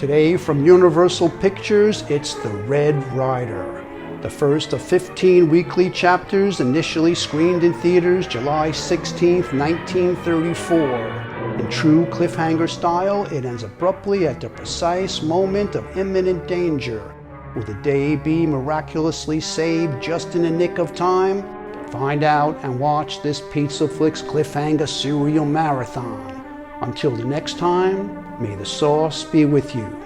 Today from Universal Pictures, it's The Red Rider, the first of 15 weekly chapters initially screened in theaters July 16, 1934. In true cliffhanger style, it ends abruptly at the precise moment of imminent danger. Will the day be miraculously saved just in the nick of time? Find out and watch this Pizza Flicks cliffhanger serial marathon. Until the next time, may the sauce be with you.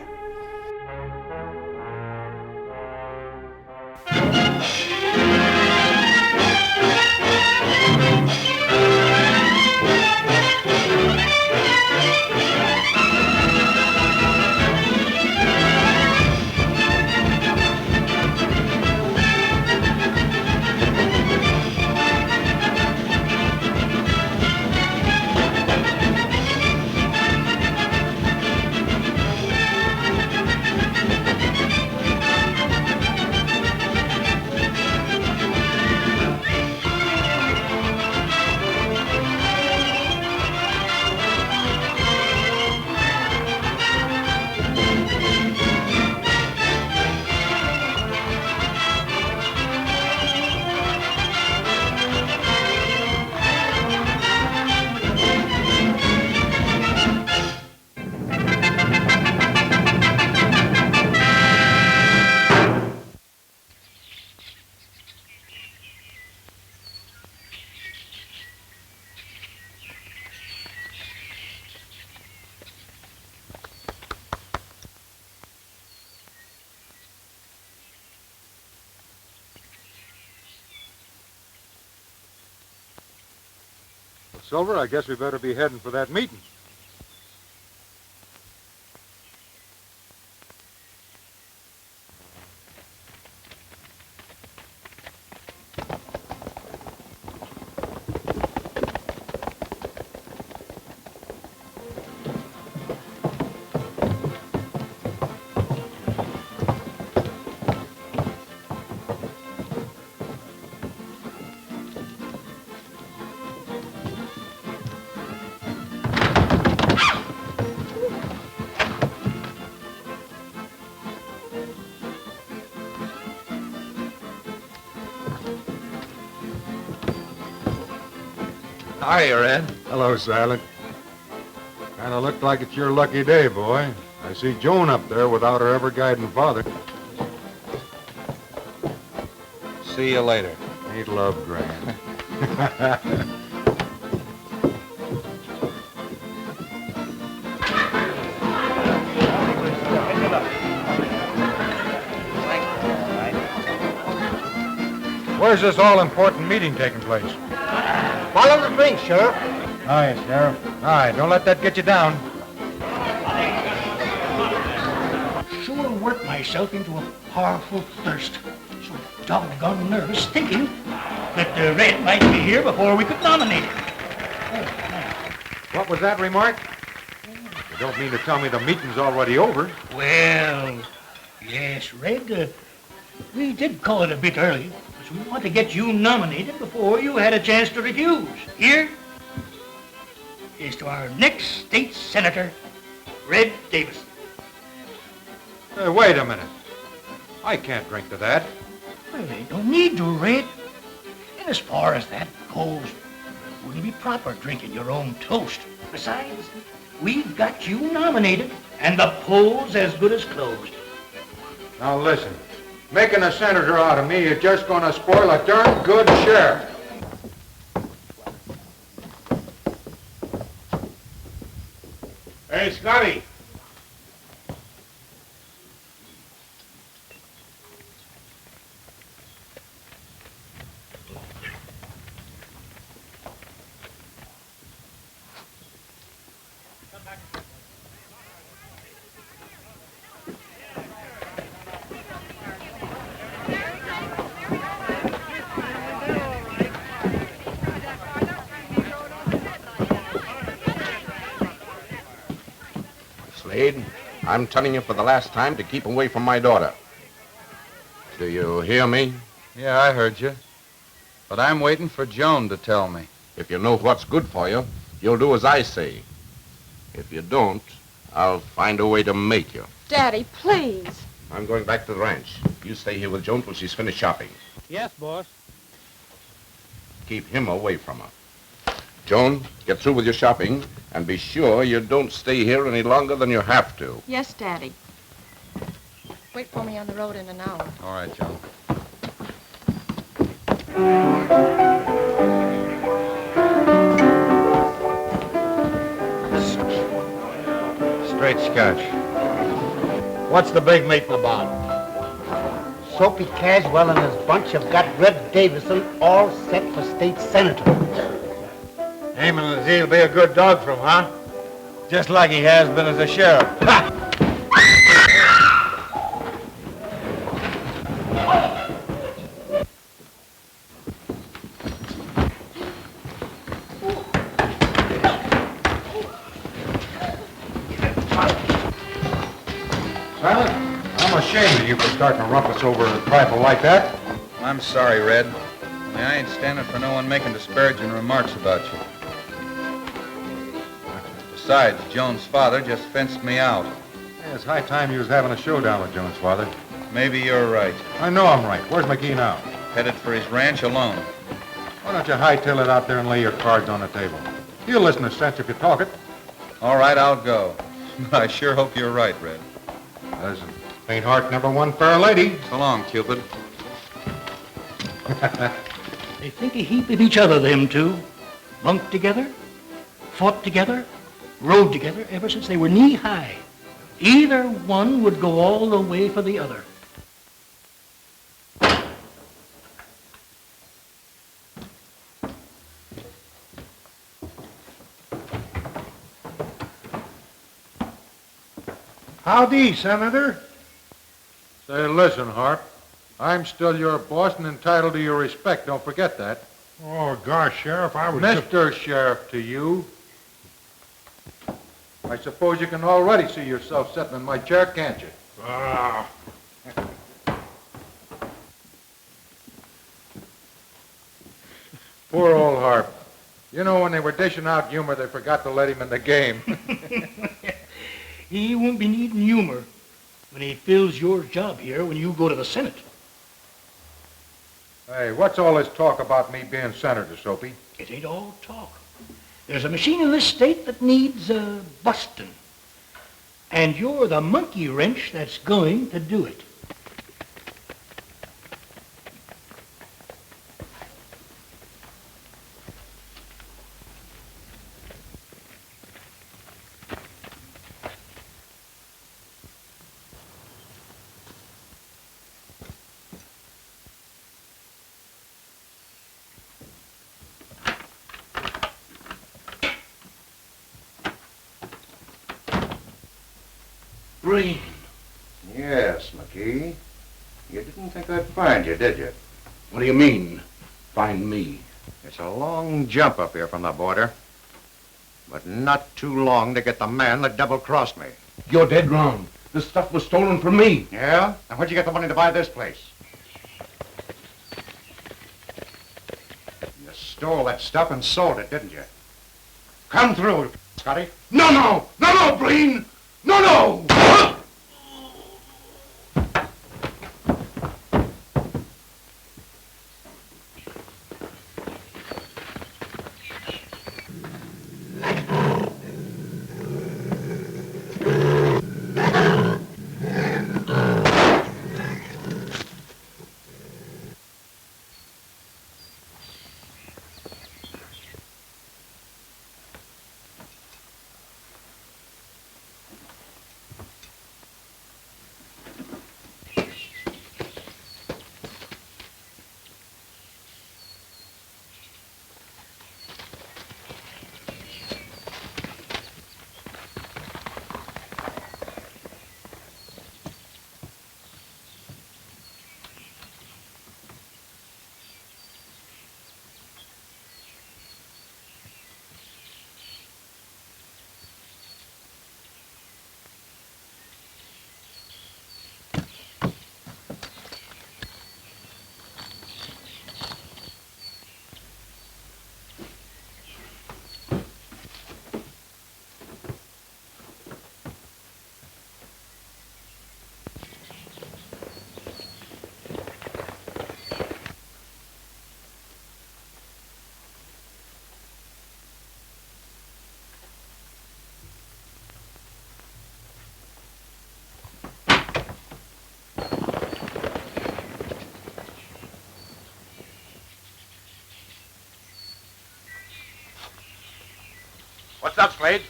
Silver, I guess we better be heading for that meeting. Hiya, Red. Hello, Silent. Kind of looked like it's your lucky day, boy. I see Joan up there without her ever guiding father. See you later. Ain't love grand? Where's this all-important meeting taking place? Follow the drink, Sheriff. Aye, Sheriff. Aye, don't let that get you down. Sure worked myself into a powerful thirst. So doggone nervous thinking that the Red might be here before we could nominate him. What was that remark? You don't mean to tell me the meeting's already over? Well, yes, Red, we did call it a bit early. We want to get you nominated before you had a chance to refuse. Here is to our next state senator, Red Davison. Hey, wait a minute. I can't drink to that. Well, they don't need to, Red. And as far as that goes, it wouldn't be proper drinking your own toast. Besides, we've got you nominated, and the poll's as good as closed. Now listen. Making a senator out of me is just going to spoil a darn good sheriff. Hey, Scotty. Slade, I'm telling you for the last time to keep away from my daughter. Do you hear me? Yeah, I heard you. But I'm waiting for Joan to tell me. If you know what's good for you, you'll do as I say. If you don't, I'll find a way to make you. Daddy, please. I'm going back to the ranch. You stay here with Joan till she's finished shopping. Yes, boss. Keep him away from her. Joan, get through with your shopping, and be sure you don't stay here any longer than you have to. Yes, Daddy. Wait for me on the road in an hour. All right, Joan. Straight scotch. What's the big meeting about? Soapy Caswell and his bunch have got Red Davison all set for state senator. Aiming as he'll be a good dog for him, huh? Just like he has been as a sheriff. Ha! Silent, I'm ashamed of you for starting a rumpus over a trifle like that. I'm sorry, Red. Only I ain't standing for no one making disparaging remarks about you. Besides, Joan's father just fenced me out. Yeah, it's high time you was having a showdown with Joan's father. Maybe you're right. I know I'm right. Where's McGee now? Headed for his ranch alone. Why don't you hightail it out there and lay your cards on the table? He'll listen to sense if you talk it. All right, I'll go. But I sure hope you're right, Red. Listen, faint heart never won fair lady. So long, Cupid. They think a heap of each other, them two. Bunked together, fought together, rode together ever since they were knee-high. Either one would go all the way for the other. Howdy, Senator. Say, listen, Harp. I'm still your boss and entitled to your respect. Don't forget that. Oh, gosh, Sheriff, I was Mr. Sheriff to you. I suppose you can already see yourself sitting in my chair, can't you? Ah. Poor old Harp. You know, when they were dishing out humor, they forgot to let him in the game. He won't be needing humor when he fills your job here when you go to the Senate. Hey, what's all this talk about me being senator, Soapy? It ain't all talk. There's a machine in this state that needs busting. And you're the monkey wrench that's going to do it. Breen. Yes, McGee. You didn't think I'd find you, did you? What do you mean, find me? It's a long jump up here from the border, but not too long to get the man that double-crossed me. You're dead wrong. The stuff was stolen from me. Yeah? And where'd you get the money to buy this place? You stole that stuff and sold it, didn't you? Come through, Scotty. No, no! No, no, Breen! No, no! Slade.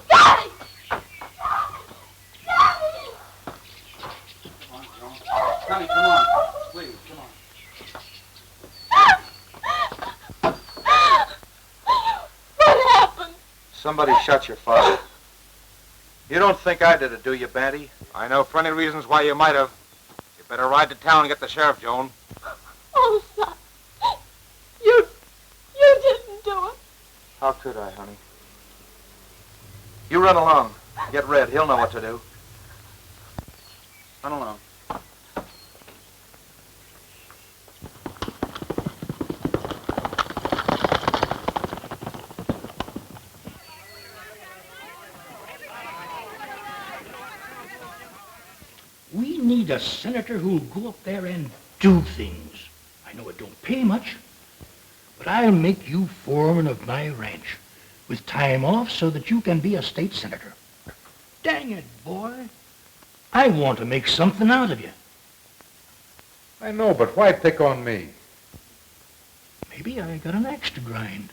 Daddy! Connie, come on. Please, come on. What happened? Somebody shot your father. You don't think I did it, do you, Bandy? I know plenty of reasons why you might have. You better ride to town and get the sheriff, Joan. Oh, son. You didn't do it. How could I, honey? You run along. Get Red. He'll know what to do. Run along. We need a senator who'll go up there and do things. I know it don't pay much, but I'll make you foreman of my ranch with time off so that you can be a state senator. Dang it, boy. I want to make something out of you. I know, but why pick on me? Maybe I got an axe to grind.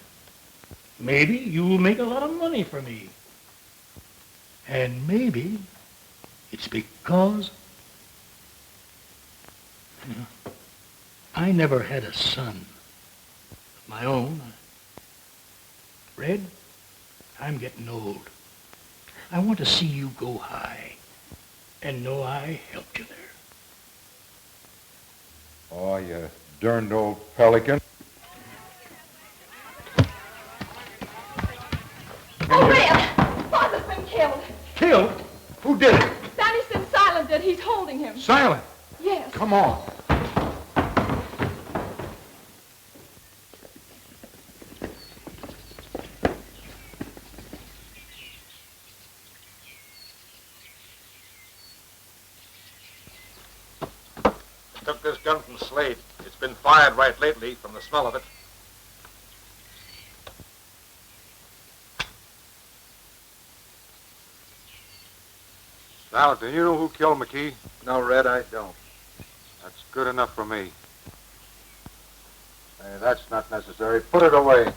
Maybe you'll make a lot of money for me. And maybe it's because I never had a son of my own. Red, I'm getting old. I want to see you go high and know I helped you there. Oh, you darned old pelican. Oh, Red! Father's been killed. Killed? Who did it? Sanderson Silent did. He's holding him. Silent. Yes. Come on. Took this gun from Slade. It's been fired right lately from the smell of it. Silent, do you know who killed McKee? No, Red, I don't. That's good enough for me. Hey, that's not necessary. Put it away.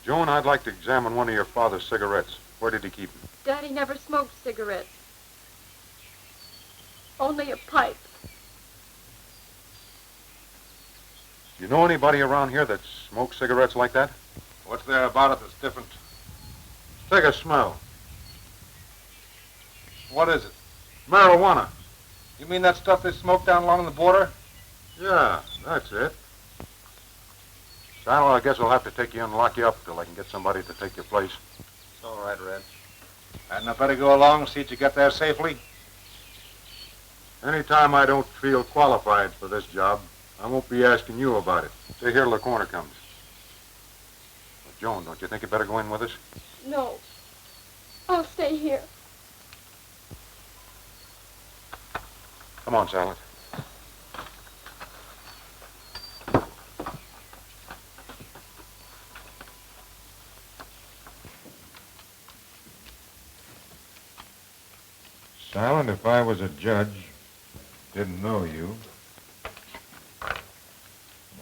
Joan, I'd like to examine one of your father's cigarettes. Where did he keep them? Daddy never smoked cigarettes. Only a pipe. You know anybody around here that smokes cigarettes like that? What's there about it that's different? Take a smell. What is it? Marijuana. You mean that stuff they smoke down along the border? Yeah, that's it. Sal, I guess I'll have to take you and lock you up till I can get somebody to take your place. It's all right, Red. Hadn't I better go along and see that you get there safely? Anytime I don't feel qualified for this job, I won't be asking you about it. Stay here till the corner comes. Well, Joan, don't you think you better go in with us? No. I'll stay here. Come on, Silent. Silent, if I was a judge, didn't know you, I'm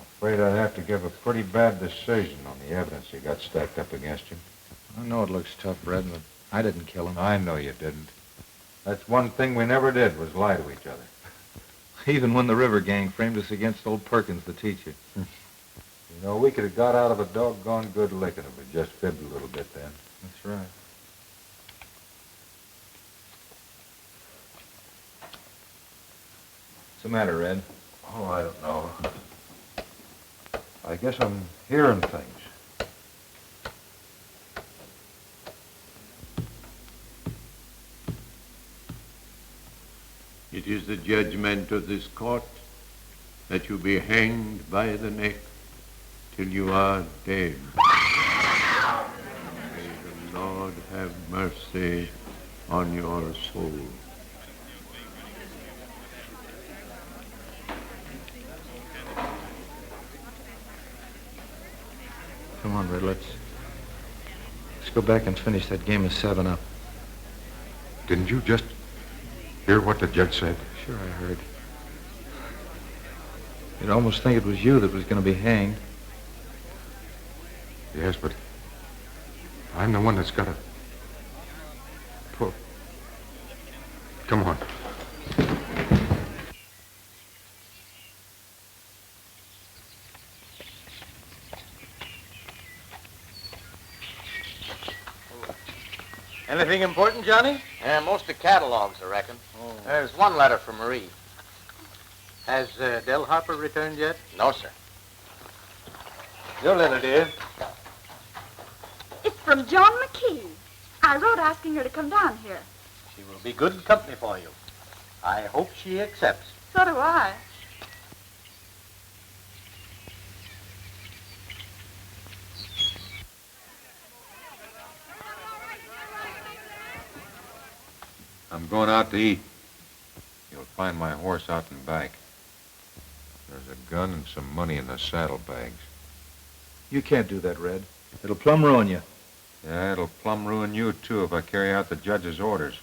afraid I'd have to give a pretty bad decision on the evidence you got stacked up against you. I know it looks tough, Red, but I didn't kill him. I know you didn't. That's one thing we never did, was lie to each other. Even when the River Gang framed us against old Perkins, the teacher. You know, we could have got out of a doggone good licking if we just fibbed a little bit then. That's right. What's the matter, Red? Oh, I don't know. I guess I'm hearing things. It is the judgment of this court that you be hanged by the neck till you are dead. May the Lord have mercy on your soul. Come on, Red, let's go back and finish that game of 7-Up. Didn't you just hear what the judge said? Sure, I heard. You'd almost think it was you that was going to be hanged. Yes, but I'm the one that's got to pull. Come on. Anything important, Johnny? Most of catalogs, I reckon. There's one letter from Marie. Has Del Harper returned yet? No, sir. Your letter, dear. It's from Joan McKee. I wrote asking her to come down here. She will be good company for you. I hope she accepts. So do I. I'm going out to eat. You'll find my horse out and back. There's a gun and some money in the saddlebags. You can't do that, Red. It'll plumb ruin you. Yeah, it'll plumb ruin you, too, if I carry out the judge's orders.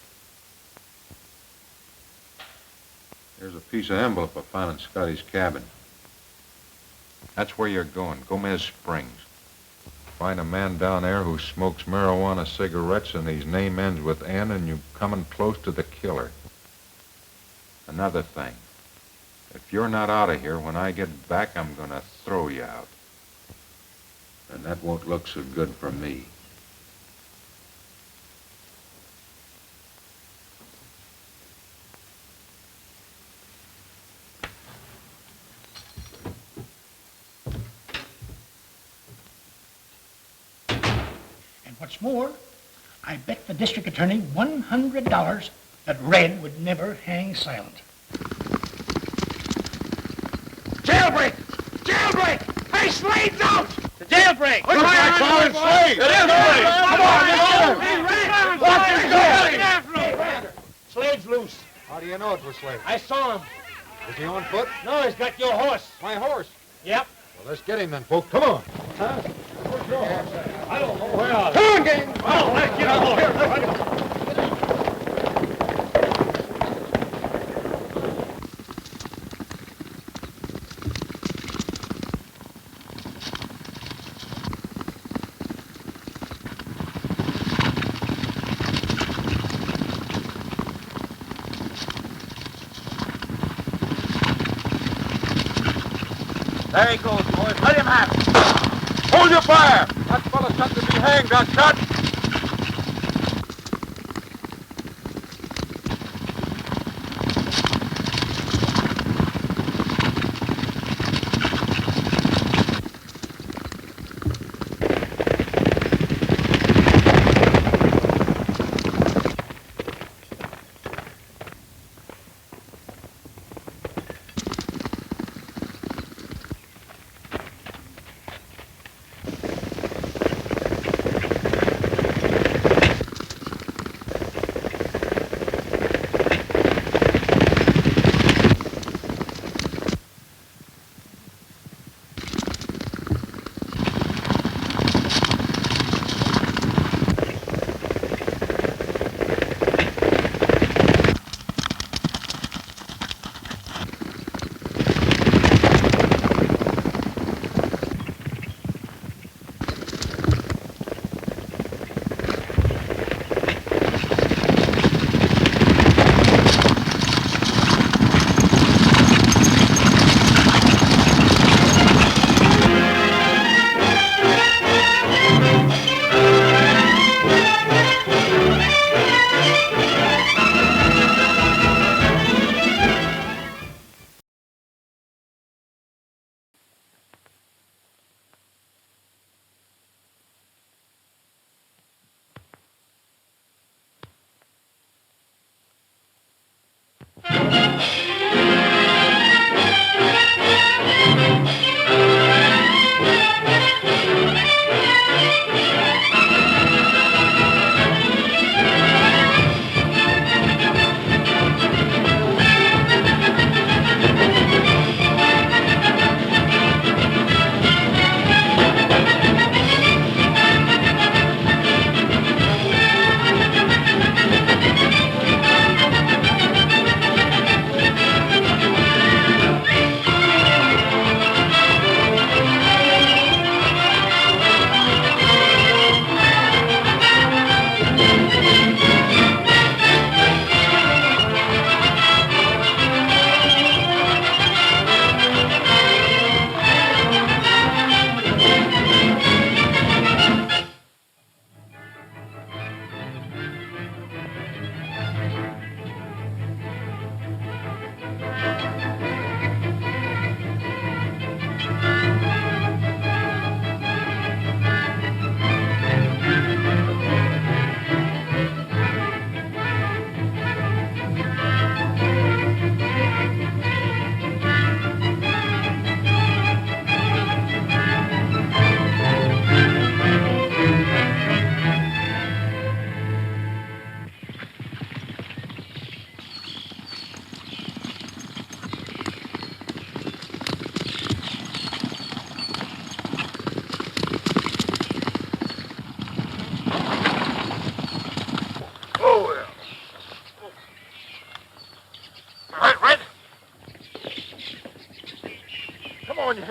Here's a piece of envelope I found in Scotty's cabin. That's where you're going, Gomez Springs. Find a man down there who smokes marijuana cigarettes and his name ends with N, and you're coming close to the killer. Another thing. If you're not out of here when I get back, I'm going to throw you out. And that won't look so good for me. And what's more, I bet the district attorney $100 that Red would never hang Silent. Jailbreak! Jailbreak! Hey, Slade's out! The jailbreak! Looks like Silent Slade! It is Slade! Come on, Let's go! Slade's loose. How do you know it was Slade? I saw him. Is he on foot? No, he's got your horse. My horse. Yep. Well, let's get him then, folks. Come on. Huh? I don't know where I'll... Come on, gang! Oh, let's get out here. There he goes, boys. Let him have it. Hold your fire! That fellow's got to be hanged, got shot.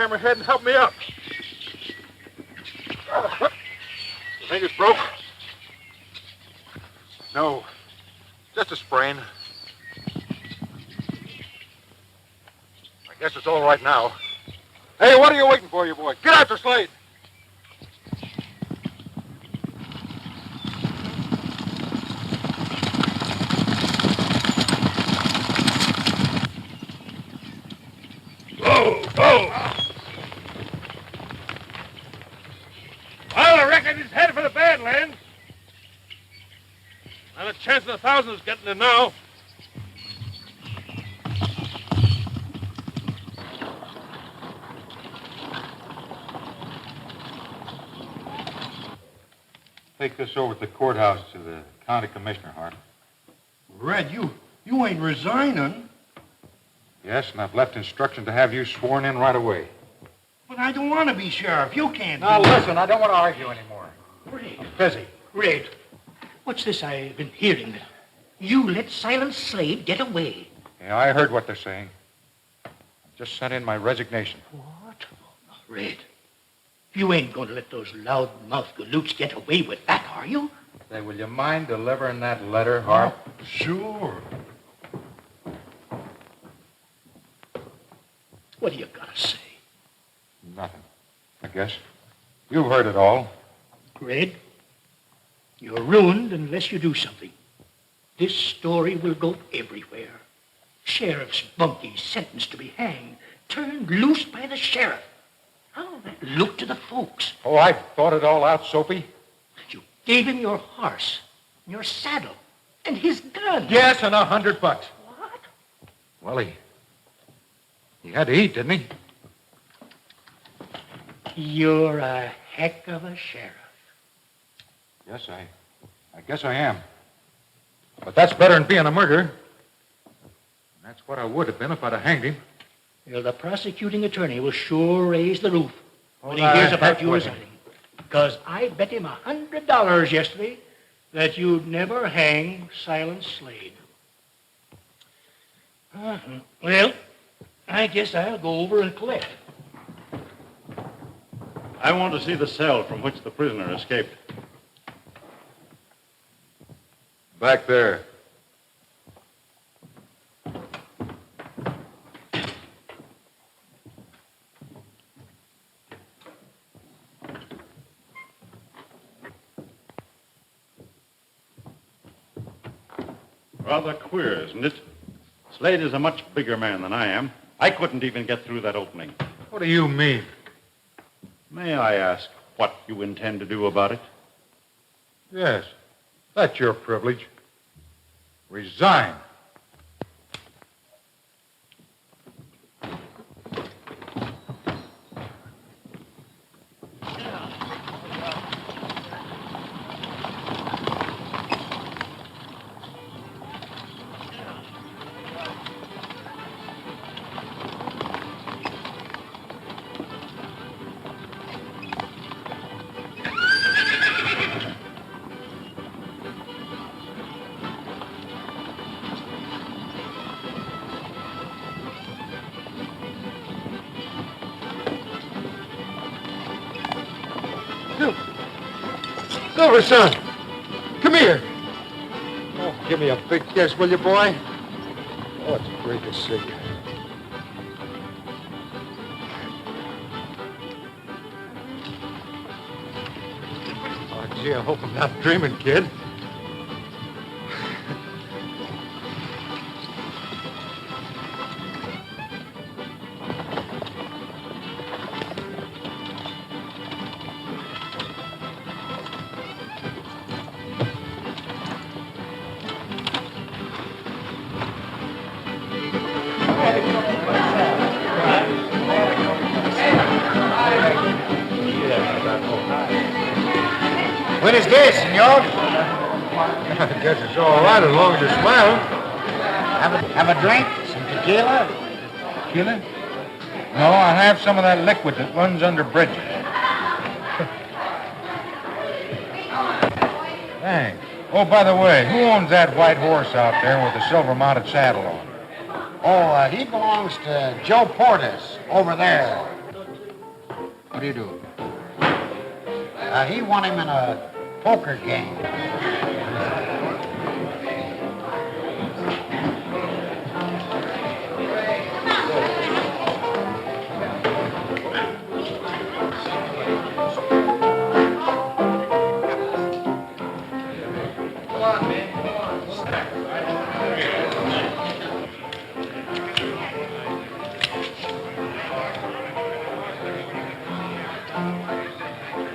hammerhead and help me up. You think it's broke? No. Just a sprain. I guess it's all right now. Hey, what are you waiting for, you boy? Get after Slade! Whoa! Well, I reckon he's headed for the Badlands. Not a chance in 1,000 is getting in now. Take this over to the courthouse to the county commissioner, Hart. Red, you ain't resigning. Yes, and I've left instruction to have you sworn in right away. But I don't want to be sheriff. You can't. Now, listen, I don't want to argue anymore. Red. I'm busy. Red, what's this I've been hearing? You let Silent Slade get away. Yeah, I heard what they're saying. I just sent in my resignation. What? Red, you ain't going to let those loud-mouthed galoots get away with that, are you? Say, will you mind delivering that letter, Hart? Sure. What do you got to say? Nothing, I guess. You've heard it all. Red, you're ruined unless you do something. This story will go everywhere. Sheriff's bunkie sentenced to be hanged, turned loose by the sheriff. How'll that look to the folks? Oh, I've thought it all out, Soapy. You gave him your horse, your saddle, and his gun. Yes, and $100. What? Well, he had to eat, didn't he? You're a heck of a sheriff. Yes, I guess I am. But that's better than being a murderer. That's what I would have been if I'd have hanged him. Well, the prosecuting attorney will sure raise the roof when he Well, hears about heck you with him. resigning. Because I bet him $100 yesterday that you'd never hang Silent Slade. Well, I guess I'll go over and collect. I want to see the cell from which the prisoner escaped. Back there. Rather queer, isn't it? Slade is a much bigger man than I am. I couldn't even get through that opening. What do you mean? May I ask what you intend to do about it? Yes, that's your privilege. Resign. Silver, son. Come here. Oh, give me a big kiss, will you, boy? Oh, it's great to see you. Oh, gee, I hope I'm not dreaming, kid. Buenos dias, senor. I guess it's all right as long as you're smiling. Have a drink? Some tequila? Tequila? No, I'll have some of that liquid that runs under bridges. Thanks. Oh, by the way, who owns that white horse out there with the silver-mounted saddle on? Oh, he belongs to Joe Portis over there. What do you do? He won him in a poker game.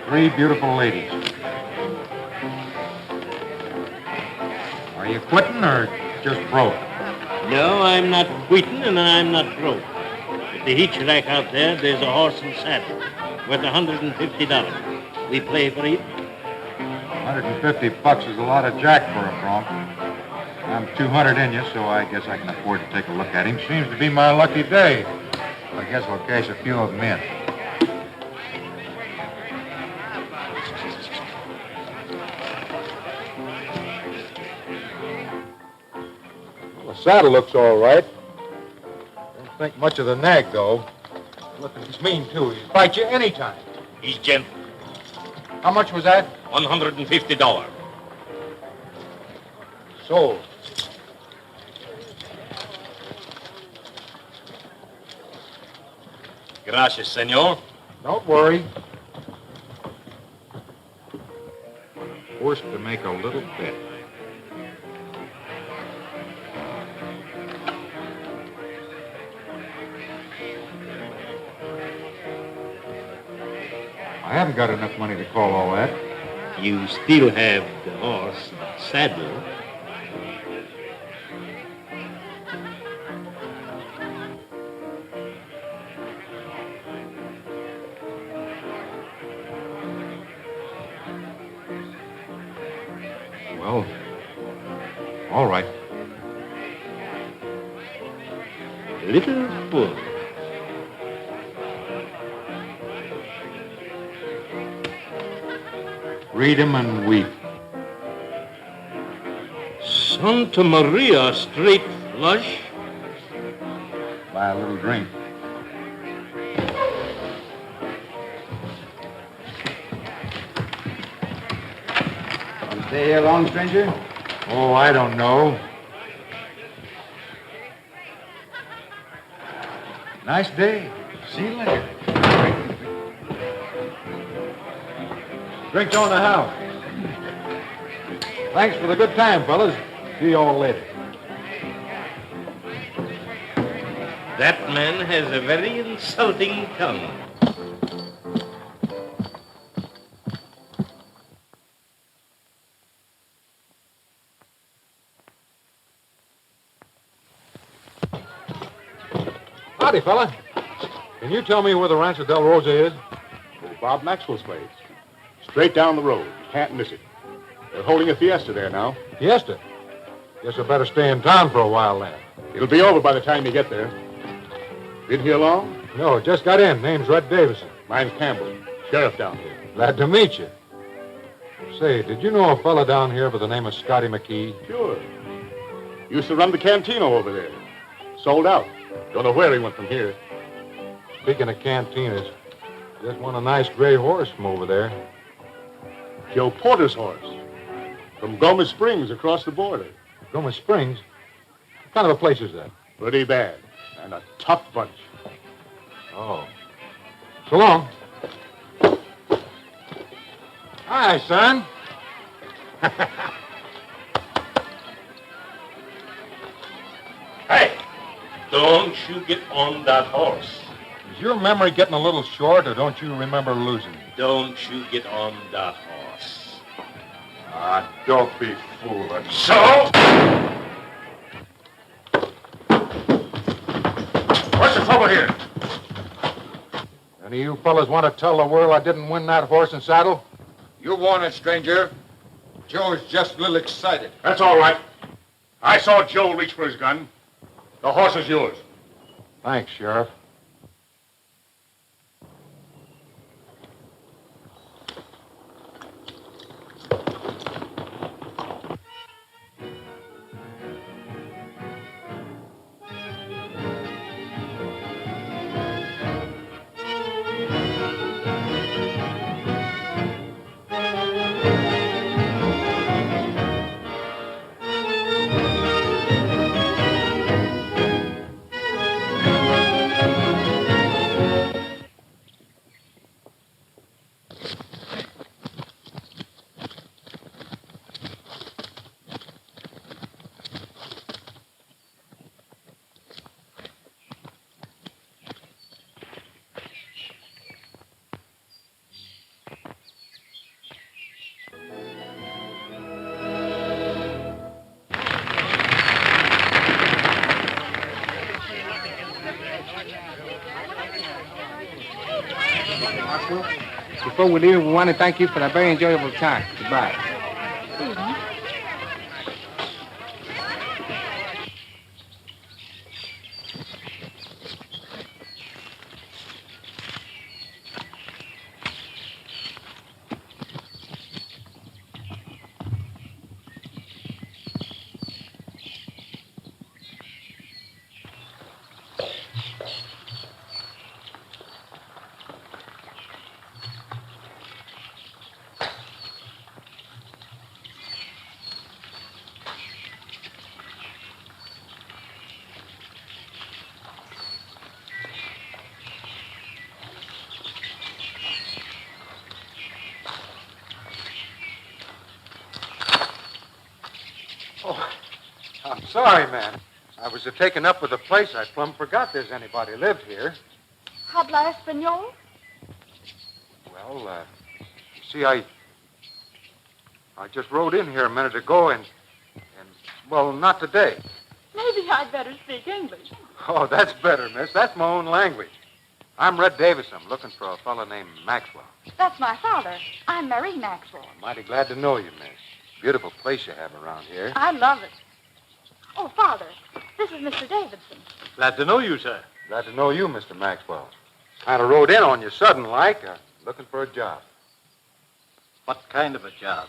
Three beautiful ladies. Are you quitting or just broke? No, I'm not quitting and I'm not broke. At the hitch rack out there's a horse and saddle worth $150. We play for it. $150 is a lot of jack for a bronc. I'm 200 in you, so I guess I can afford to take a look at him. Seems to be my lucky day. I guess we'll cash a few of them in. Well, the saddle looks all right. Don't think much of the nag, though. Look, he's mean, too. He'll fight you anytime. He's gentle. How much was that? $150. Sold. Gracias, senor. Don't worry. Forced to make a little bet. I haven't got enough money to call all that. You still have the horse and saddle. Well, all right. Little full. Read him and weep. Santa Maria, straight flush. Buy a little drink. You stay here long, stranger? Oh, I don't know. Nice day. See you later. Drinks on the house. Thanks for the good time, fellas. See you all later. That man has a very insulting tongue. Howdy, fella. Can you tell me where the Rancho Del Rosa is? Bob Maxwell's place. Straight down the road. You can't miss it. They're holding a fiesta there now. Fiesta? Guess I better stay in town for a while then. It'll be over by the time you get there. Been here long? No, just got in. Name's Red Davison. Mine's Campbell, sheriff down here. Glad to meet you. Say, did you know a fella down here by the name of Scotty McKee? Sure. Used to run the Cantino over there. Sold out. Don't know where he went from here. Speaking of cantinas, just won a nice gray horse from over there. Joe Porter's horse. From Gomez Springs across the border. Gomez Springs? What kind of a place is that? Pretty bad. And a tough bunch. Oh. So long. Hi, son. Hey, don't you get on that horse. Is your memory getting a little short, or don't you remember losing? Don't you get on that horse. Ah, don't be fooling. So? What's the trouble here? Any of you fellas want to tell the world I didn't win that horse and saddle? You want it, stranger. Joe's just a little excited. That's all right. I saw Joe reach for his gun. The horse is yours. Thanks, Sheriff. Before we leave, we want to thank you for a very enjoyable time. Goodbye. I'm sorry, man. I was taken up with a place. I plumb forgot there's anybody lived here. Habla Espanol? Well, you see, I just rode in here a minute ago and well, not today. Maybe I'd better speak English. Oh, that's better, miss. That's my own language. I'm Red Davis. I'm looking for a fellow named Maxwell. That's my father. I'm Marie Maxwell. I'm mighty glad to know you, miss. Beautiful place you have around here. I love it. Oh, Father, this is Mr. Davidson. Glad to know you, sir. Glad to know you, Mr. Maxwell. Kind of rode in on you sudden like, looking for a job. What kind of a job?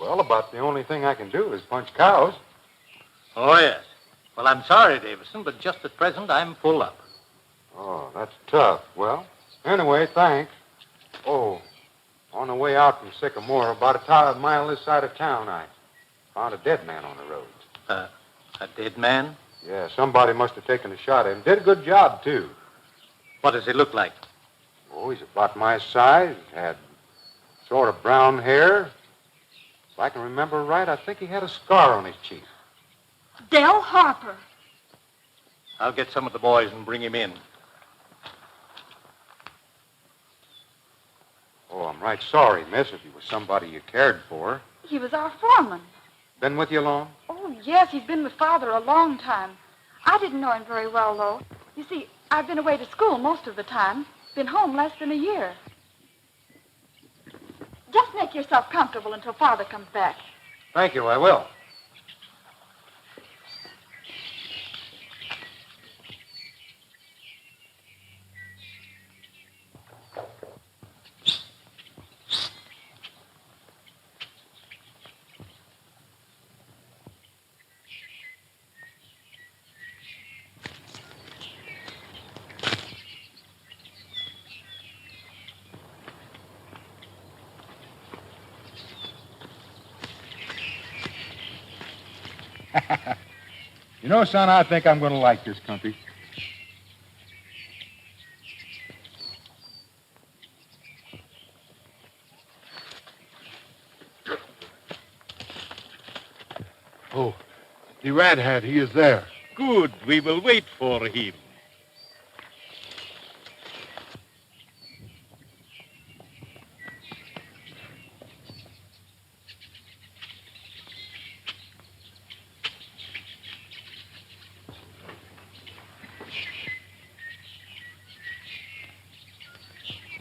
Well, about the only thing I can do is punch cows. Oh, yes. Well, I'm sorry, Davison, but just at present I'm full up. Oh, that's tough. Well, anyway, thanks. Oh, on the way out from Sycamore, about a mile this side of town, I found a dead man on the road. A dead man? Yeah, somebody must have taken a shot at him. Did a good job, too. What does he look like? Oh, he's about my size. Had sort of brown hair. If I can remember right, I think he had a scar on his cheek. Del Harper. I'll get some of the boys and bring him in. Oh, I'm right sorry, miss, if he was somebody you cared for. He was our foreman. Been with you long? Oh, yes, he's been with Father a long time. I didn't know him very well, though. You see, I've been away to school most of the time. Been home less than a year. Just make yourself comfortable until Father comes back. Thank you, I will. You know, son, I think I'm going to like this country. Oh, the rat hat, he is there. Good. We will wait for him.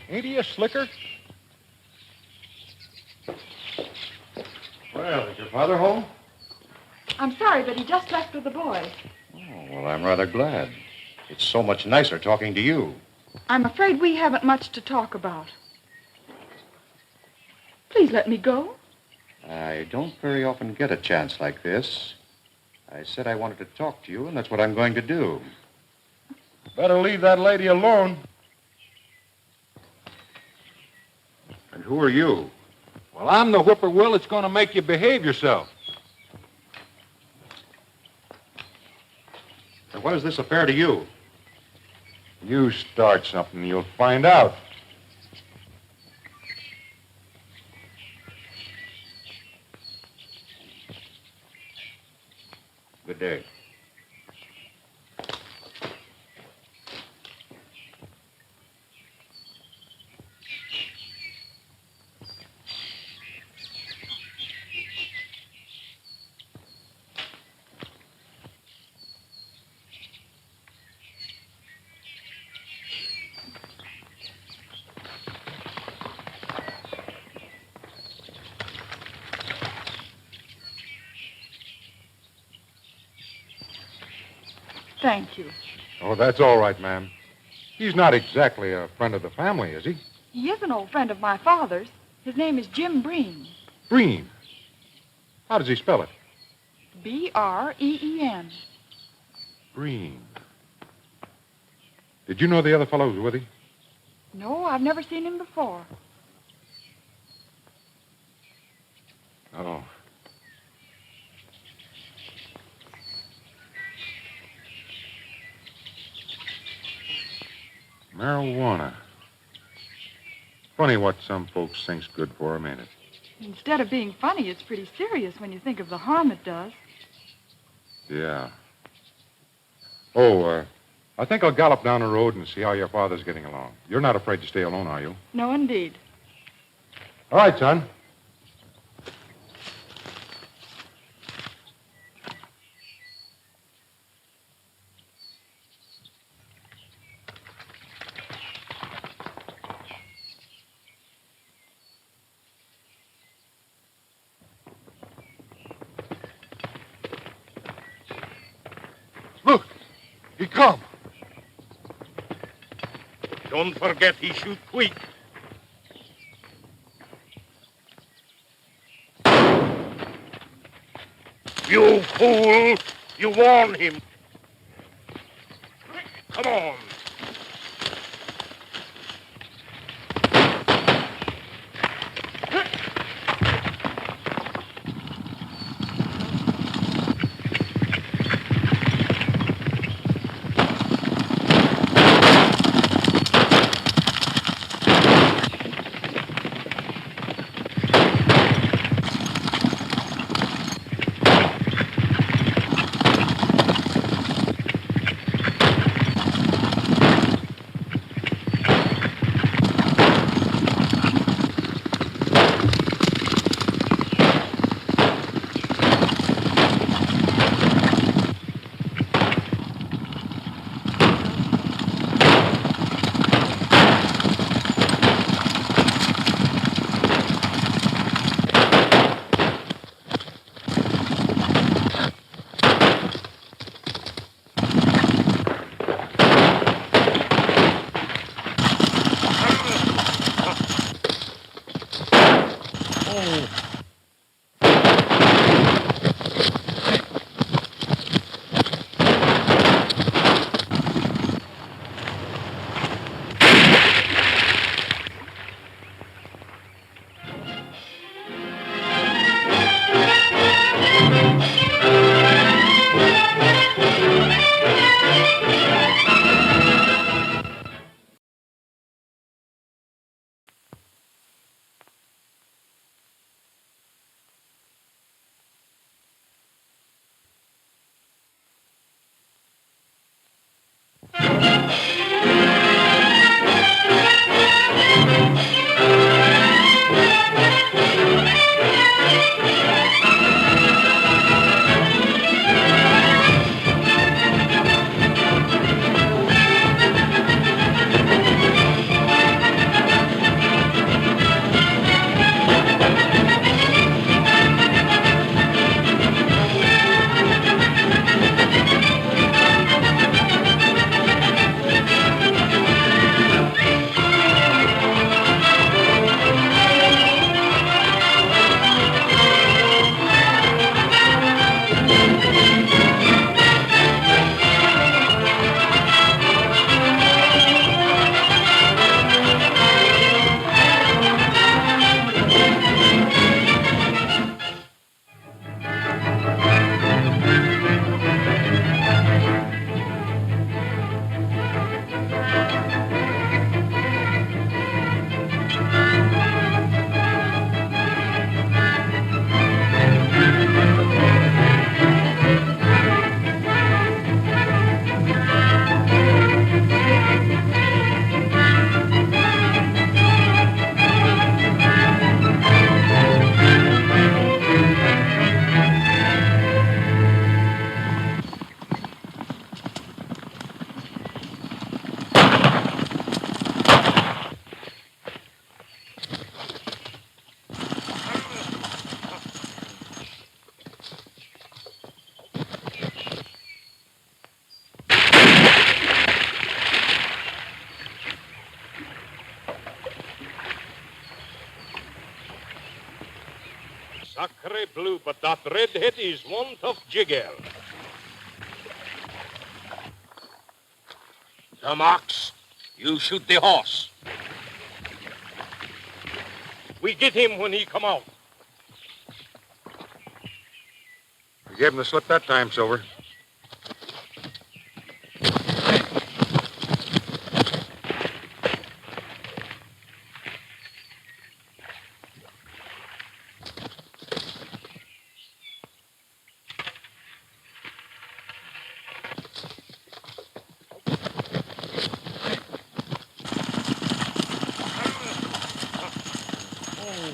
Ain't he a slicker? Well, is your father home? I'm sorry, but he just left with the boys. Oh, well, I'm rather glad. It's so much nicer talking to you. I'm afraid we haven't much to talk about. Please let me go. I don't very often get a chance like this. I said I wanted to talk to you, and that's what I'm going to do. Better leave that lady alone. And who are you? Well, I'm the whippoorwill that's going to make you behave yourself. And what is this affair to you? You start something, you'll find out. Good day. Thank you. Oh, that's all right, ma'am. He's not exactly a friend of the family, is he? He is an old friend of my father's. His name is Jim Breen. Breen. How does he spell it? Breen. Breen. Did you know the other fellow was with him? No, I've never seen him before. Oh. Marijuana. Funny what some folks think's good for 'em, ain't it? Instead of being funny, it's pretty serious when you think of the harm it does. Yeah. Oh, I think I'll gallop down the road and see how your father's getting along. You're not afraid to stay alone, are you? No, indeed. All right, son. Look, he come. Don't forget he shoot quick. You fool! You warned him. Come on. Sacre bleu, but that redhead is one tough jigger. Tom Ox, you shoot the horse. We get him when he come out. You gave him the slip that time, Silver.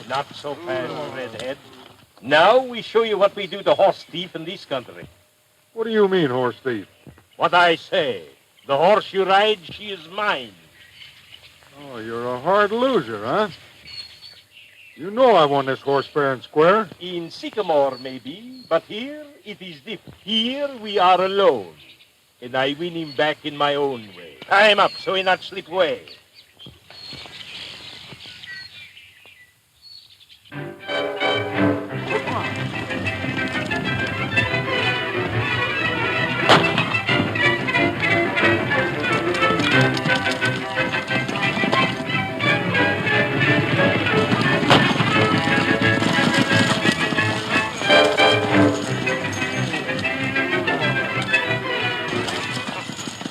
Not so fast, redhead. Now we show you what we do to horse thief in this country. What do you mean, horse thief? What I say. The horse you ride, she is mine. Oh, you're a hard loser, huh? You know I won this horse fair and square. In Sycamore, maybe, but here it is different. Here we are alone, and I win him back in my own way. Tie him up so he not slip away.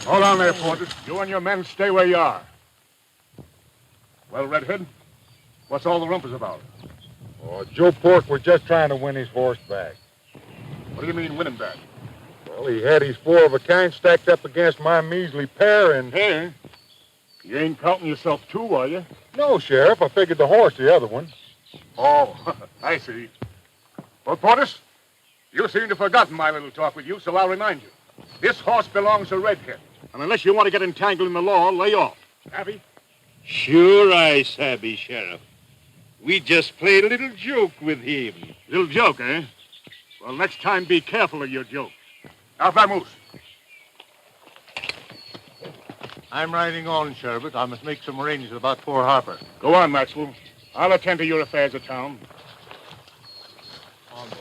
Hold on there, Porter. You and your men stay where you are. Well, Redhead, what's all the rumpus about? Oh, Joe Port was just trying to win his horse back. What do you mean, win him back? Well, he had his 4 of a kind stacked up against my measly pair, and... Hey, you ain't counting yourself 2, are you? No, Sheriff. I figured the horse, the other one. Oh, I see. Well, Portis, you seem to have forgotten my little talk with you, so I'll remind you. This horse belongs to Redhead. And unless you want to get entangled in the law, lay off. Happy? Sure I sabby, Sheriff. We just played a little joke with him. Little joke, eh? Well, next time be careful of your joke. Now, vamoose. I'm riding on, Sherbet. I must make some arrangements about poor Harper. Go on, Maxwell. I'll attend to your affairs of town. On, boy.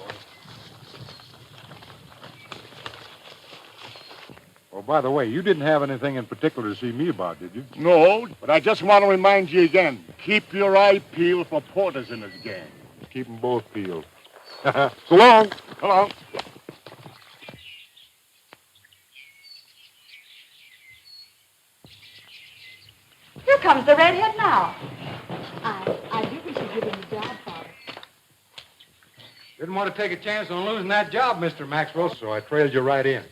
Oh, by the way, you didn't have anything in particular to see me about, did you? No, but I just want to remind you again. Keep your eye peeled for Porters in his gang. Keep them both peeled. So long. Come on. Here comes the redhead now. I think we should give him a job, Father. Didn't want to take a chance on losing that job, Mr. Maxwell, so I trailed you right in.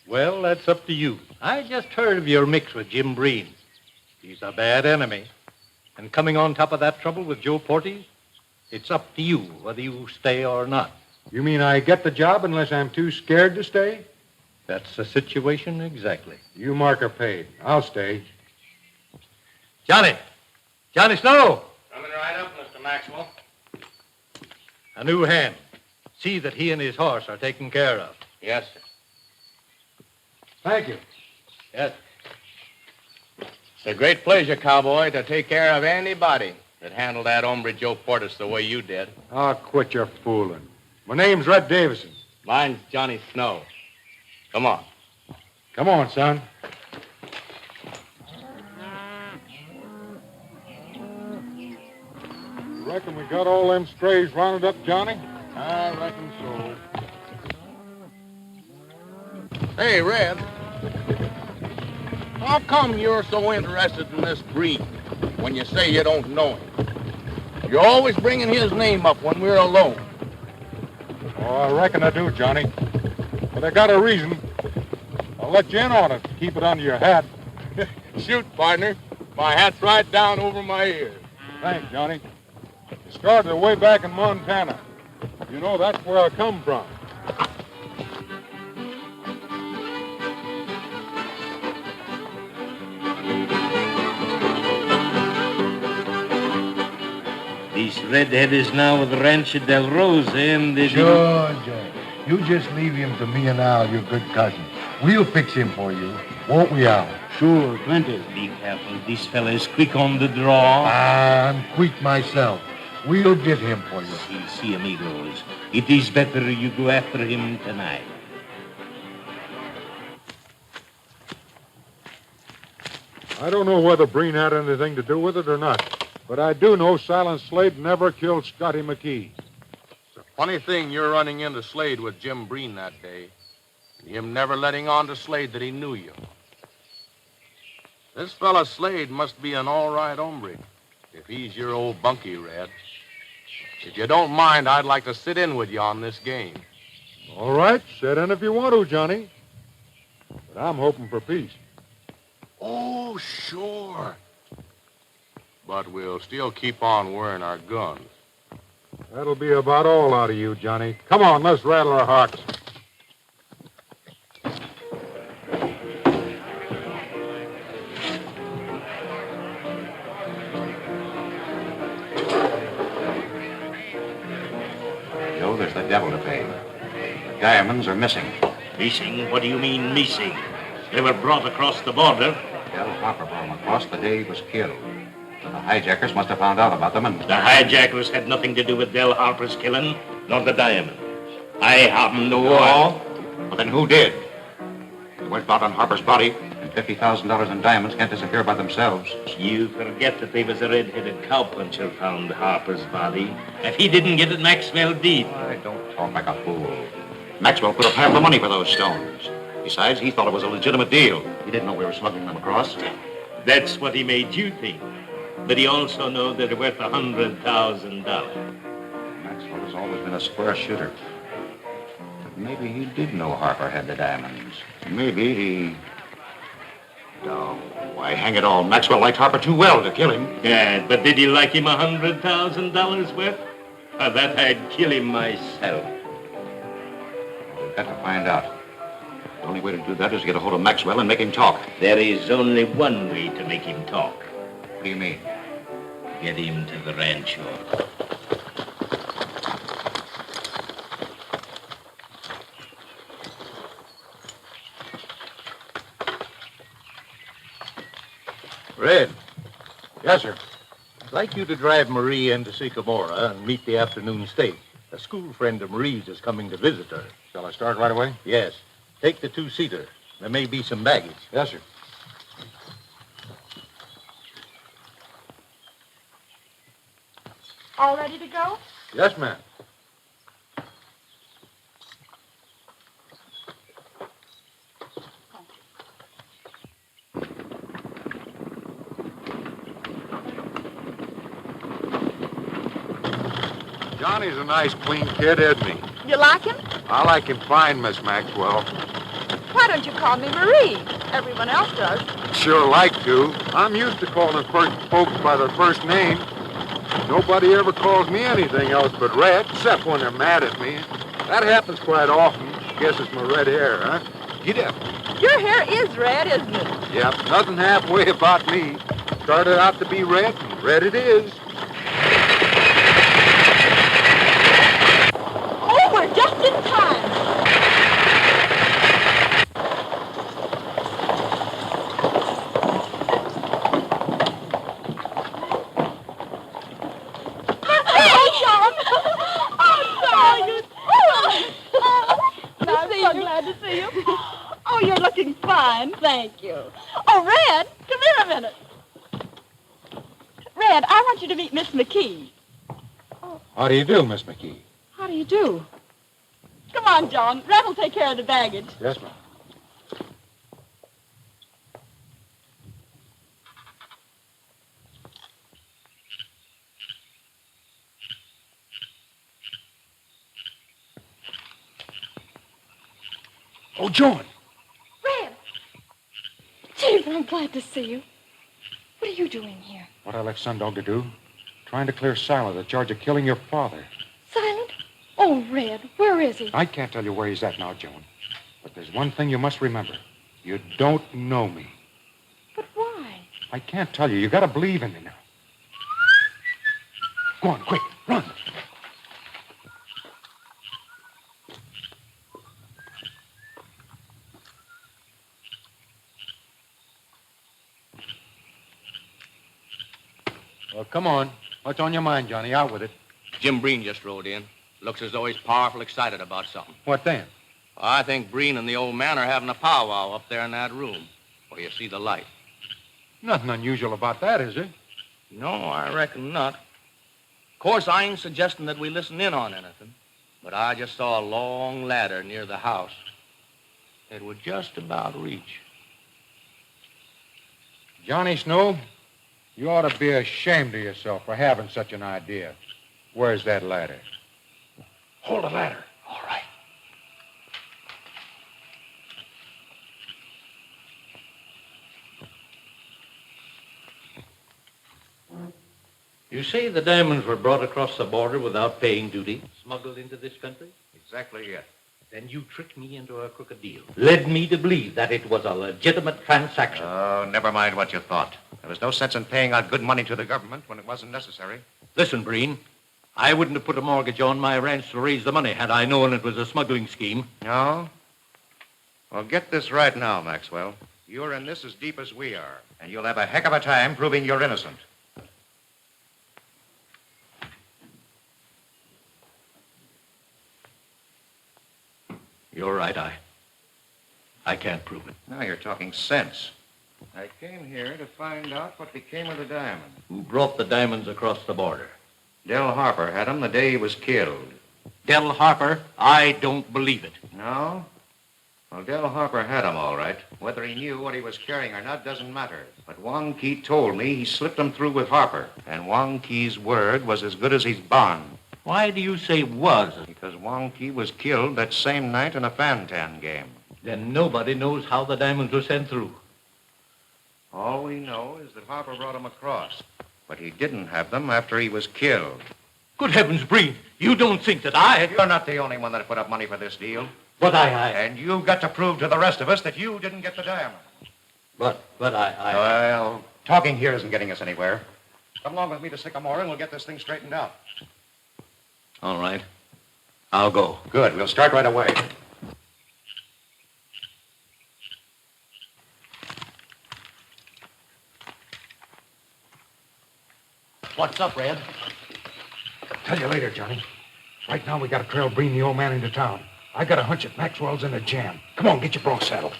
Well, that's up to you. I just heard of your mix with Jim Breen. He's a bad enemy. And coming on top of that trouble with Joe Porteous, it's up to you whether you stay or not. You mean I get the job unless I'm too scared to stay? That's the situation exactly. You mark are paid. I'll stay. Johnny! Johnny Snow! Coming right up, Mr. Maxwell. A new hand. See that he and his horse are taken care of. Yes, sir. Thank you. Yes. It's a great pleasure, cowboy, to take care of anybody that handled that hombre Joe Portis the way you did. Oh, quit your fooling. My name's Red Davison. Mine's Johnny Snow. Come on. Come on, son. You reckon we got all them strays rounded up, Johnny? I reckon so. Hey, Red. How come you're so interested in this breed when you say you don't know him? You're always bringing his name up when we're alone. Oh, I reckon I do, Johnny. But I got a reason. I'll let you in on it. Keep it under your hat. Shoot, partner. My hat's right down over my ears. Thanks, Johnny. It started way back in Montana. You know, that's where I come from. This redhead is now with Rancho Del Rose, and they Sure, Joe. You just leave him to me and Al, your good cousin. We'll fix him for you. Won't we, Al? Sure, plenty. Be careful. This fella is quick on the draw. I'm quick myself. We'll get him for you. Si, amigos. It is better you go after him tonight. I don't know whether Breen had anything to do with it or not, but I do know Silent Slade never killed Scotty McKee. It's a funny thing you're running into Slade with Jim Breen that day, and him never letting on to Slade that he knew you. This fella Slade must be an all right hombre, if he's your old bunkie, Red. If you don't mind, I'd like to sit in with you on this game. All right, sit in if you want to, Johnny. But I'm hoping for peace. Oh, sure. But we'll still keep on wearing our guns. That'll be about all out of you, Johnny. Come on, let's rattle our hocks. Joe, there's the devil to pay. The diamonds are missing. Missing? What do you mean, missing? They were brought across the border. Del Harper brought them across the day he was killed. The hijackers must have found out about them and... The hijackers had nothing to do with Del Harper's killing, nor the diamond. I happen to know. Well, then who did? They weren't found on Harper's body, and $50,000 in diamonds can't disappear by themselves. You forget that there was a red-headed cowpuncher found Harper's body. If he didn't get it, Maxwell did. I don't talk like a fool. Maxwell put up half the money for those stones. Besides, he thought it was a legitimate deal. He didn't know we were smuggling them across. That's what he made you think. But he also knew that they're worth $100,000. Maxwell has always been a square shooter. But maybe he did know Harper had the diamonds. Maybe he... No, why, hang it all. Maxwell liked Harper too well to kill him. Yeah, but did he like him $100,000 worth? That I'd kill him myself. We've got to find out. The only way to do that is to get a hold of Maxwell and make him talk. There is only one way to make him talk. What do you mean? Get him to the rancho. Red. Yes, sir. I'd like you to drive Marie into Sycamora and meet the afternoon stage. A school friend of Marie's is coming to visit her. Shall I start right away? Yes. Take the two-seater. There may be some baggage. Yes, sir. All ready to go? Yes, ma'am. Johnny's a nice, clean kid, isn't he? You like him? I like him fine, Miss Maxwell. Why don't you call me Marie? Everyone else does. Sure like to. I'm used to calling folks by their first name. Nobody ever calls me anything else but Red, except when they're mad at me. That happens quite often. Guess it's my red hair, huh? Get up. Your hair is red, isn't it? Yep, nothing halfway about me. Started out to be red, and red it is. Oh, we're just in time. Thank you. Oh, Red, come here a minute. Red, I want you to meet Miss McKee. How do you do, Miss McKee? How do you do? Come on, John. Red will take care of the baggage. Yes, ma'am. Oh, John. Chief, I'm glad to see you. What are you doing here? What I left Sundog to do? Trying to clear Silent the charge of killing your father. Silent? Oh, Red, where is he? I can't tell you where he's at now, Joan. But there's one thing you must remember. You don't know me. But why? I can't tell you. You gotta believe in me now. Go on, quick, run. Well, come on. What's on your mind, Johnny? Out with it. Jim Breen just rode in. Looks as though he's powerful excited about something. What then? I think Breen and the old man are having a powwow up there in that room where you see the light. Nothing unusual about that, is there? No, I reckon not. Of course, I ain't suggesting that we listen in on anything, but I just saw a long ladder near the house. It would just about reach. Johnny Snow, you ought to be ashamed of yourself for having such an idea. Where's that ladder? Hold the ladder. All right. You say the diamonds were brought across the border without paying duty, smuggled into this country? Exactly it. Then you tricked me into a crooked deal. Led me to believe that it was a legitimate transaction. Oh, never mind what you thought. There was no sense in paying out good money to the government when it wasn't necessary. Listen, Breen, I wouldn't have put a mortgage on my ranch to raise the money had I known it was a smuggling scheme. No? Well, get this right now, Maxwell. You're in this as deep as we are, and you'll have a heck of a time proving you're innocent. You're right, I can't prove it. Now you're talking sense. I came here to find out what became of the diamond. Who brought the diamonds across the border? Del Harper had them the day he was killed. Del Harper? I don't believe it. No? Well, Del Harper had them all right. Whether he knew what he was carrying or not doesn't matter. But Wong Kee told me he slipped them through with Harper. And Wong Kee's word was as good as his bond. Why do you say was? Because Wong Kee was killed that same night in a Fan-Tan game. Then nobody knows how the diamonds were sent through. All we know is that Harper brought them across. But he didn't have them after he was killed. Good heavens, Breen, you don't think that I... You're not the only one that put up money for this deal. But I... And you've got to prove to the rest of us that you didn't get the diamond. But I... Well, talking here isn't getting us anywhere. Come along with me to Sycamore and we'll get this thing straightened out. All right. I'll go. Good. We'll start right away. What's up, Red? Tell you later, Johnny. Right now, we got to trail Breen, the old man, into town. I got a hunch that Maxwell's in a jam. Come on, get your bronc saddle.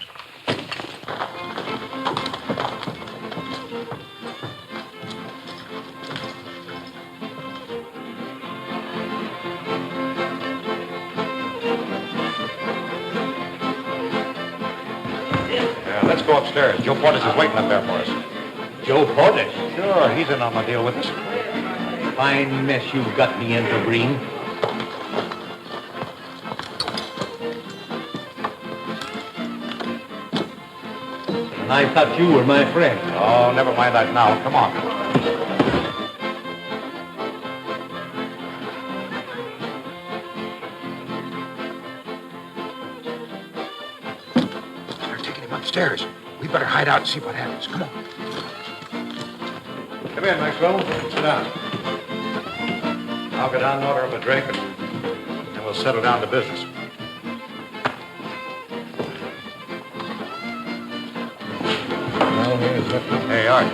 Let's go upstairs. Joe Portis is waiting up there for us. Joe Portis? Sure, he's in on the deal with us. Fine mess you've got me into, Breen. And I thought you were my friend. Oh, never mind that now. Come on. Upstairs. We better hide out and see what happens. Come on. Come in, Maxwell. Sit down. I'll go down and order up a drink, and we'll settle down to business. Well, here's what... Hey, Art.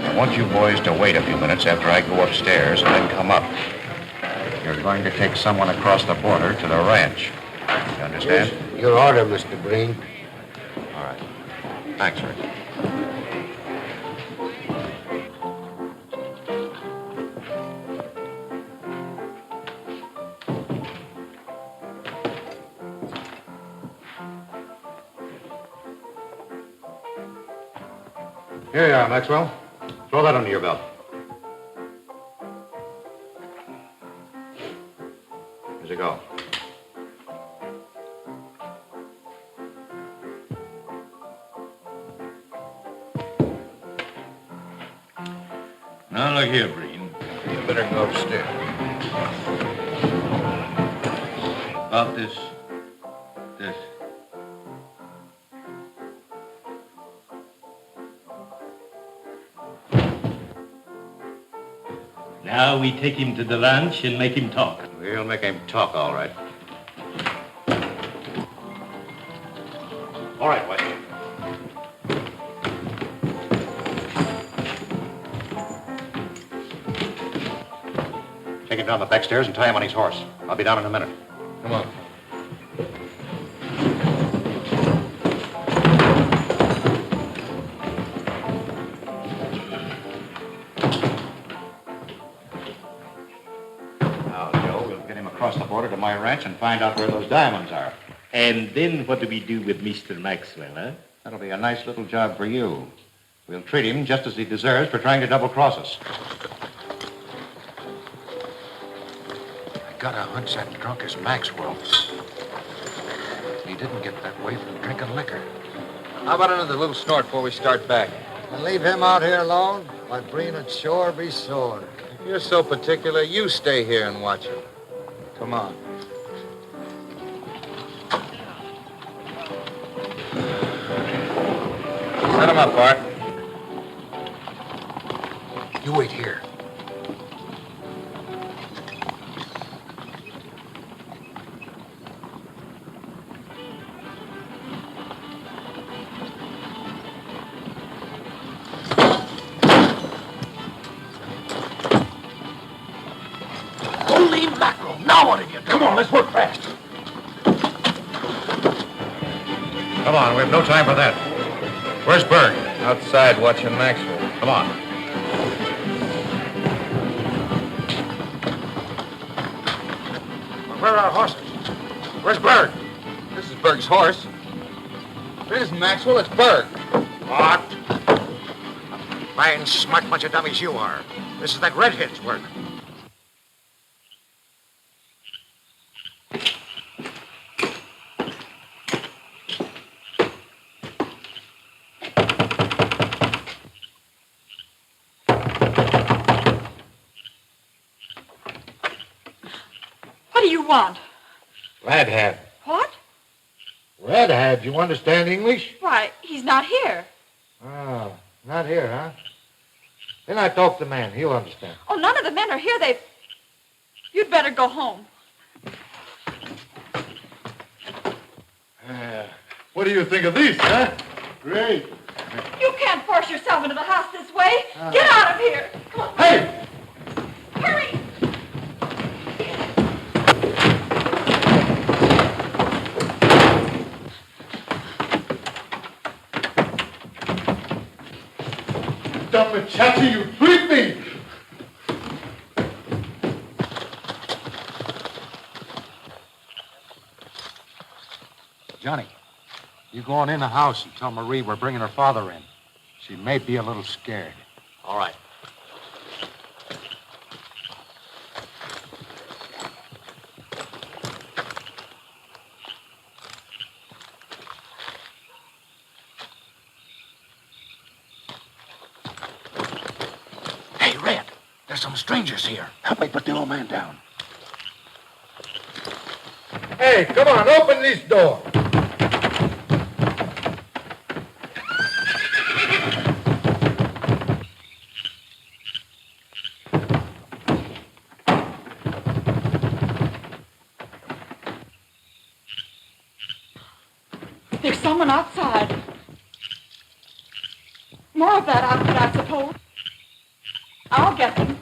I want you boys to wait a few minutes after I go upstairs and then come up. You're going to take someone across the border to the ranch. You understand? Yes, your order, Mr. Breen. All right. Thanks, Rick. Here you are, Maxwell. Throw that under your belt. Here's you go. Now, look here, Breen. You better go upstairs. About this. Now, Now we take him to the ranch and make him talk. We'll make him talk, all right. All right, West. Take him down the back stairs and tie him on his horse. I'll be down in a minute. Come on. Now, Joe, we'll get him across the border to my ranch and find out where those diamonds are. And then what do we do with Mr. Maxwell, huh? That'll be a nice little job for you. We'll treat him just as he deserves for trying to double-cross us. I got a hunch that drunk is Maxwell. He didn't get that way from drinking liquor. How about another little snort before we start back? And leave him out here alone? My brain would sure be sore. If you're so particular, you stay here and watch him. Come on. Set him up, Bart. You wait here. Holy mackerel! Now what have you done? Come on, let's work fast. Come on, we have no time for that. Where's Berg? Outside watching Maxwell. Come on. Where are our horses? Where's Berg? This is Berg's horse. It isn't Maxwell, it's Berg. What? Fine, smart bunch of dummies you are. This is that redhead's work. What do you want? Redhead. What? Redhead, you understand English? Why, he's not here. Oh, not here, huh? Then I talk to the man. He'll understand. Oh, none of the men are here. You'd better go home. What do you think of these, huh? Great. You can't force yourself into the house this way. Get out of here. Come on. Hey! Hurry. Dumb Chachi, you freaked me! Johnny, you go on in the house and tell Marie we're bringing her father in. She may be a little scared. All right. Hey, Red, there's some strangers here. Help me put the old man down. Hey, come on, open this door. There's someone outside. More of that outfit, I suppose. I'll get them.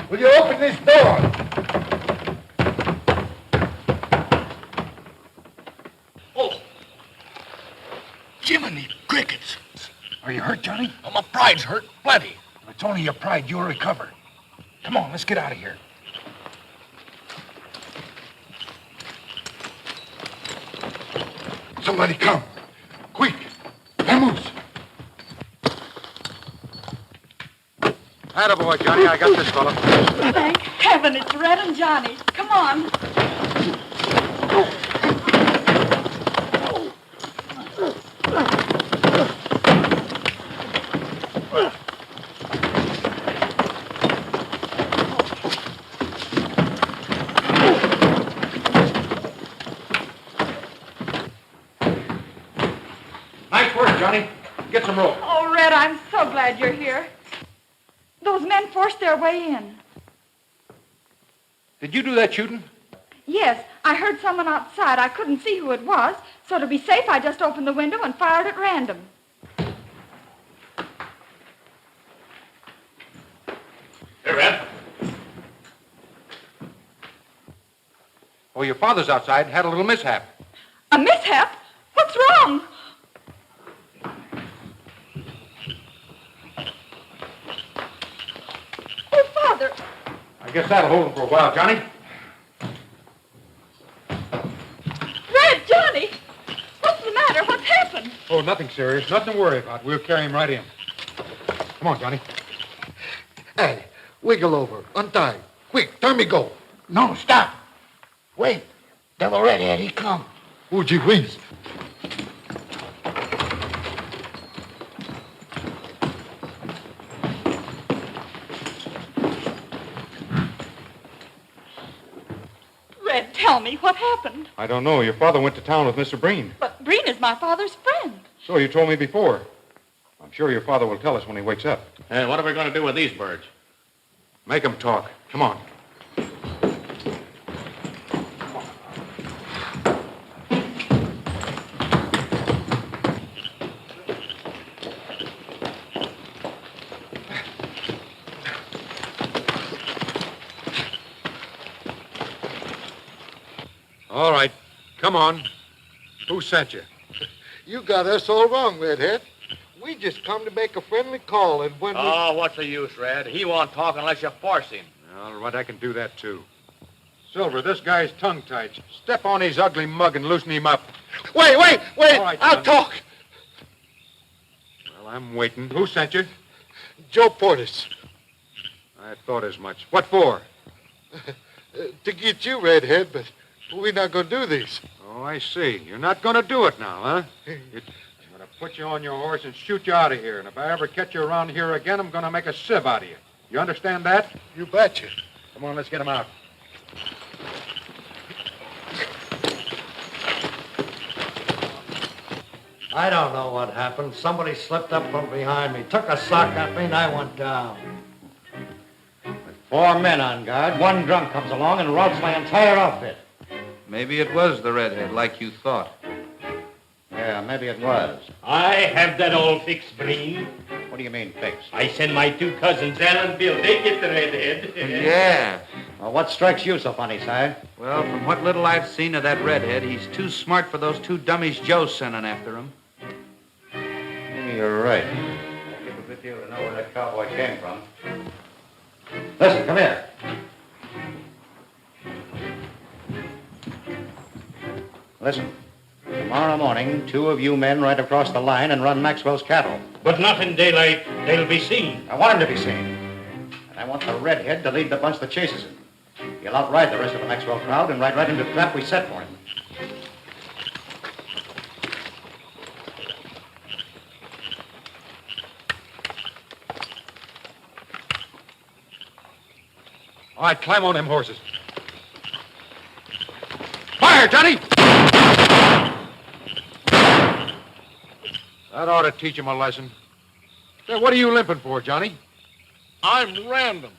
Will you open this door? Oh. Jiminy crickets. Are you hurt, Johnny? Oh, my pride's hurt. Plenty. If it's only your pride, you'll recover. Come on, let's get out of here. Somebody come. Quick. Vamos. Attaboy, Johnny. I got this fella. Thank heaven it's Red and Johnny. Come on. Nice work, Johnny. Get some rope. Oh, Red, I'm so glad you're here. Those men forced their way in. Did you do that shooting? Yes, I heard someone outside. I couldn't see who it was, so to be safe, I just opened the window and fired at random. Hey, Red. Oh, your father's outside. Had a little mishap. A mishap? What's wrong? Oh, Father. I guess that'll hold him for a while, Johnny. Red, Johnny! What's the matter? What's happened? Oh, nothing serious. Nothing to worry about. We'll carry him right in. Come on, Johnny. Hey, wiggle over. Untie. Quick, turn me go. No, stop. Wait. Devil Redhead, he come. Oh, gee whiz. Red, tell me, what happened? I don't know. Your father went to town with Mr. Breen. But Breen is my father's friend. So you told me before. I'm sure your father will tell us when he wakes up. Hey, what are we going to do with these birds? Make them talk. Come on. All right. Come on. Who sent you? You got us all wrong, Redhead. We just come to make a friendly call, and when Oh, what's the use, Red? He won't talk unless you force him. All right, I can do that, too. Silver, this guy's tongue-tied. Step on his ugly mug and loosen him up. Wait! All right, I'll son. talk. Well, I'm waiting. Who sent you? Joe Portis. I thought as much. What for? To get you, Redhead, but we're not going to do this. Oh, I see. You're not going to do it now, huh? I'm going to put you on your horse and shoot you out of here. And if I ever catch you around here again, I'm going to make a sieve out of you. You understand that? You betcha. Come on, let's get him out. I don't know what happened. Somebody slipped up from behind me, took a sock at me, and I went down. With 4 men on guard, one drunk comes along and robs my entire outfit. Maybe it was the redhead, like you thought. Yeah, maybe it was. I have that all fixed, Breen. What do you mean, fixed? I send my 2 cousins, Al and Bill. They get the redhead. Yeah. Well, what strikes you so funny, Si? Well, from what little I've seen of that redhead, he's too smart for those 2 dummies Joe's sending after him. Maybe you're right. I'll give a good deal to know where that cowboy came from. Listen, come here. Listen. Tomorrow morning, 2 of you men ride across the line and run Maxwell's cattle. But not in daylight. They'll be seen. I want him to be seen. And I want the redhead to lead the bunch that chases him. He'll outride the rest of the Maxwell crowd and ride right into the trap we set for him. All right, climb on them horses. Fire, Johnny! That ought to teach him a lesson. Say, what are you limping for, Johnny? I'm random.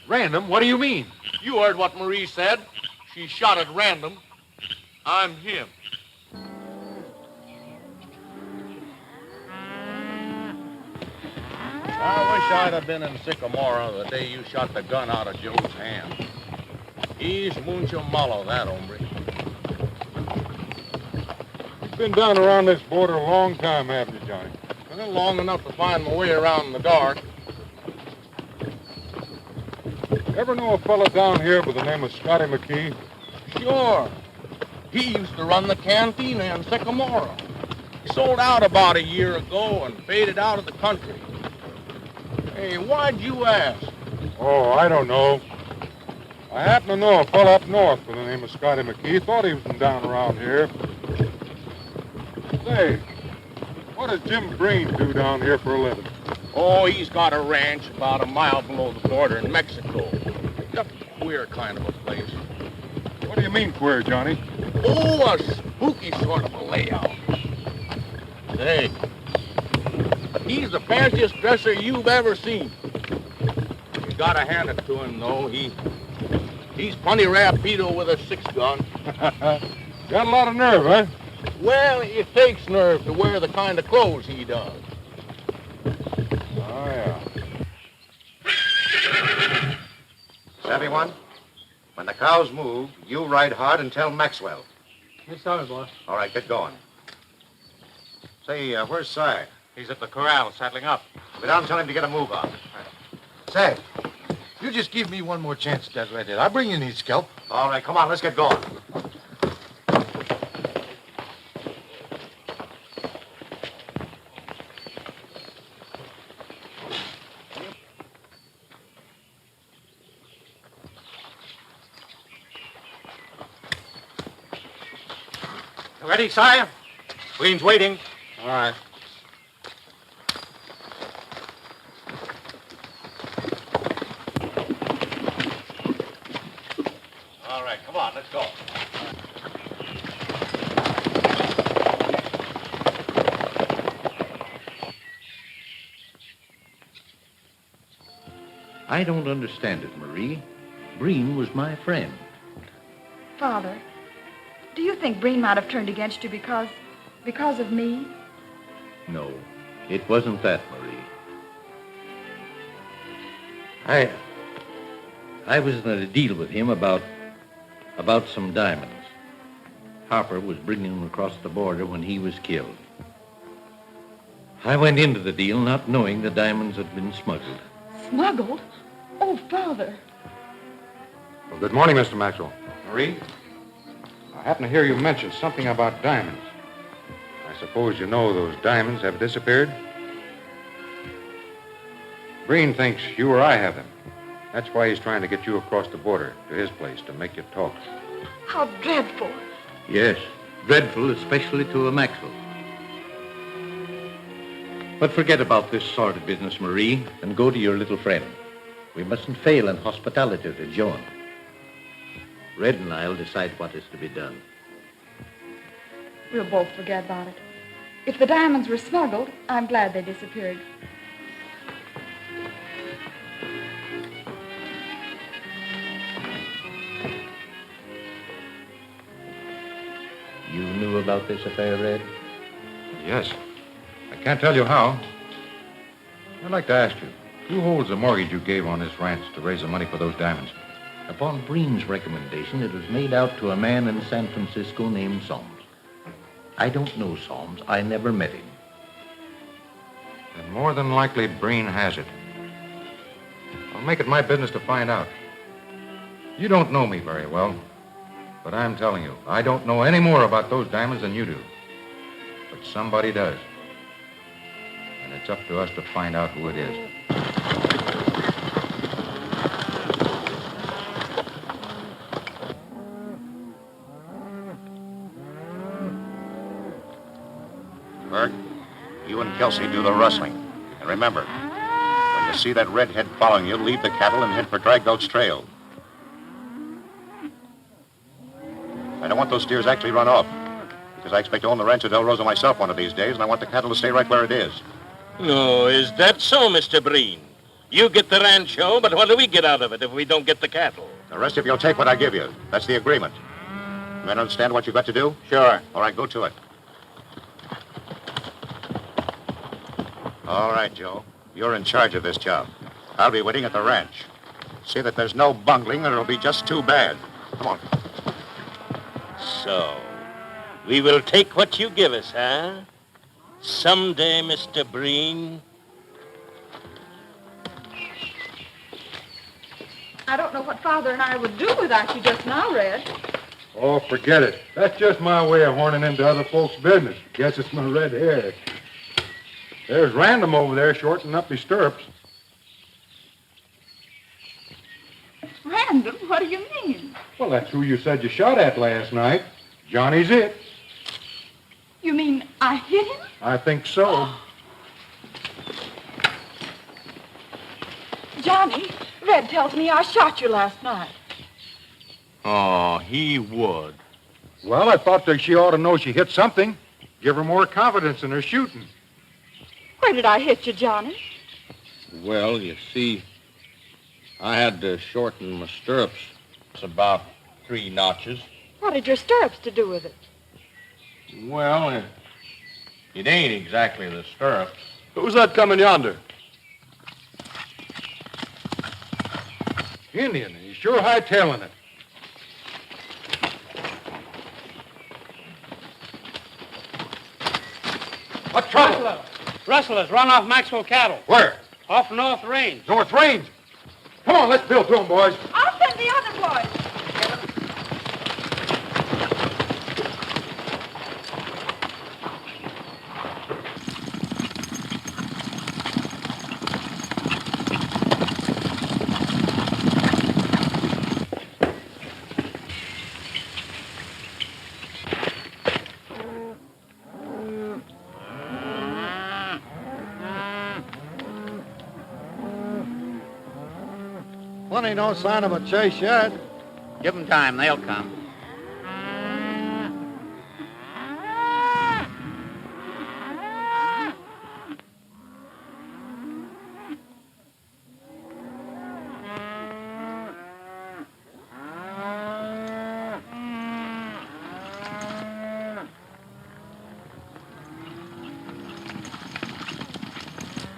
Random? What do you mean? You heard what Marie said. She shot at random. I'm him. I wish I'd have been in Sycamore the day you shot the gun out of Joe's hand. He's mucho malo, that hombre. You've been down around this border a long time, haven't you, Johnny? Well, long enough to find my way around in the dark. Ever know a fella down here by the name of Scotty McKee? Sure. He used to run the cantina in Sycamore. He sold out about a year ago and faded out of the country. Hey, why'd you ask? Oh, I don't know. I happen to know a fella up north by the name of Scotty McKee. Thought he was from down around here. Say, what does Jim Breen do down here for a living? Oh, he's got a ranch about a mile below the border in Mexico. It's a queer kind of a place. What do you mean queer, Johnny? Oh, a spooky sort of a layout. Say, he's the fanciest dresser you've ever seen. You gotta hand it to him, though. He's plenty rapido with a 6-gun. Got a lot of nerve, huh? Well, it takes nerve to wear the kind of clothes he does. Oh, yeah. Savvy one? When the cows move, you ride hard and tell Maxwell. Yes, sorry, boss. All right, get going. Say, where's Si? He's at the corral, saddling up. Go down and tell him to get a move on. Say, you just give me one more chance at that redhead. I'll bring you his scalp. All right, come on, let's get going. Ready, sire? Queen's waiting. All right. All right, come on, let's go. I don't understand it, Marie. Breen was my friend. Father, do you think Breen might have turned against you because of me? No, it wasn't that, Marie. I was in a deal with him about some diamonds. Harper was bringing them across the border when he was killed. I went into the deal not knowing the diamonds had been smuggled. Smuggled? Oh, Father. Well, good morning, Mr. Maxwell. Marie, I happen to hear you mention something about diamonds. I suppose you know those diamonds have disappeared? Breen thinks you or I have them. That's why he's trying to get you across the border to his place to make you talk. How dreadful. Yes, dreadful, especially to a Maxwell. But forget about this sordid business, Marie, and go to your little friend. We mustn't fail in hospitality to Joan. Red and I'll decide what is to be done. We'll both forget about it. If the diamonds were smuggled, I'm glad they disappeared. You knew about this affair, Red? Yes. I can't tell you how. I'd like to ask you, who holds the mortgage you gave on this ranch to raise the money for those diamonds? Upon Breen's recommendation, it was made out to a man in San Francisco named Soames. I don't know Soames. I never met him. Then more than likely Breen has it. I'll make it my business to find out. You don't know me very well, but I'm telling you, I don't know any more about those diamonds than you do. But somebody does. And it's up to us to find out who it is. Bert, you and Kelsey do the rustling. And remember, when you see that redhead following you, leave the cattle and head for Drag Goat's trail. I don't want those steers actually run off, because I expect to own the ranch of Del Rosa myself one of these days, and I want the cattle to stay right where it is. Oh, is that so, Mr. Breen? You get the rancho, but what do we get out of it if we don't get the cattle? The rest of you'll take what I give you. That's the agreement. You understand what you've got to do? Sure. All right, go to it. All right, Joe. You're in charge of this job. I'll be waiting at the ranch. See that there's no bungling or it'll be just too bad. Come on. So, we will take what you give us, huh? Someday, Mr. Breen. I don't know what Father and I would do without you just now, Red. Oh, forget it. That's just my way of horning into other folks' business. Guess it's my red hair. There's Random over there shortening up his stirrups. Random? What do you mean? Well, that's who you said you shot at last night. Johnny's it. You mean I hit him? I think so. Johnny, Red tells me I shot you last night. Oh, he would. Well, I thought that she ought to know she hit something. Give her more confidence in her shooting. Where did I hit you, Johnny? Well, you see, I had to shorten my stirrups. It's about 3 notches. What had your stirrups to do with it? Well, it ain't exactly the stirrups. Who's that coming yonder? Indian. He's sure hightailing it. What trouble? Rustlers run off Maxwell cattle. Where? Off North Range. North Range. Come on, let's build to them, boys. I'll send the other boys. Well, ain't no sign of a chase yet. Give them time. They'll come.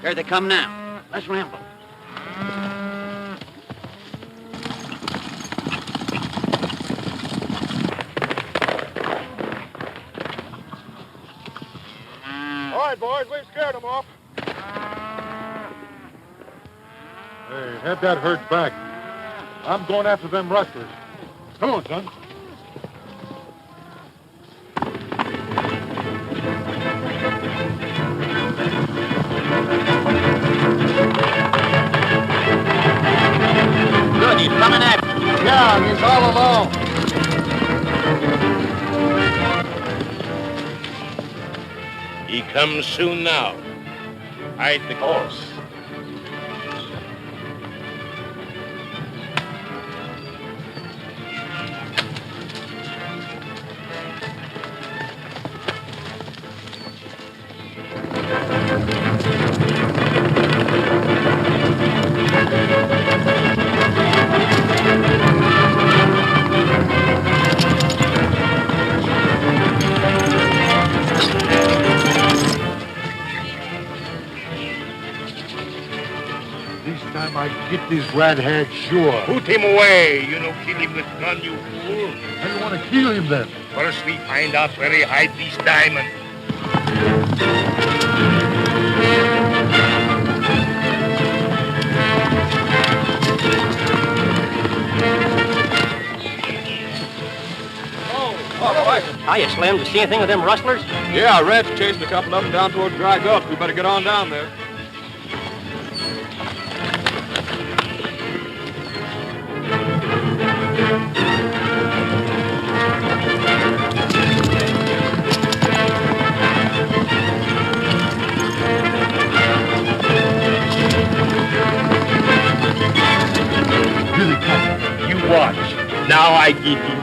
Here they come now. Let's ramble. All right, boys, we've scared them off. Hey, head that herd back. I'm going after them rustlers. Come on, son. Good, he's coming after you. Yeah, he's all alone. He comes soon now. Hide the horse. Get this red-haired sure. Put him away. You know, kill him with gun, you fool. How do you want to kill him then? First we find out where he hide these diamonds. Hiya, Slim. Did you see anything of them rustlers? Yeah, Red's chasing a couple of them down toward Dry Gulch. We better get on down there. Here they come. You watch. Now I get you.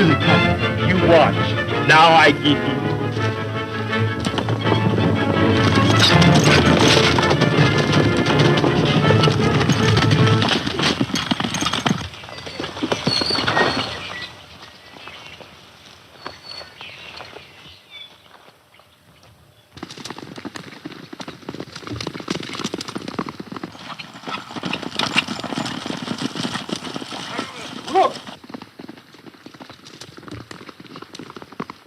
will come. You watch. Now I get him. Look!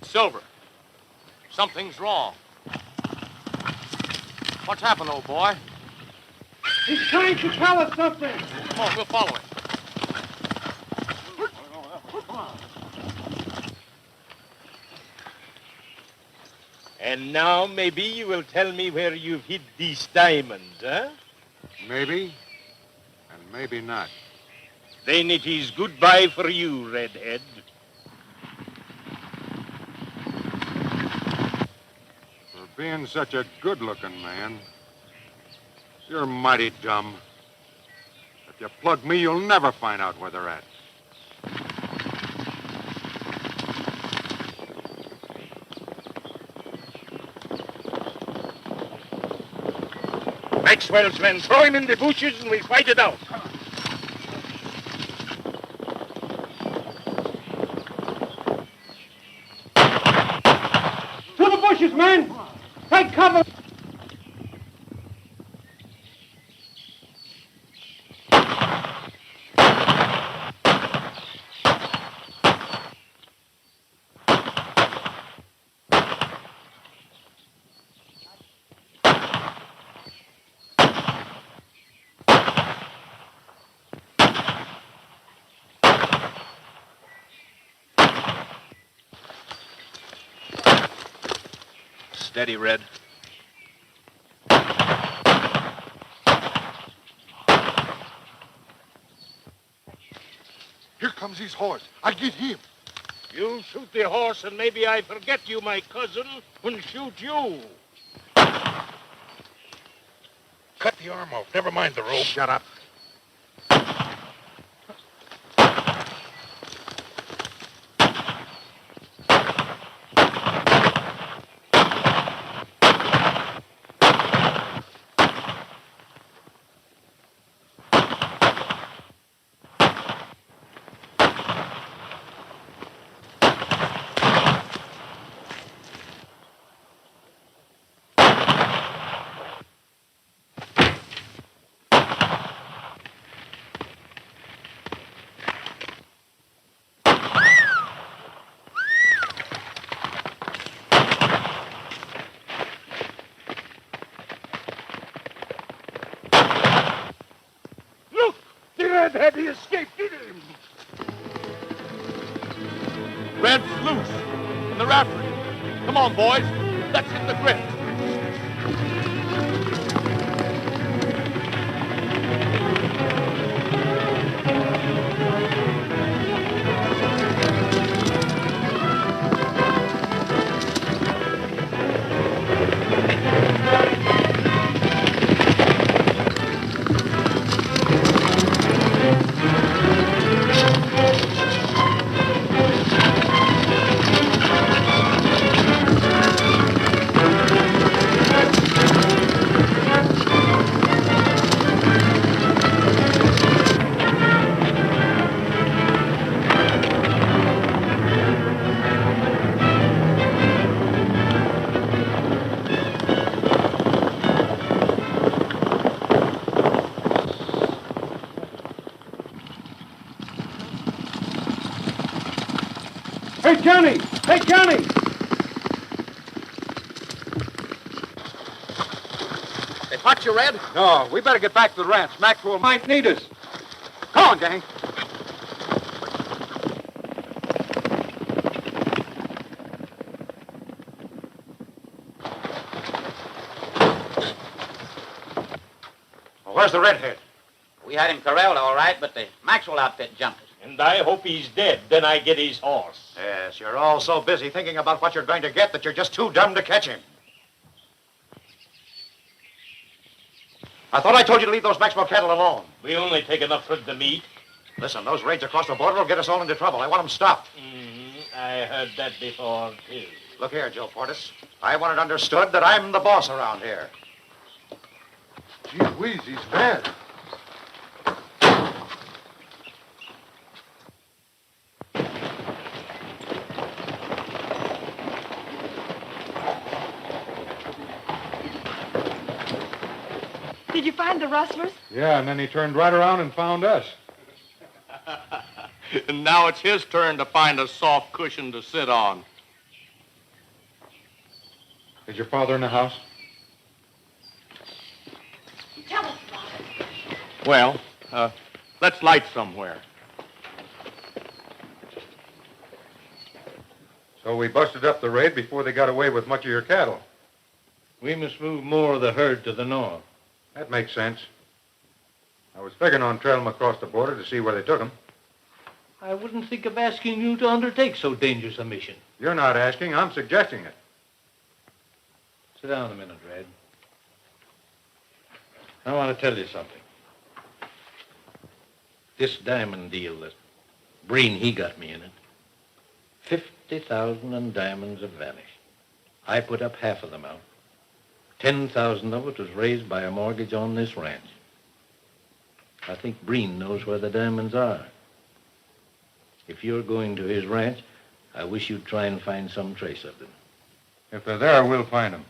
Silver, something's wrong. What's happened, old boy? He's trying to tell us something. Come on, we'll follow him. And now maybe you will tell me where you've hid these diamonds, huh? Maybe, and maybe not. Then it is goodbye for you, Redhead. For being such a good-looking man, you're mighty dumb. If you plug me, you'll never find out where they're at. Maxwell's men, throw him in the bushes and we'll fight it out. To the bushes, men! Take cover! Steady, Red. Here comes his horse. I get him. You shoot the horse and maybe I forget you, my cousin, and shoot you. Cut the arm off. Never mind the rope. Shut up. Redhead, he escaped, didn't he? Red's loose. And they're after him. Come on, boys. Let's hit the grit. Hey, Johnny! Hey, Johnny! They caught you, Red? No, we better get back to the ranch. Maxwell might need us. Come on, gang. Well, where's the redhead? We had him corralled all right, but the Maxwell outfit jumped us. And I hope he's dead. Then I get his horse. Yes, you're all so busy thinking about what you're going to get that you're just too dumb to catch him. I thought I told you to leave those Maxwell cattle alone. We only take enough for the meat. Listen, those raids across the border will get us all into trouble. I want them stopped. Mm-hmm. I heard that before, too. Look here, Joe Portis. I want it understood that I'm the boss around here. Gee whiz, he's mad. Did you find the rustlers? Yeah, and then he turned right around and found us. And now it's his turn to find a soft cushion to sit on. Is your father in the house? Tell us about it. Well, let's light somewhere. So we busted up the raid before they got away with much of your cattle. We must move more of the herd to the north. That makes sense. I was figuring on trailing them across the border to see where they took them. I wouldn't think of asking you to undertake so dangerous a mission. You're not asking, I'm suggesting it. Sit down a minute, Red. I want to tell you something. This diamond deal that Breen, he got me in it. 50,000 in diamonds have vanished. I put up half of them out. 10,000 of it was raised by a mortgage on this ranch. I think Breen knows where the diamonds are. If you're going to his ranch, I wish you'd try and find some trace of them. If they're there, we'll find them.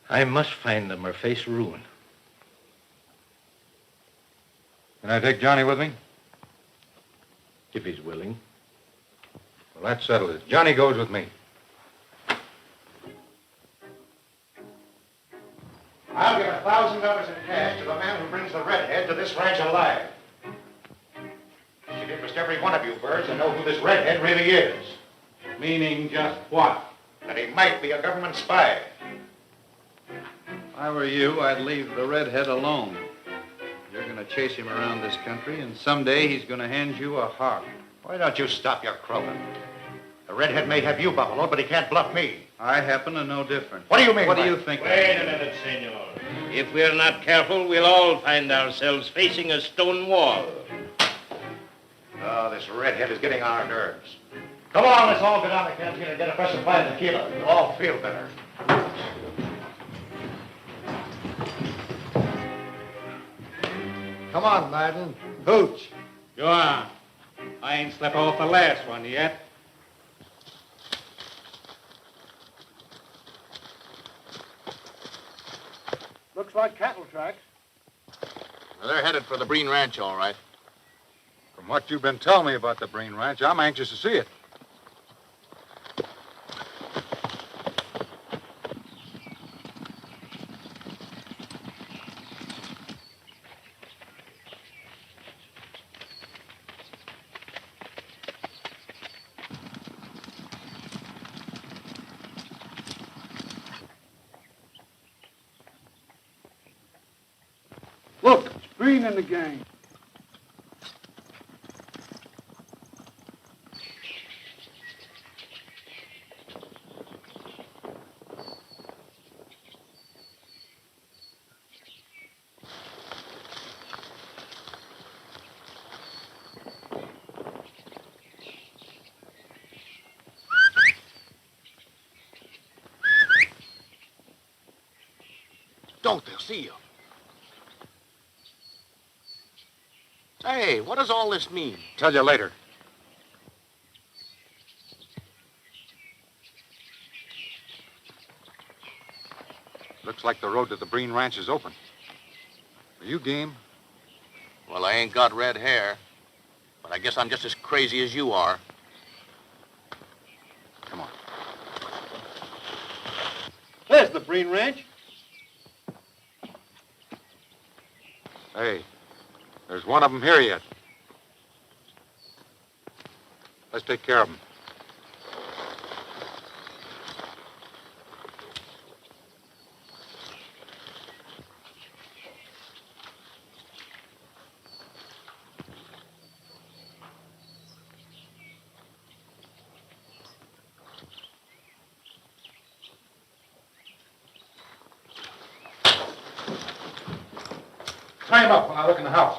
I must find them or face ruin. Can I take Johnny with me? If he's willing. Well, that settles it. Johnny goes with me. I'll give $1,000 in cash to the man who brings the redhead to this ranch alive. Should interest every one of you birds to know who this redhead really is. Meaning just what? That he might be a government spy. If I were you, I'd leave the redhead alone. You're going to chase him around this country, and someday he's going to hand you a heart. Why don't you stop your croaking? The redhead may have you buffaloed, but he can't bluff me. I happen to know different. What do you mean What by do you it? think? Wait a minute, senor. If we're not careful, we'll all find ourselves facing a stone wall. Oh, this redhead is getting on our nerves. Come on, let's all go down to canteen and get a fresh supply of tequila. You'll all feel better. Come on, Martin. Hooch. Go on. I ain't slept off the last one yet. Looks like cattle tracks. Well, they're headed for the Breen Ranch, all right. From what you've been telling me about the Breen Ranch, I'm anxious to see it. Look, it's Breen and the gang. Don't they'll see you. Hey, what does all this mean? Tell you later. Looks like the road to the Breen Ranch is open. Are you game? Well, I ain't got red hair, but I guess I'm just as crazy as you are. Come on. There's the Breen Ranch. Hey, there's one of them here yet. Let's take care of him. Tie him up when I look in the house.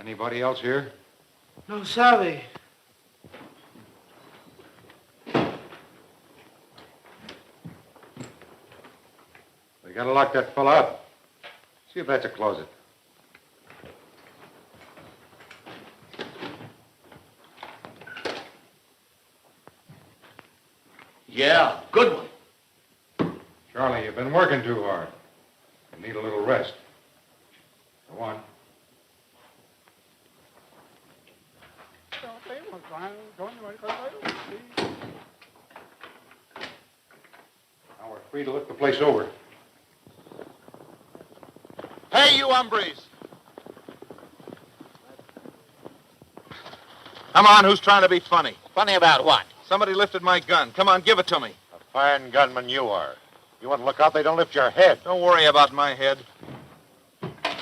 Anybody else here? No sabe. We gotta lock that fella up. See if that's a closet. Yeah, good one. Charlie, you've been working too hard. You need a little rest. Go on. Now we're free to look the place over. Hey, you hombres! Come on, who's trying to be funny? Funny about what? Somebody lifted my gun. Come on, give it to me. A fine gunman you are. You want to look out they don't lift your head. Don't worry about my head.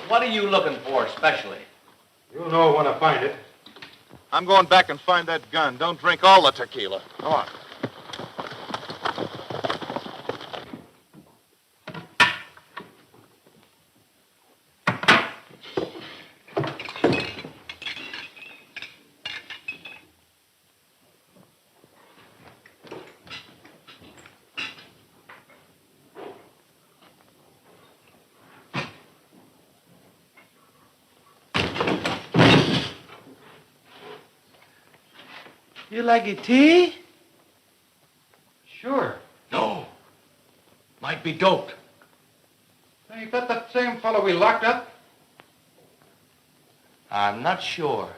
What are you looking for, especially? You'll know when I find it. I'm going back and find that gun. Don't drink all the tequila. Go on. You like a tea? Sure. No. Might be doped. Ain't that the same fellow we locked up? I'm not sure.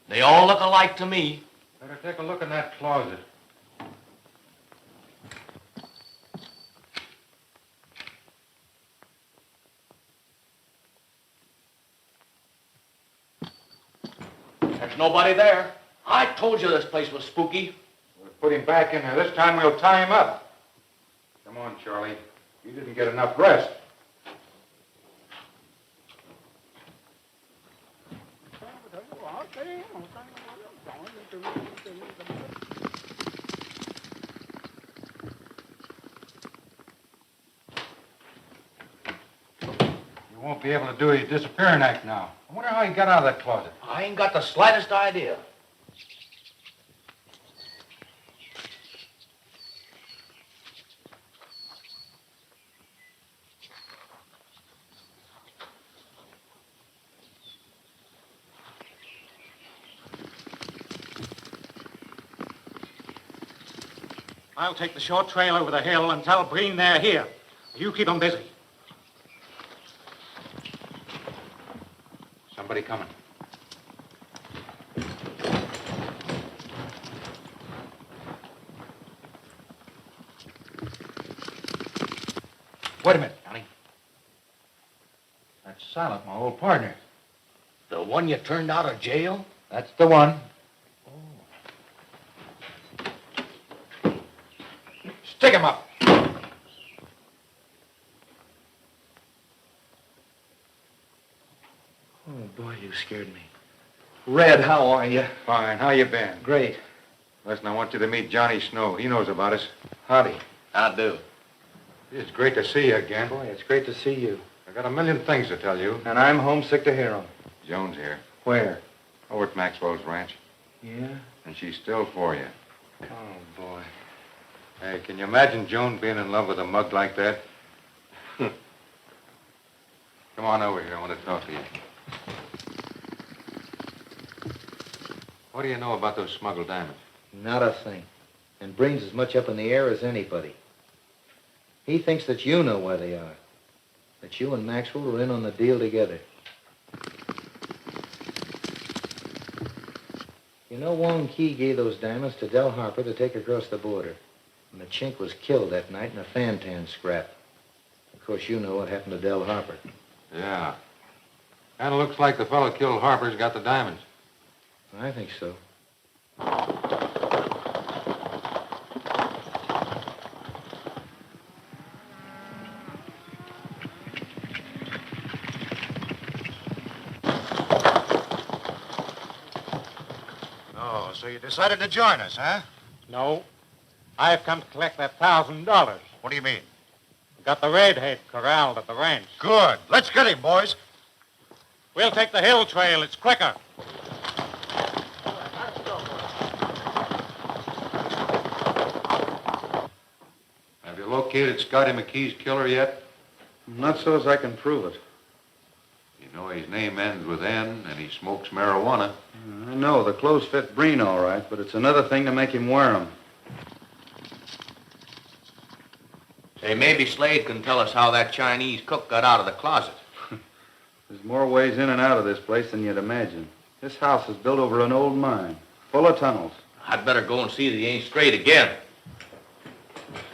They all look alike to me. Better take a look in that closet. There's nobody there. I told you this place was spooky. We'll put him back in there. This time we'll tie him up. Come on, Charlie. You didn't get enough rest. You won't be able to do his disappearing act now. I wonder how he got out of that closet. I ain't got the slightest idea. I'll take the short trail over the hill and tell Breen they're here. You keep them busy. Somebody coming. Wait a minute, Johnny. That's Silent, my old partner. The one you turned out of jail? That's the one. Stick him up. Oh, boy, you scared me. Red, how are you? Fine. How you been? Great. Listen, I want you to meet Johnny Snow. He knows about us. Howdy. How do? It's great to see you again. Boy, it's great to see you. I got a million things to tell you. And I'm homesick to hear them. Joan's here. Where? Over at Maxwell's ranch. Yeah? And she's still for you. Oh, boy. Hey, can you imagine Joan being in love with a mug like that? Come on over here. I want to talk to you. What do you know about those smuggled diamonds? Not a thing. And Breen's as much up in the air as anybody. He thinks that you know where they are. That you and Maxwell are in on the deal together. You know, Wong Key gave those diamonds to Del Harper to take across the border. And the chink was killed that night in a fan-tan scrap. Of course, you know what happened to Del Harper. Yeah. Kind of looks like the fellow killed Harper's got the diamonds. I think so. Oh, so you decided to join us, huh? No. I've come to collect that $1,000. What do you mean? Got the redhead corralled at the ranch. Good. Let's get him, boys. We'll take the hill trail. It's quicker. Have you located Scotty McKee's killer yet? Not so as I can prove it. You know his name ends with N, and he smokes marijuana. I know. The clothes fit Breen all right, but it's another thing to make him wear them. Say, maybe Slade can tell us how that Chinese cook got out of the closet. There's more ways in and out of this place than you'd imagine. This house is built over an old mine, full of tunnels. I'd better go and see that he ain't straight again.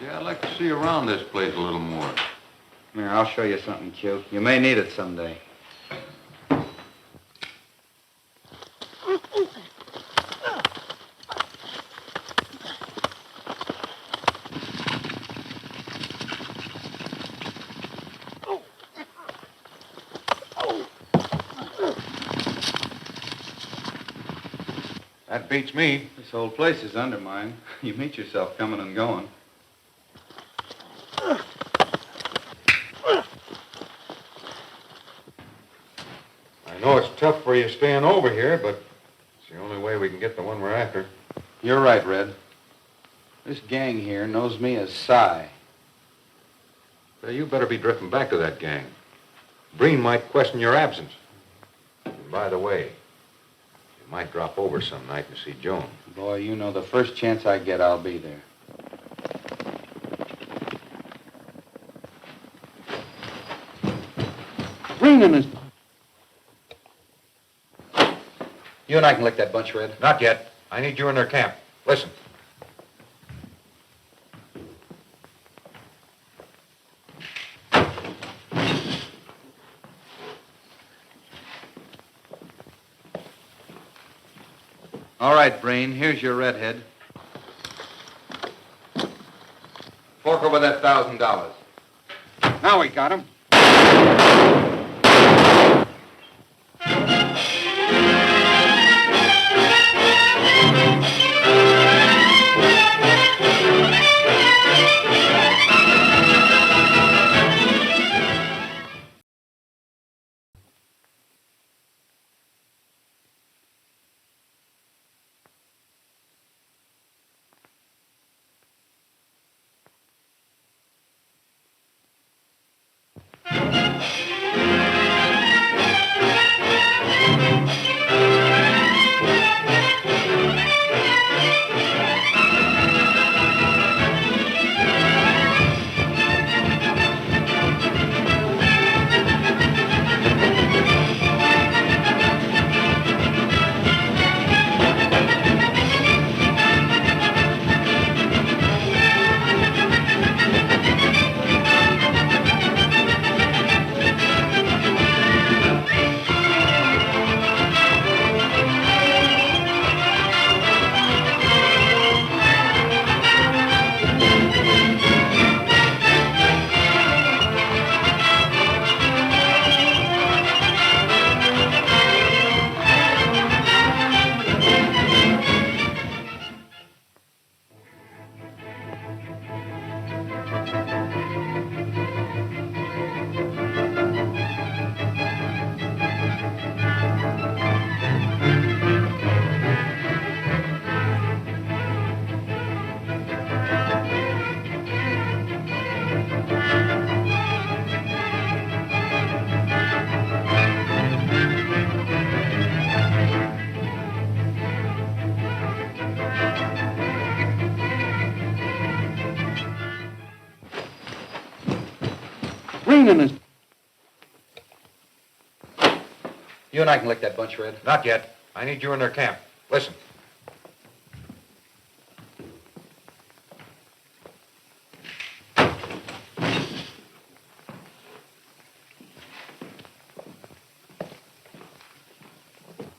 Yeah, I'd like to see around this place a little more. Here, I'll show you something cute. You may need it someday. That beats me. This whole place is undermined. You meet yourself coming and going. I know it's tough for you staying over here, but it's the only way we can get the one we're after. You're right, Red. This gang here knows me as Cy. Well, you better be drifting back to that gang. Breen might question your absence. And by the way, you might drop over some night and see Joan. Boy, you know the first chance I get, I'll be there. Breen and his... You and I can lick that bunch, Red. Not yet. I need you in their camp. Listen. All right, Breen, here's your redhead. Fork over that $1,000. Now we got him. You and I can lick that bunch, Red. Not yet. I need you in their camp. Listen.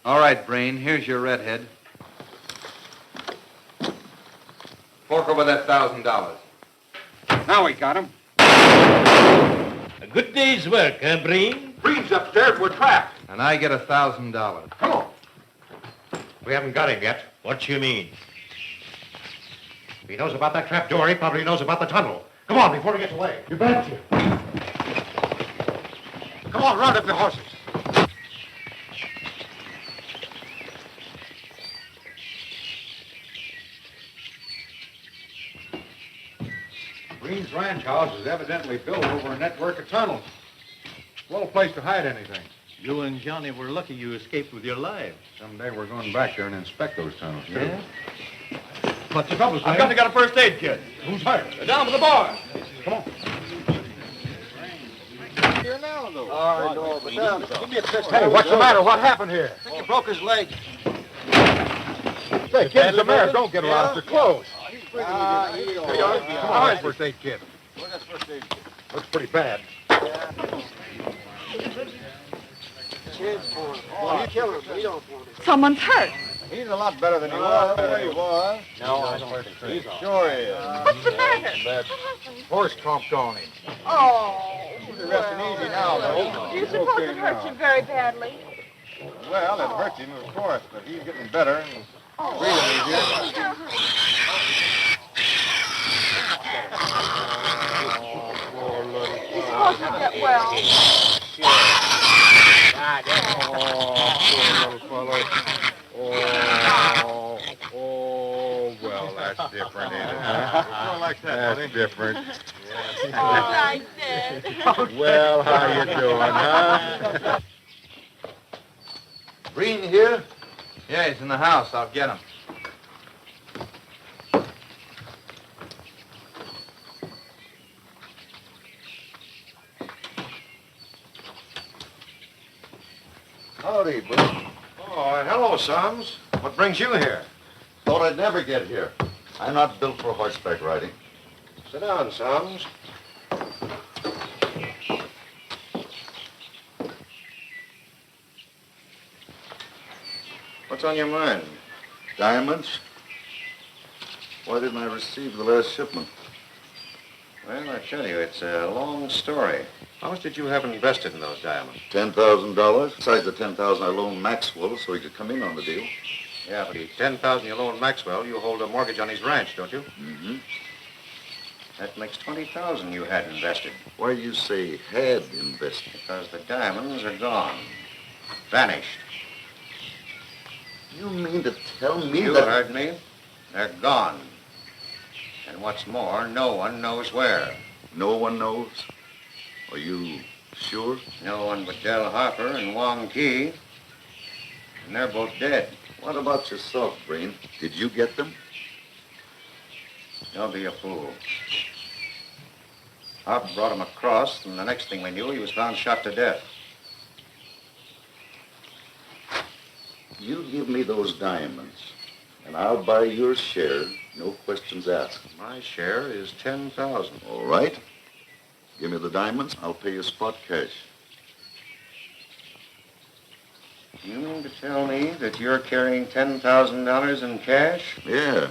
All right, Breen, here's your redhead. Fork over that $1,000. Now we got him. A good day's work, huh, Breen? Breen's upstairs. We're trapped. And I get $1,000. Come on. We haven't got him yet. What you mean? If he knows about that trap door, he probably knows about the tunnel. Come on, before he gets away. You betcha. Come on, round up the horses. ranch house is evidently built over a network of tunnels. Well placed to hide anything. You and Johnny were lucky you escaped with your lives. Someday we're going back there and inspect those tunnels, too. Yeah? What's the trouble, I've got to get a first aid kit. Who's hurt? Down to the bar. Come on. Here now, though. All right, no, but give me a pistol. Hey, what's the matter? What happened here? I think he broke his leg. Say, kid, the mayor, don't get her out of her clothes. He's pretty easy. Here you are. Come on, where's first aid kit? Where's that first aid kit? Looks pretty bad. Oh, you killed him. He don't want it. Someone's hurt. He's a lot better than he was. He was. No, I don't think so. Sure he is. What's the matter? That horse tromped on him. Oh. He's resting easy now, though. Do you suppose it hurt you very badly? Well, it hurt him, of course, but he's getting better and breathing easier. Poor little fellow. He's supposed to get well. Poor little fellow. Well, that's different, ain't it? Huh? Like that, That's different. All right, then. Well, how you doing, huh? Breen here? Yeah, he's in the house. I'll get him. Howdy, Breen. Oh, hello, Sums. What brings you here? Thought I'd never get here. I'm not built for horseback riding. Sit down, Sums. What's on your mind? Diamonds? Why didn't I receive the last shipment? Well, I tell you, it's a long story. How much did you have invested in those diamonds? $10,000, besides the $10,000 I loaned Maxwell so he could come in on the deal. Yeah, but the $10,000 you loaned Maxwell, you hold a mortgage on his ranch, don't you? Mm-hmm. That makes $20,000 you had invested. Why do you say had invested? Because the diamonds are gone. Vanished. You mean to tell me You that... heard me. They're gone. And what's more, no one knows where. No one knows? Are you sure? No one but Del Harper and Wong Kee. And they're both dead. What about yourself, Breen? Did you get them? Don't be a fool. Harper brought him across, and the next thing we knew, he was found shot to death. You give me those diamonds, and I'll buy your share, no questions asked. My share is $10,000. All right. Give me the diamonds, I'll pay you spot cash. You mean to tell me that you're carrying $10,000 in cash? Yeah.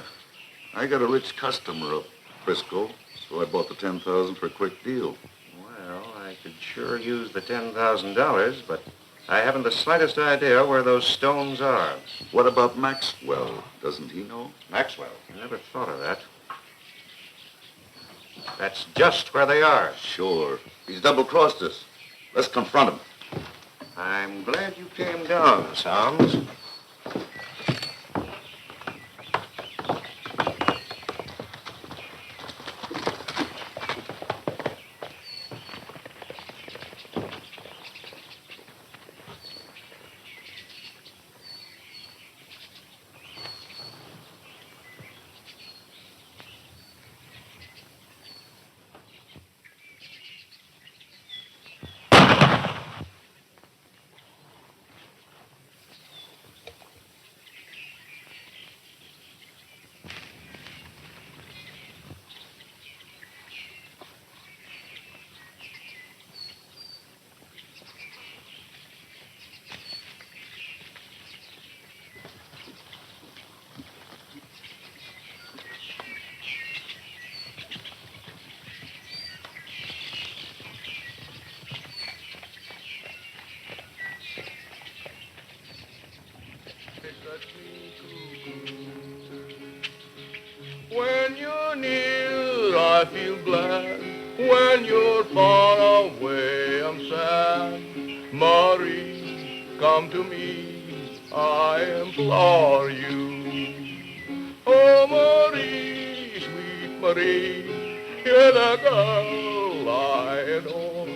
I got a rich customer up Frisco, so I bought the $10,000 for a quick deal. Well, I could sure use the $10,000, but I haven't the slightest idea where those stones are. What about Maxwell? Doesn't he know? Maxwell? I never thought of that. That's just where they are. Sure. He's double-crossed us. Let's confront him. I'm glad you came down, Soms. When you're near, I feel glad. When you're far away, I'm sad. Marie, come to me, I implore you. Oh, Marie, sweet Marie, You're the girl I adore.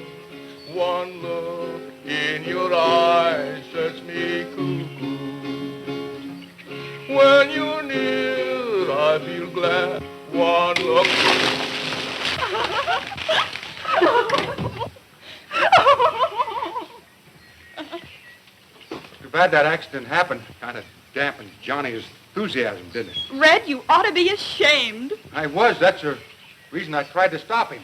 One look in your eyes sets me cuckoo. When you're near, I feel glad. One look. Too bad that accident happened. Kind of dampened Johnny's enthusiasm, didn't it? Red, you ought to be ashamed. I was. That's the reason I tried to stop him.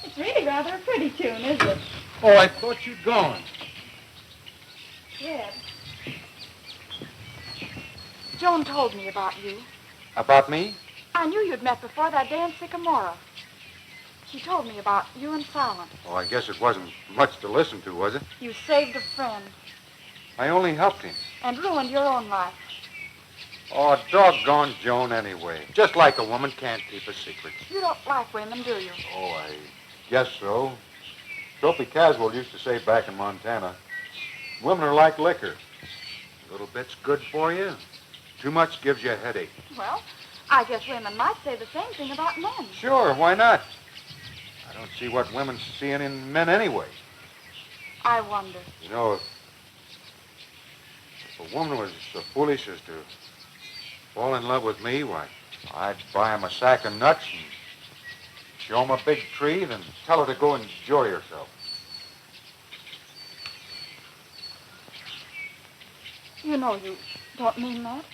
It's really rather a pretty tune, isn't it? Oh, I thought you'd gone. Red. Joan told me about you. About me? I knew you'd met before that day in Sycamora. She told me about you and Silent. Oh, I guess it wasn't much to listen to, was it? You saved a friend I only helped him. and ruined your own life. Oh, doggone Joan anyway. Just like a woman can't keep a secret. You don't like women, do you? Oh, I guess so. Soapy Caswell used to say back in Montana, women are like liquor. A little bit's good for you. Too much gives you a headache. Well, I guess women might say the same thing about men. Sure, why not? I don't see what women's seeing in men anyway. I wonder. You know, if a woman was so foolish as to fall in love with me, why, I'd buy him a sack of nuts and show him a big tree, then tell her to go enjoy herself. You know you don't mean that.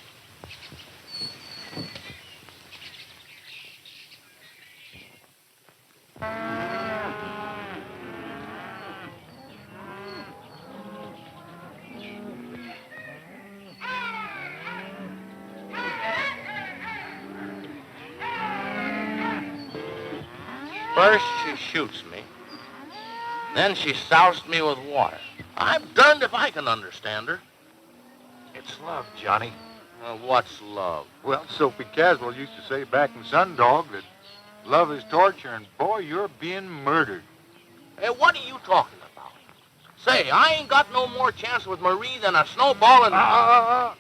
First she shoots me, then she soused me with water. I'm darned if I can understand her. It's love, Johnny. What's love? Well, Soapy Caswell used to say back in Sundog that love is torture, and boy, you're being murdered. Hey, what are you talking about? Say, I ain't got no more chance with Marie than a snowball in... No.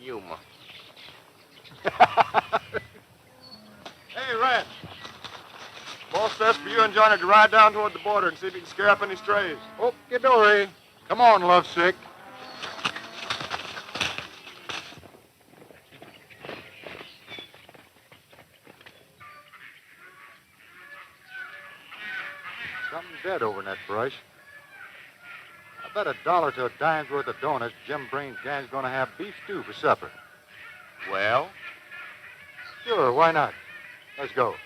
You must. Hey, Red. Boss says for you and Johnny to ride down toward the border and see if you can scare up any strays. Okay, Dory. Come on, lovesick. Something dead over in that brush. I bet $1 to a dime's worth of donuts Jim Brain's gang's gonna have beef stew for supper. Well? Sure, why not? Let's go.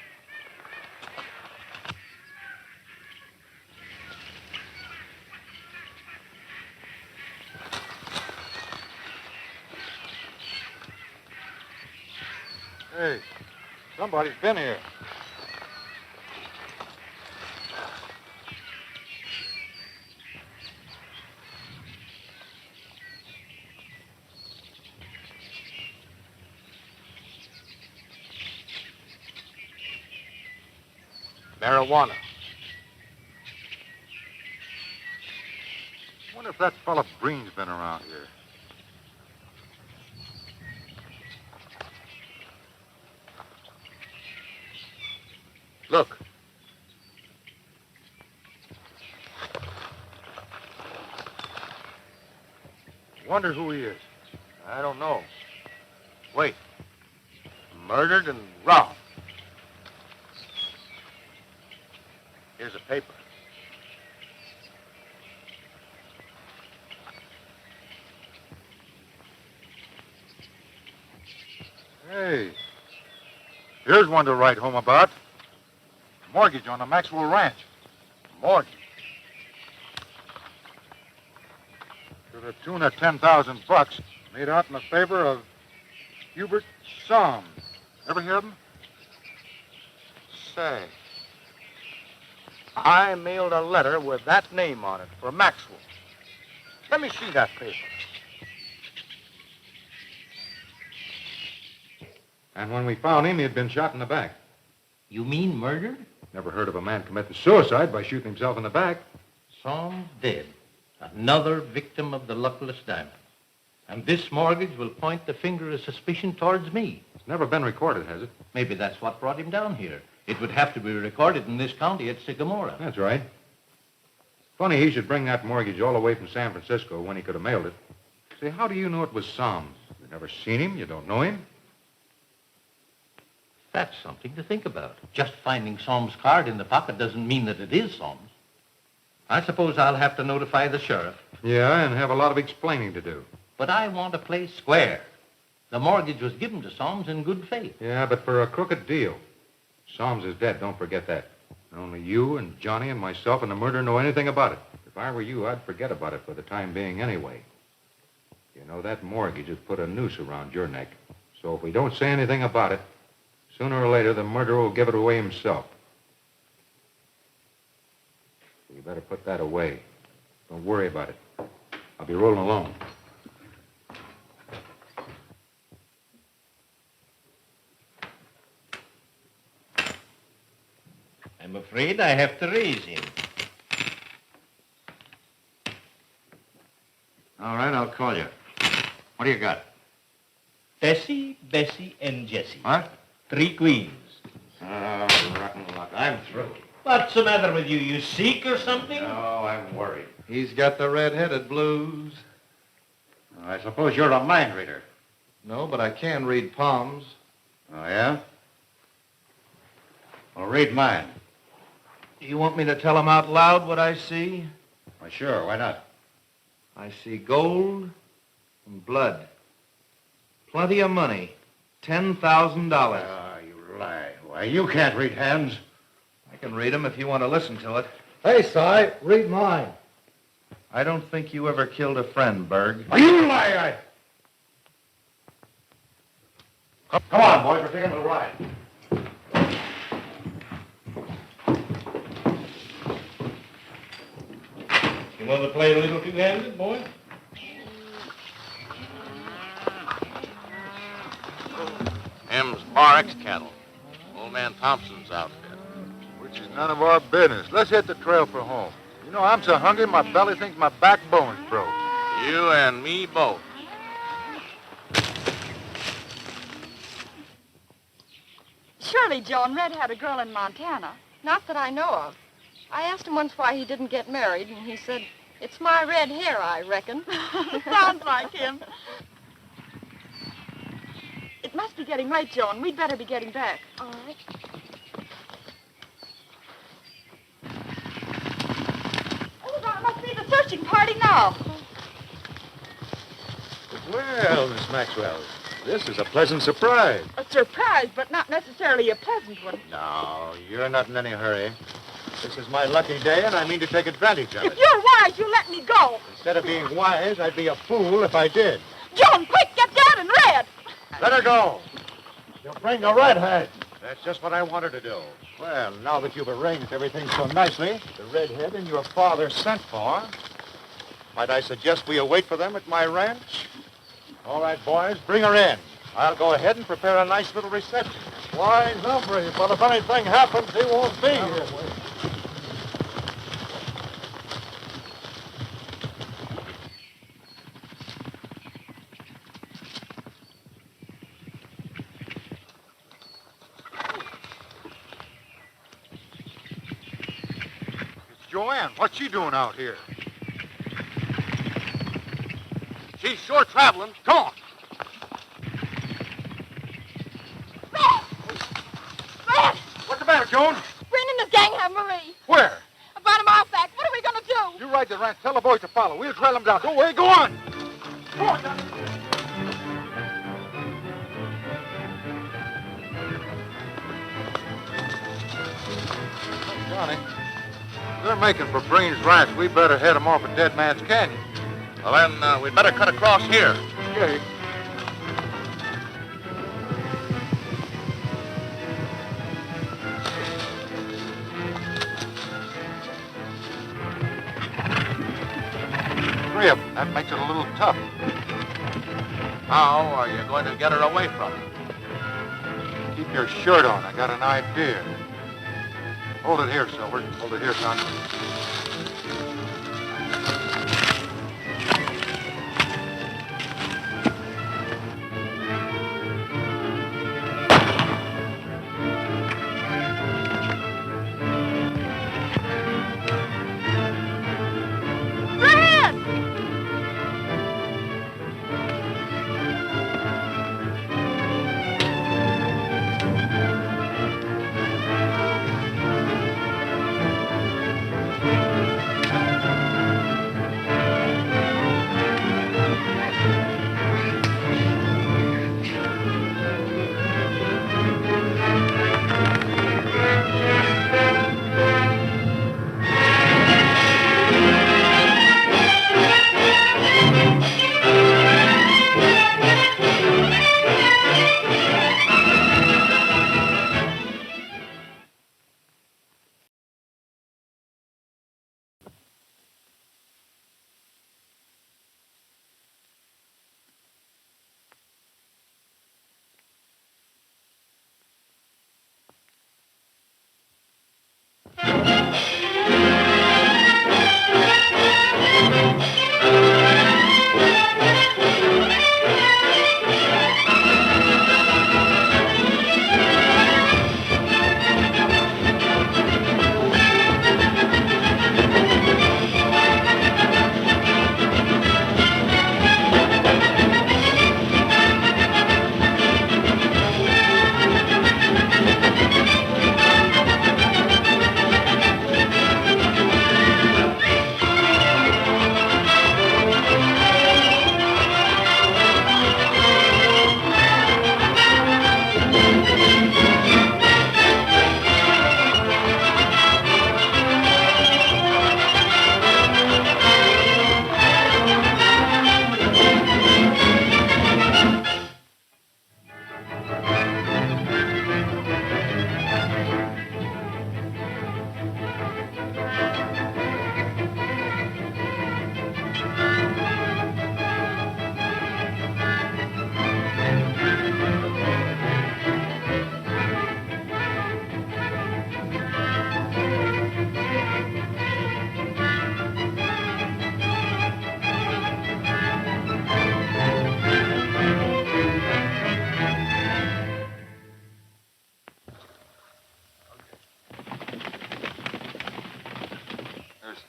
Hey, somebody's been here. Marijuana. Wonder if that fella Breen's been around here. Look. Wonder who he is. I don't know. Wait. Murdered and robbed. Here's a paper. Hey, here's one to write home about. Mortgage on the Maxwell Ranch. Mortgage. To the tune of $10,000 made out in the favor of Hubert Soms. Ever hear of him? Say, I mailed a letter with that name on it for Maxwell. Let me see that paper. And when we found him, he had been shot in the back. You mean murdered? Never heard of a man committing suicide by shooting himself in the back. Soms dead. Another victim of the luckless diamond. And this mortgage will point the finger of suspicion towards me. It's never been recorded, has it? Maybe that's what brought him down here. It would have to be recorded in this county at Sycamora. That's right. Funny he should bring that mortgage all the way from San Francisco when he could have mailed it. Say, how do you know it was Soms? You've never seen him. You don't know him. That's something to think about. Just finding Soms' card in the pocket doesn't mean that it is Soms. I suppose I'll have to notify the sheriff. Yeah, and have a lot of explaining to do. But I want to play square. The mortgage was given to Soms in good faith. Yeah, but for a crooked deal. Soms is dead, don't forget that. Only you and Johnny and myself and the murderer know anything about it. If I were you, I'd forget about it for the time being anyway. You know, that mortgage has put a noose around your neck. So if we don't say anything about it, sooner or later the murderer will give it away himself. So you better put that away. Don't worry about it. I'll be rolling along. I'm afraid I have to raise him. All right, I'll call you. What do you got? Bessie, and Jessie. What? 3 queens. Oh, rotten luck. I'm through. What's the matter with you? You sick or something? Oh, I'm worried. He's got the red-headed blues. I suppose you're a mind reader. No, but I can read palms. Oh, yeah? Well, read mine. You want me to tell him out loud what I see? Why, sure. Why not? I see gold and blood. Plenty of money. $10,000. Ah, you lie. Why, you can't read hands. I can read them if you want to listen to it. Hey, Si, read mine. I don't think you ever killed a friend, Berg. You lie! Come on, boys. We're taking a ride. You want to play a little two-handed, boy? M's RX cattle. Old man Thompson's outfit. Which is none of our business. Let's hit the trail for home. You know, I'm so hungry, my belly thinks my backbone's broke. You and me both. Surely, Joan, Red had a girl in Montana. Not that I know of. I asked him once why he didn't get married, and he said, "It's my red hair, I reckon." Sounds like him. It must be getting late, Joan. We'd better be getting back. All right. Oh, that must be the searching party now. Well, Miss Maxwell, this is a pleasant surprise. A surprise, but not necessarily a pleasant one. No, you're not in any hurry. This is my lucky day, and I mean to take advantage of If it. you're wise, you let me go. Instead of being wise, I'd be a fool if I did. Joan, quick, get Dad and Red. Let her go. You'll bring the redhead. That's just what I wanted to do. Well, now that you've arranged everything so nicely, the redhead and your father sent for, might I suggest we await for them at my ranch? All right, boys, bring her in. I'll go ahead and prepare a nice little reception. Why, Humphrey, but if anything happens, he won't be here. Joanne, what's she doing out here? She's sure traveling. Come on. What's the matter, Joan? Breen and his gang have Marie. Where? About a mile back. What are we going to do? You ride the ranch. Tell the boys to follow. We'll trail them down. Go away. Go on. Go on, Johnny. Johnny, they're making for Breen's ranch. We better head them off at Dead Man's Canyon. Well, then, we'd better cut across here. Okay. Three of them. That makes it a little tough. How are you going to get her away from him? Keep your shirt on. I got an idea. Hold it here, Silver. Hold it here, son.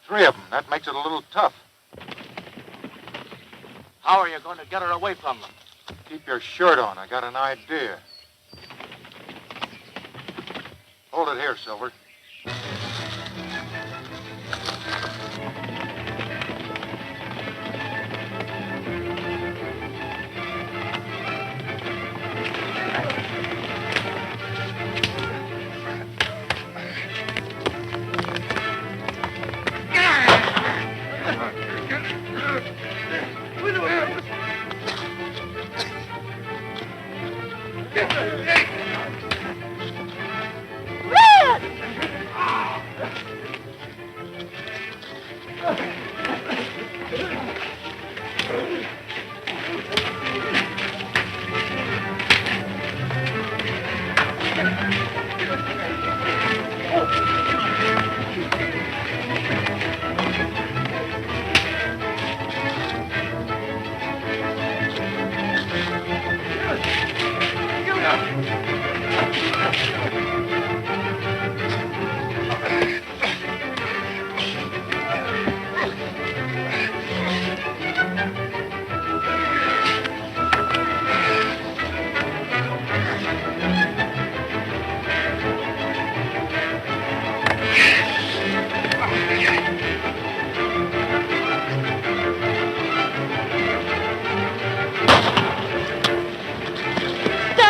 Three of them. That makes it a little tough. How are you going to get her away from them? Keep your shirt on. I got an idea. Hold it here, Silver.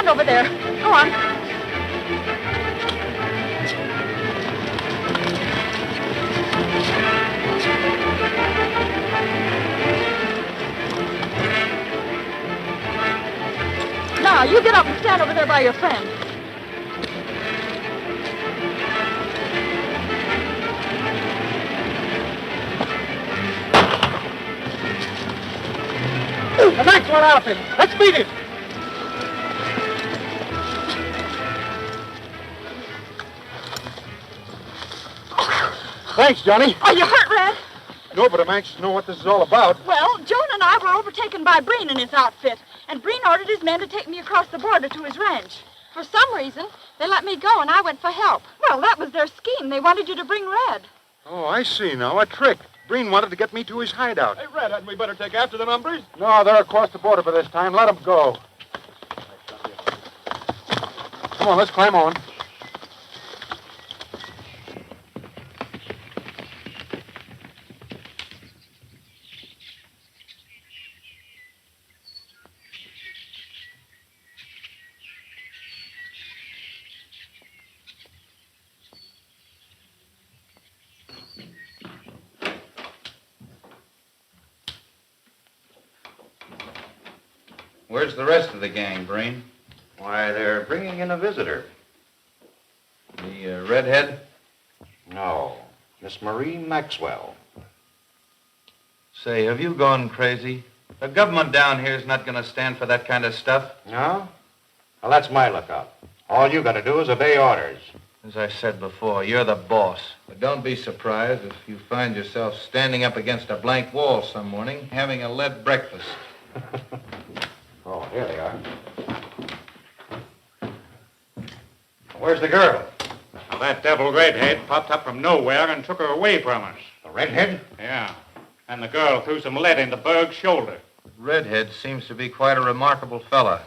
Over there. Go on. Now, you get up and stand over there by your friend. The Maxwell outfit. Let's beat it. Thanks, Johnny. Are you hurt, Red? No, but I'm anxious to know what this is all about. Well, Joan and I were overtaken by Breen and his outfit, and Breen ordered his men to take me across the border to his ranch. For some reason, they let me go, and I went for help. Well, that was their scheme. They wanted you to bring Red. Oh, I see now. A trick. Breen wanted to get me to his hideout. Hey, Red, hadn't we better take after them hombres? No, they're across the border by this time. Let them go. Come on, let's climb on. Where's the rest of the gang, Breen? Why, they're bringing in a visitor. The redhead? No, Miss Marie Maxwell. Say, have you gone crazy? The government down here is not going to stand for that kind of stuff. No? Well, that's my lookout. All you got to do is obey orders. As I said before, you're the boss. But don't be surprised if you find yourself standing up against a blank wall some morning, having a lead breakfast. Oh, here they are. Where's the girl? Now, that devil redhead popped up from nowhere and took her away from us. The redhead? Yeah. And the girl threw some lead into Berg's shoulder. Redhead seems to be quite a remarkable fella.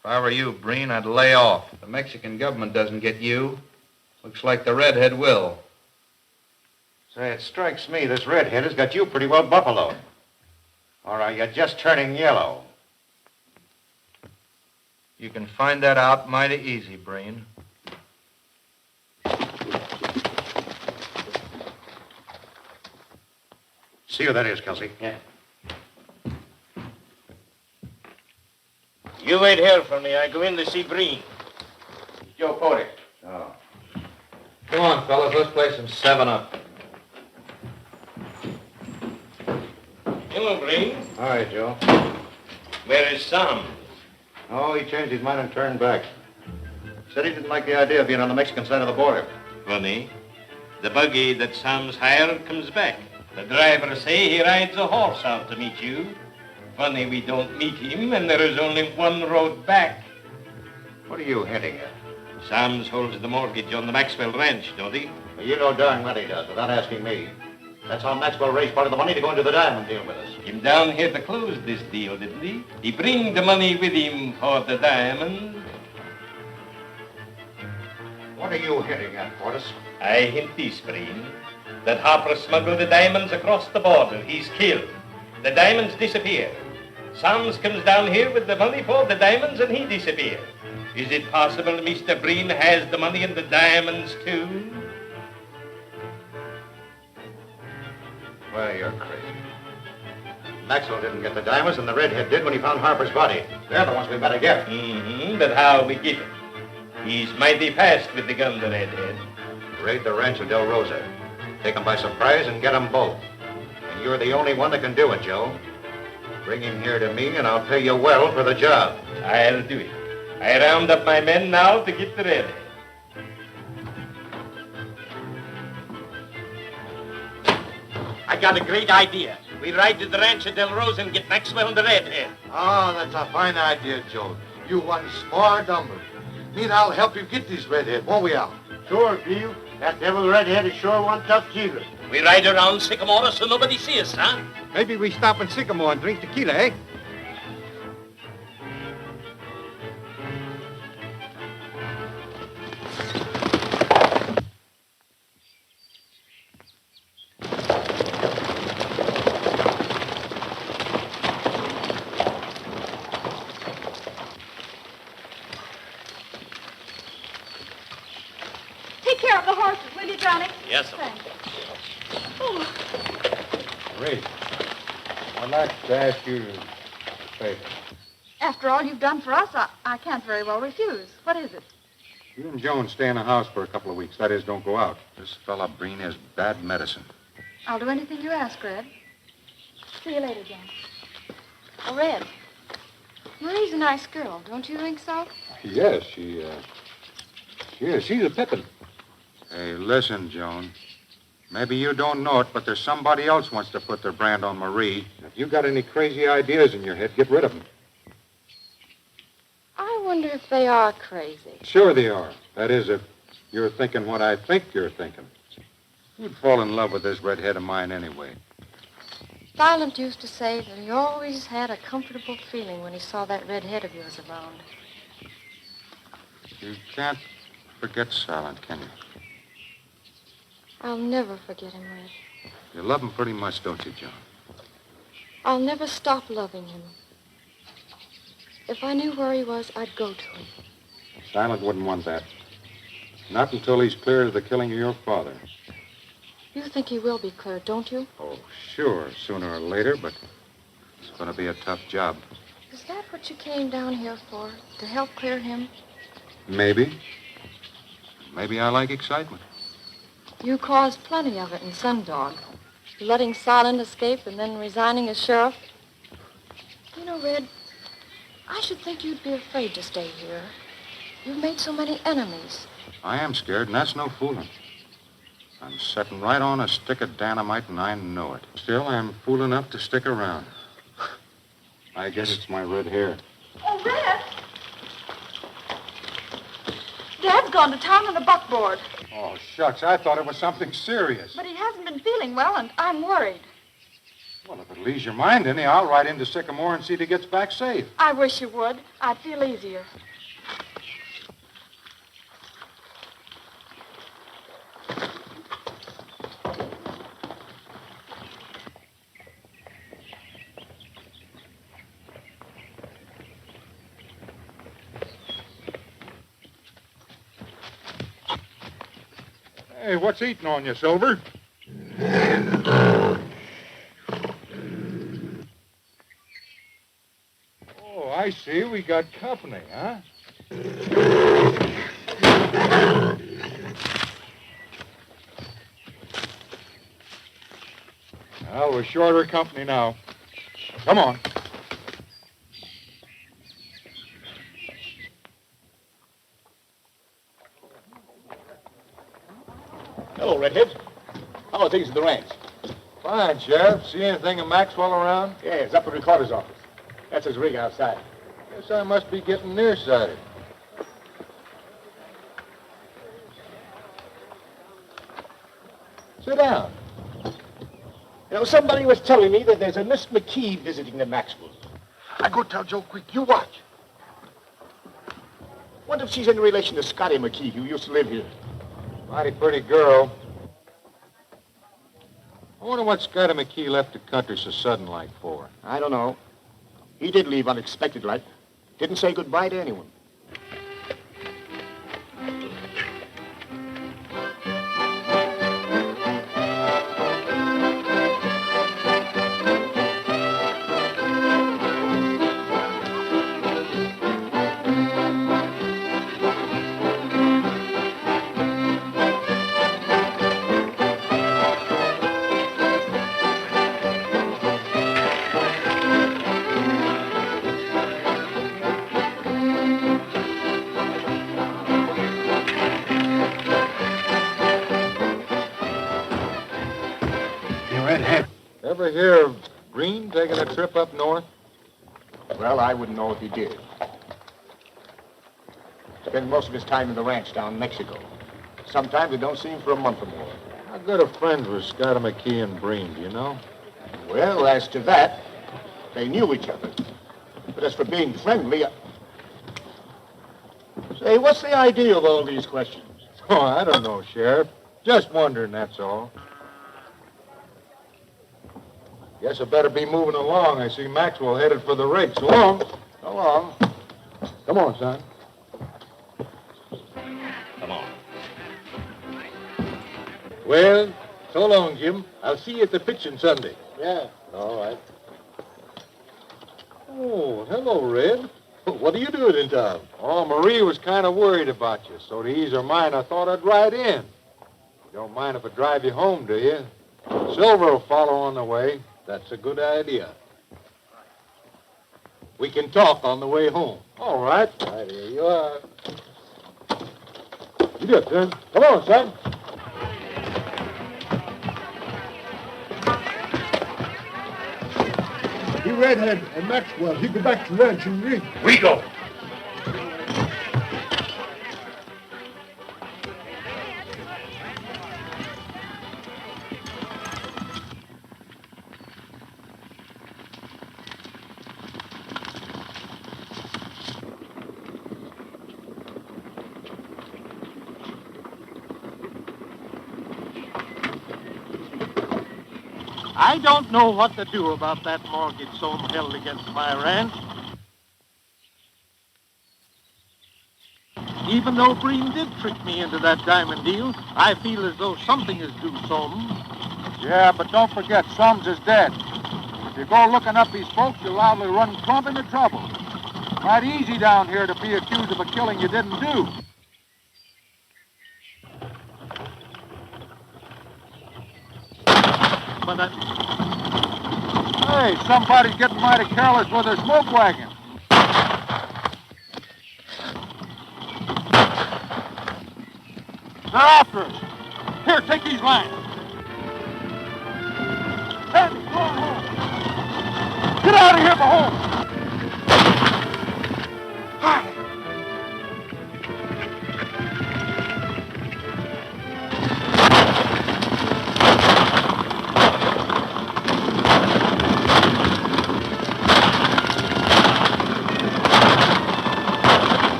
If I were you, Breen, I'd lay off. The Mexican government doesn't get you. Looks like the redhead will. Say, it strikes me this redhead has got you pretty well buffaloed. Or are you just turning yellow? You can find that out mighty easy, Breen. See who that is, Kelsey. Yeah. You wait here for me. I go in to see Breen. Joe Porter. Oh. Come on, fellas, let's play some 7-Up. Hello, Breen. All right, Joe. Where is Sam? Oh, he changed his mind and turned back. Said he didn't like the idea of being on the Mexican side of the border. Funny. The buggy that Sam's hired comes back. The driver say he rides a horse out to meet you. Funny we don't meet him, and there is only one road back. What are you hinting at? Sam's holds the mortgage on the Maxwell ranch, don't he? Well, you know darn well he does, without asking me. That's how Maxwell raised part of the money to go into the diamond deal with us. Him down here to close this deal, didn't he? He bring the money with him for the diamond. What are you hinting at, Fortas? I hint this, Breen, that Harper smuggled the diamonds across the border. He's killed. The diamonds disappear. Sams comes down here with the money for the diamonds and he disappears. Is it possible Mr. Breen has the money and the diamonds too? Well, you're crazy. Maxwell didn't get the diamonds, and the redhead did when he found Harper's body. They're the ones we better get. But how we get it? He's mighty fast with the gun, the redhead. Raid the ranch of Del Rosa. Take them by surprise and get them both. And you're the only one that can do it, Joe. Bring him here to me, and I'll pay you well for the job. I'll do it. I round up my men now to get the redhead. I got a great idea. We ride to the ranch at Del Rosa and get Maxwell and the redhead. Oh, that's a fine idea, Joe. You one smart number. Me and I'll help you get this redhead, won't we, Al? Sure, Bill. That devil redhead is sure one tough killer. We ride around Sycamore so nobody sees us, huh? Maybe we stop in Sycamore and drink tequila, eh? Take care of the horses, will you, Johnny? Yes, sir. Thanks. Oh, Ray, I'd like to ask you a favor. After all you've done for us, I can't very well refuse. What is it? You and Joan stay in the house for a couple of weeks. That is, don't go out. This fella Breen has bad medicine. I'll do anything you ask, Red. See you later, John. Oh, Red. Marie's a nice girl, don't you think so? Yes, she is. She's a pippin. Hey, listen, Joan. Maybe you don't know it, but there's somebody else wants to put their brand on Marie. If you got any crazy ideas in your head, get rid of them. I wonder if they are crazy. Sure they are. That is, if you're thinking what I think you're thinking. Who'd fall in love with this redhead of mine anyway? Silent used to say that he always had a comfortable feeling when he saw that red head of yours around. You can't forget Silent, can you? I'll never forget him, Red. You love him pretty much, don't you, Joan? I'll never stop loving him. If I knew where he was, I'd go to him. Silent wouldn't want that. Not until he's clear of the killing of your father. You think he will be clear, don't you? Oh, sure, sooner or later, but It's going to be a tough job. Is that what you came down here for? To help clear him? maybe. Maybe I like excitement. You caused plenty of it in Sundog. Letting Silent escape and then resigning as sheriff. You know, Red, I should think you'd be afraid to stay here. You've made so many enemies. I am scared, and that's no fooling. I'm setting right on a stick of dynamite, and I know it. Still, I'm fool enough to stick around. I guess it's my red hair. Oh, Red! Dad's gone to town on a buckboard. Oh, shucks, I thought it was something serious. But he hasn't been feeling well, and I'm worried. Well, if it'll ease your mind any, I'll ride into Sycamore and see that he gets back safe. I wish you would. I'd feel easier. Hey, what's eating on you, Silver? Oh, I see. We got company, huh? Well, we're shorter company now. Come on. Hello, Redhead. How are things at the ranch? Fine, Sheriff. See anything of Maxwell around? Yes, up at the recorder's office. That's his rig outside. Guess I must be getting nearsighted. Sit down. You know, somebody was telling me that there's a Miss McKee visiting the Maxwells. I go tell Joe quick. You watch. Wonder if she's any relation to Scotty McKee, who used to live here. Mighty pretty girl. I wonder what Scotty McKee left the country so sudden like for. I don't know. He did leave unexpected like. Didn't say goodbye to anyone. Ever hear of Green taking a trip up north? Well, I wouldn't know if he did. Spends most of his time in the ranch down in Mexico. Sometimes he don't see him for a month or more. How good of friends were Scotty McKee and Breen, do you know? Well, as to that, they knew each other. But as for being friendly, Say, what's the idea of all these questions? Oh, I don't know, Sheriff. Just wondering, that's all. Guess I better be moving along. I see Maxwell headed for the rig. So long. So long. Come on, son. Come on. Well, so long, Jim. I'll see you at the pitching Sunday. Yeah. All right. Oh, hello, Red. What are you doing in town? Oh, Marie was kind of worried about you, so to ease her mind, I thought I'd ride in. You don't mind if I drive you home, do you? Silver will follow on the way. That's a good idea. We can talk on the way home. All right. Right, here you are. You do it, son. Come on, son. You Redhead and Maxwell, you go back to ranch and read. We go. I don't know what to do about that mortgage Soam held against my ranch. Even though Breen did trick me into that diamond deal, I feel as though something is due Soam. Yeah, but don't forget, Soames is dead. If you go looking up these folks, you'll loudly run plump into trouble. Right easy down here to be accused of a killing you didn't do. But Hey, somebody's getting mighty careless with their smoke wagon. They're after us. Here, take these lines. Sandy, go on home. Get out of here for home.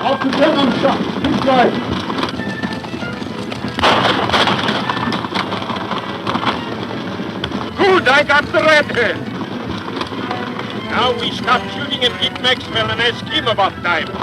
Out to them, I'm shot. Keep driving. Good, I got the redhead. Now we stop shooting and keep Maxwell and ask him about diamond.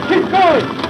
Keep going.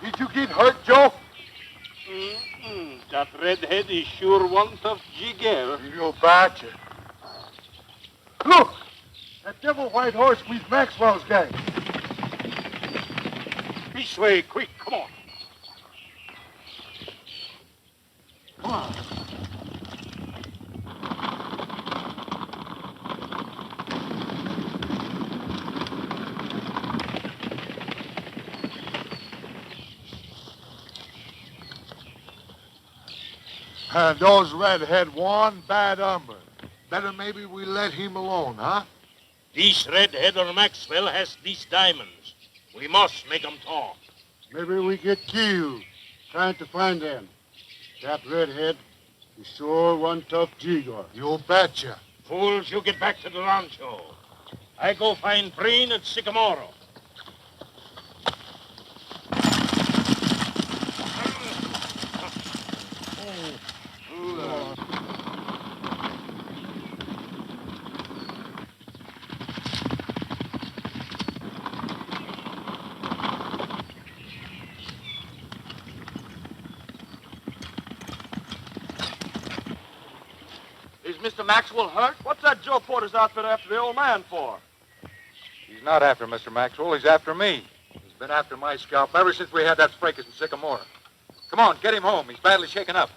Did you get hurt, Joe? That redhead is sure one tough jigger. You betcha. Look! That devil white horse with Maxwell's gang. This way, quick, come on. Come on. And those redhead one bad hombre. Better maybe we let him alone, huh? This redhead or Maxwell has these diamonds. We must make 'em talk. Maybe we get killed trying to find them. That redhead is sure one tough jigger. You betcha. Fools, you get back to the rancho. I go find Breen at Sycamoro. Is Mr. Maxwell hurt? What's that Joe Porter's outfit after the old man for? He's not after Mr. Maxwell. He's after me. He's been after my scalp ever since we had that fracas in Sycamore. Come on, get him home. He's badly shaken up.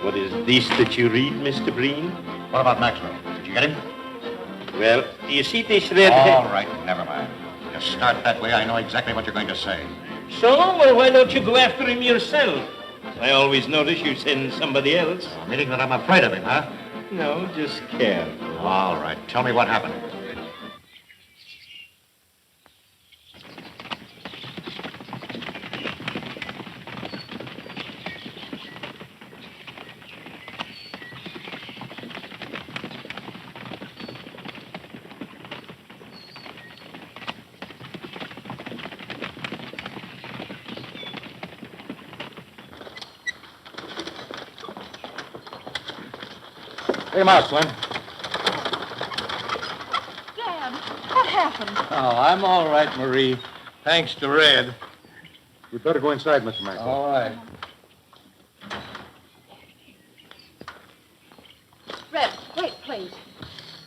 What is this that you read, Mr. Breen? What about Maxwell? Did you get him? Well, you see this redhead... All right, never mind. You start that way, I know exactly what you're going to say. So, well, why don't you go after him yourself? I always notice you send somebody else. Meaning that I'm afraid of him, huh? No, just careful. All right, tell me what happened. Take him out, Slim. Dad, what happened? Oh, I'm all right, Marie. Thanks to Red. You'd better go inside, Mr. Maxwell. All right. Red, wait, please.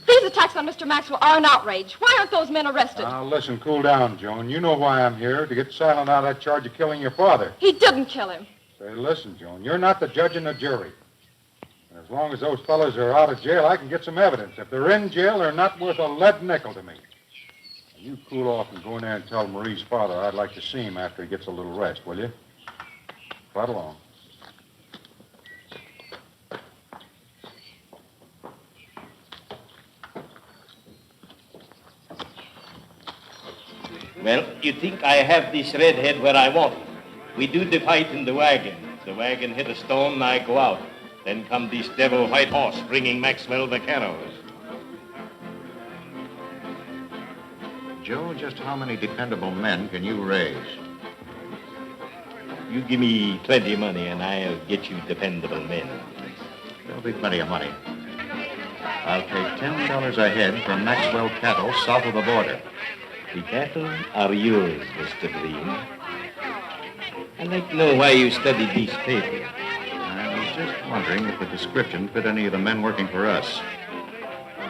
These attacks on Mr. Maxwell are an outrage. Why aren't those men arrested? Now, listen, cool down, Joan. You know why I'm here, to get Silent out of that charge of killing your father. He didn't kill him. Say, listen, Joan, you're not the judge and the jury. And as long as those fellas are out of jail, I can get some evidence. If they're in jail, they're not worth a lead nickel to me. Now, you cool off and go in there and tell Marie's father I'd like to see him after he gets a little rest, will you? Right along. Well, you think I have this redhead where I want him. We do the fight in the wagon. The wagon hit a stone and I go out. Then come this devil white horse bringing Maxwell the canoes. Joe, just how many dependable men can you raise? You give me plenty money and I'll get you dependable men. They'll That'll be plenty of money. I'll take $10 a head from Maxwell cattle south of the border. The cattle are yours, Mr. Breen. I'd like to know why you studied these papers. I was just wondering if the description fit any of the men working for us.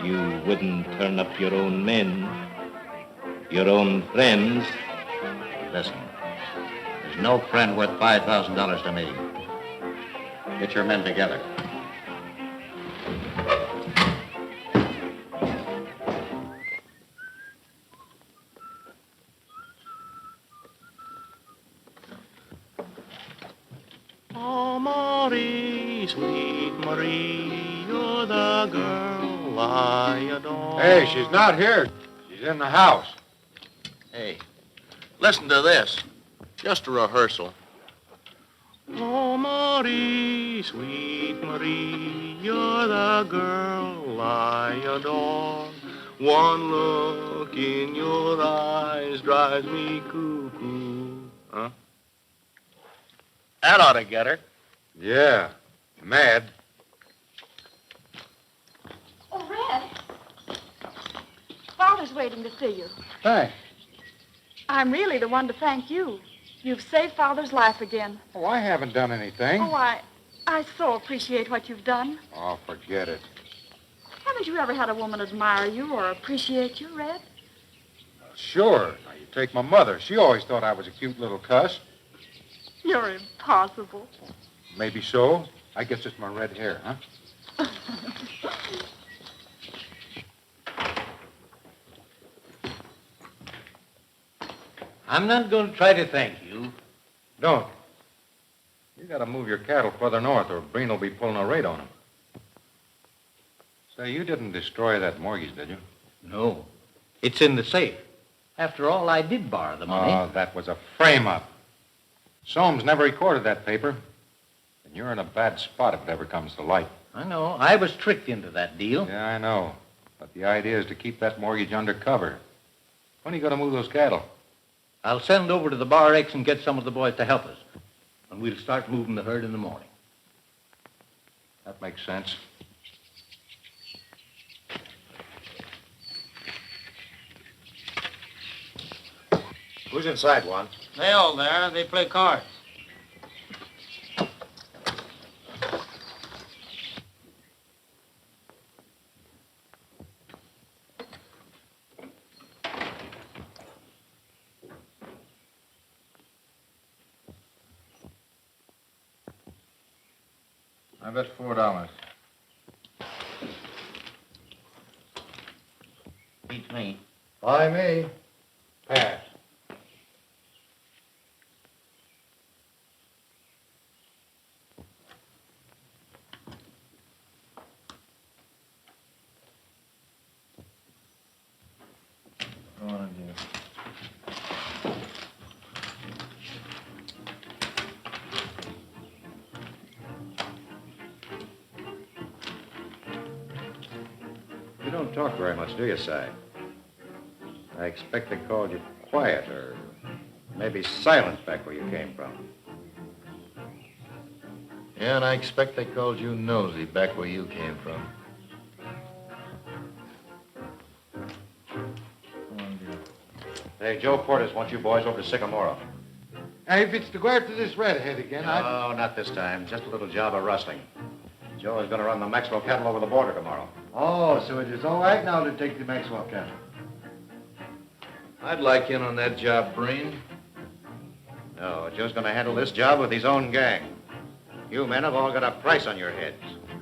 You wouldn't turn up your own men, your own friends. Listen, there's no friend worth $5,000 to me. Get your men together. Oh, Marie, sweet Marie, you're the girl I adore. Hey, she's not here. She's in the house. Hey, listen to this. Just a rehearsal. Oh, Marie, sweet Marie, you're the girl I adore. One look in your eyes drives me cuckoo. Huh? That ought to get her. Yeah, mad. Oh, Red. Father's waiting to see you. Thanks. I'm really the one to thank you. You've saved Father's life again. Oh, I haven't done anything. Oh, I so appreciate what you've done. Oh, forget it. Haven't you ever had a woman admire you or appreciate you, Red? Sure. Now, you take my mother. She always thought I was a cute little cuss. You're impossible. Maybe so. I guess it's my red hair, huh? I'm not going to try to thank you. Don't. You got to move your cattle further north, or Breen will be pulling a raid on them. Say, you didn't destroy that mortgage, did you? No. It's in the safe. After all, I did borrow the money. Oh, that was a frame-up. Soames never recorded that paper. And you're in a bad spot if it ever comes to light. I know. I was tricked into that deal. Yeah, I know. But the idea is to keep that mortgage undercover. When are you going to move those cattle? I'll send over to the Bar X and get some of the boys to help us. And we'll start moving the herd in the morning. That makes sense. Who's inside, Juan? They all there. They play cards. I bet $4. Beats me. By me. Pass. Go on, dear. You don't talk very much, do you, Si? I expect they called you quiet or maybe silent back where you came from. Yeah, and I expect they called you nosy back where you came from. Hey, Joe Portis wants you boys over to Sycamore. Hey, if it's to go after this redhead again, No, not this time. Just a little job of rustling. Joe is going to run the Maxwell cattle over the border tomorrow. Oh, so it is all right now to take the Maxwell cattle. I'd like in on that job, Breen. No, Joe's going to handle this job with his own gang. You men have all got a price on your heads.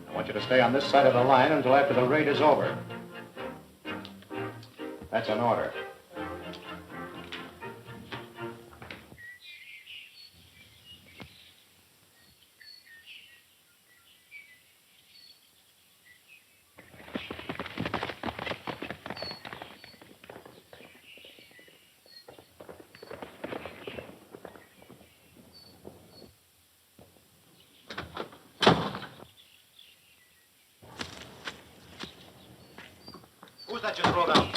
I want you to stay on this side of the line until after the raid is over. That's an order. Who's that you throw down?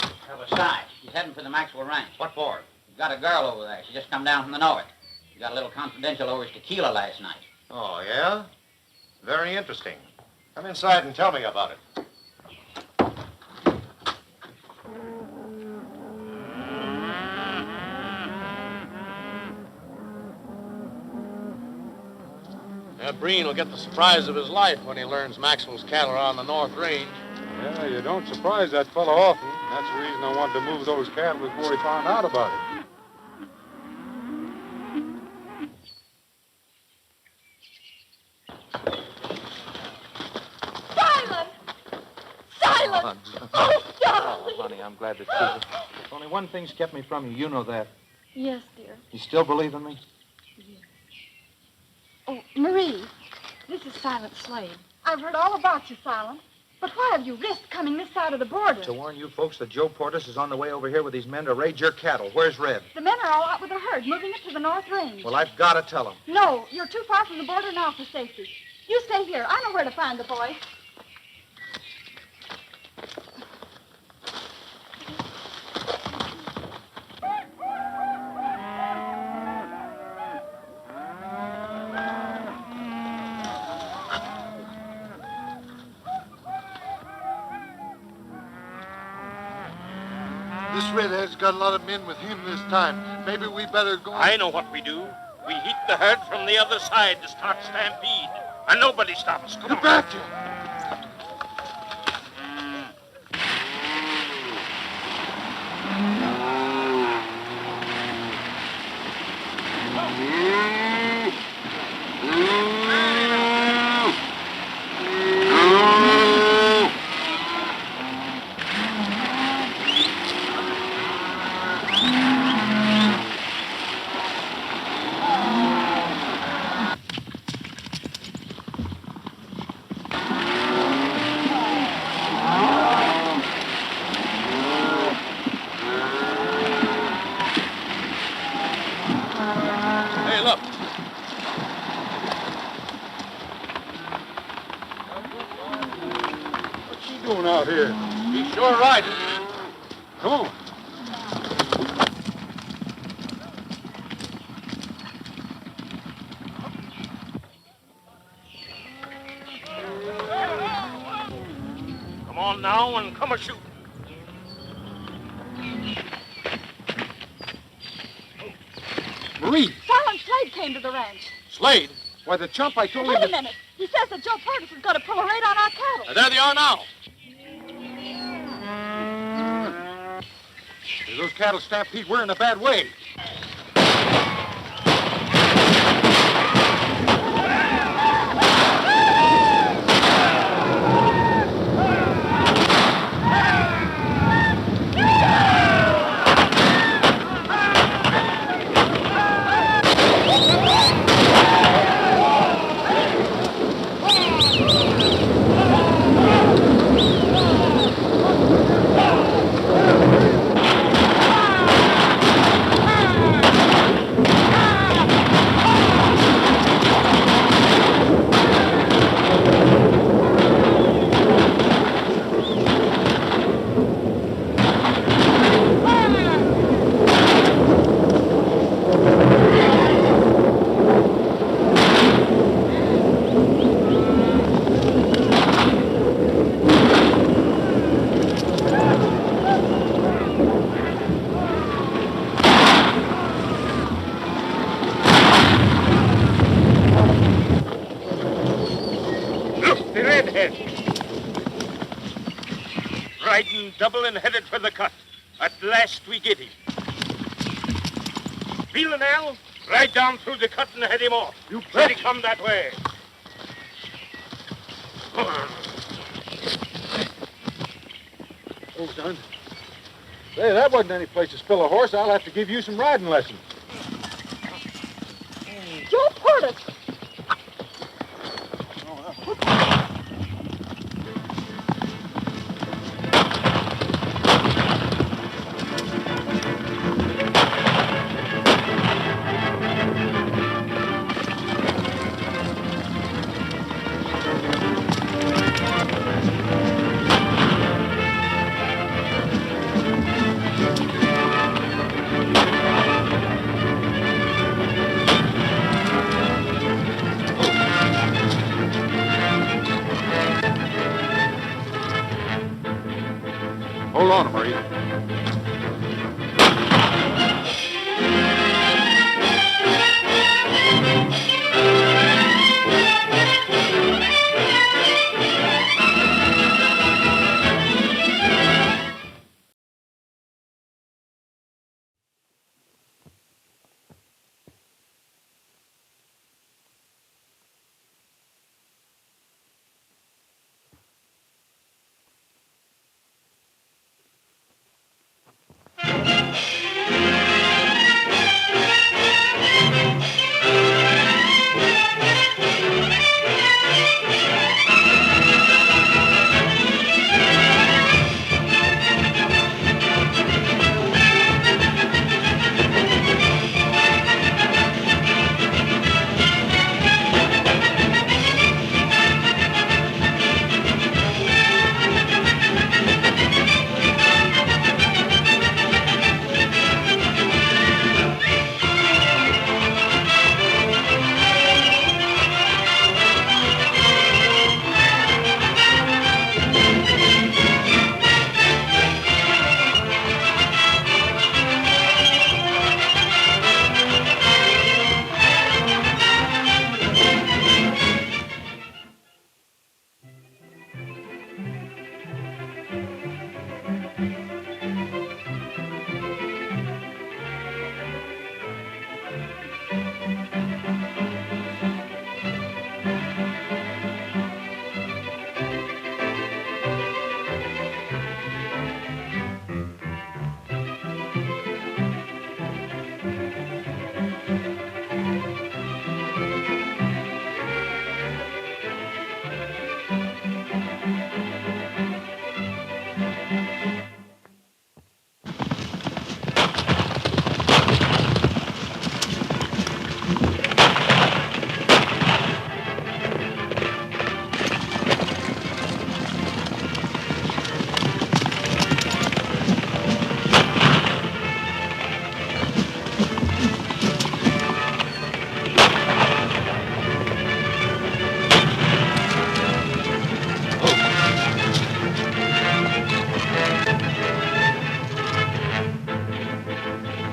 Besides, he's heading for the Maxwell Ranch. What for? He's got a girl over there. She just come down from the north. He got a little confidential over his tequila last night. Oh, yeah? Very interesting. Come inside and tell me about it. Breen will get the surprise of his life when he learns Maxwell's cattle are on the North Range. Yeah, you don't surprise that fellow often. That's the reason I wanted to move those cattle before he found out about it. Simon! Simon! Oh, darling! Oh, honey, I'm glad to see you. Only one thing's kept me from you. You know that. Yes, dear. You still believe in me? Oh, Marie, this is Silent Slade. I've heard all about you, Silent. But why have you risked coming this side of the border? To warn you folks that Joe Portis is on the way over here with these men to raid your cattle. Where's Red? The men are all out with the herd, moving it to the North Range. Well, I've got to tell him. No, you're too far from the border now for safety. You stay here. I know where to find the boys. This redhead's got a lot of men with him this time. Maybe we better go. I know what we do. We hit the herd from the other side to start stampede. And nobody stops. Come on. Back you. Hey, look. What's she doing out here? He's sure riding. Come on. Come on now and come a shoot. Marie! Silent Slade came to the ranch. Slade? Why, the chump I told him Wait a to... minute. He says that Joe Portis is going to pull a raid on our cattle. There they are now. If those cattle stampede, we're in a bad way. Look, the redhead. Riding double and headed for the cut. At last we get him. Feeling Al? Ride down through the cut and head him off. You bet. He come that way. Oh, son. Say, that wasn't any place to spill a horse. I'll have to give you some riding lessons. Joe Portis!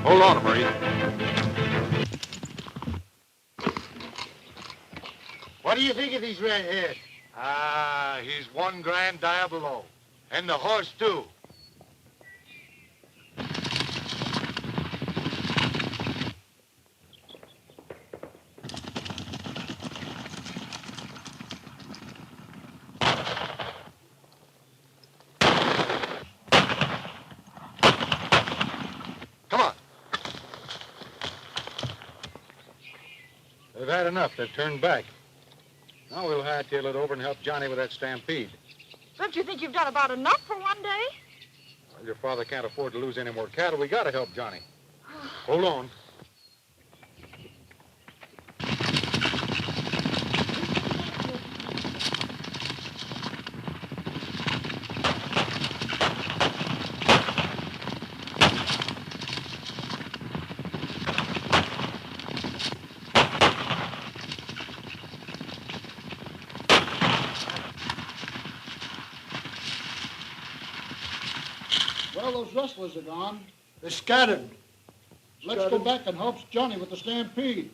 Hold on, Marie. What do you think of these redheads? Ah, he's one grand diabolo. And the horse, too. Come on. They've had enough. They've turned back. Now we'll hightail it over and help Johnny with that stampede. Don't you think you've done about enough for one day? Well, your father can't afford to lose any more cattle. We gotta help Johnny. Hold on. Well, those rustlers are gone. They're scattered. Let's go back and help Johnny with the stampede.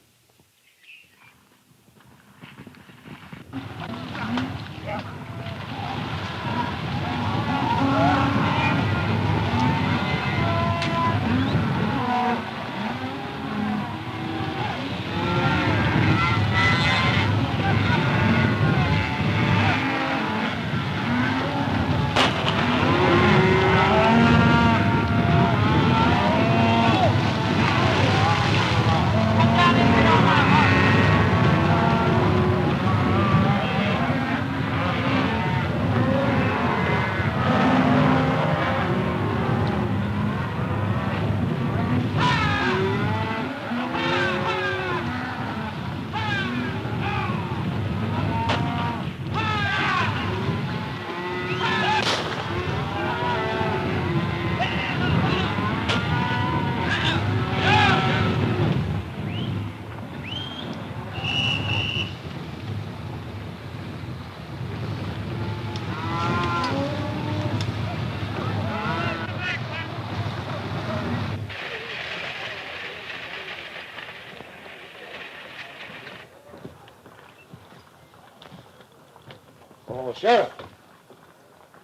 Oh, Sheriff.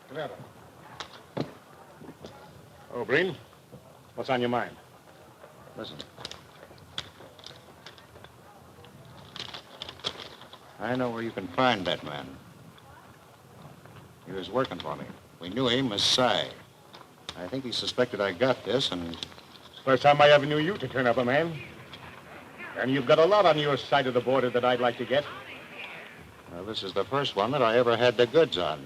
Come here. Oh, Breen, what's on your mind? Listen. I know where you can find that man. He was working for me. We knew him as Cy. I think he suspected I got this, and... First time I ever knew you to turn up a man. And you've got a lot on your side of the border that I'd like to get. Well, this is the first one that I ever had the goods on.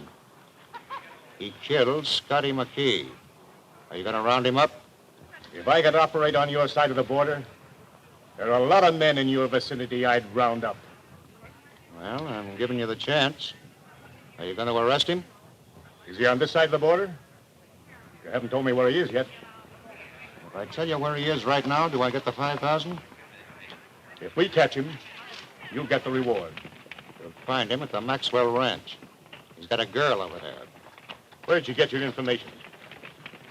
He killed Scotty McKee. Are you going to round him up? If I could operate on your side of the border, there are a lot of men in your vicinity I'd round up. Well, I'm giving you the chance. Are you going to arrest him? Is he on this side of the border? You haven't told me where he is yet. If I tell you where he is right now, do I get the 5,000? If we catch him, you get the reward. You'll find him at the Maxwell Ranch. He's got a girl over there. Where'd you get your information?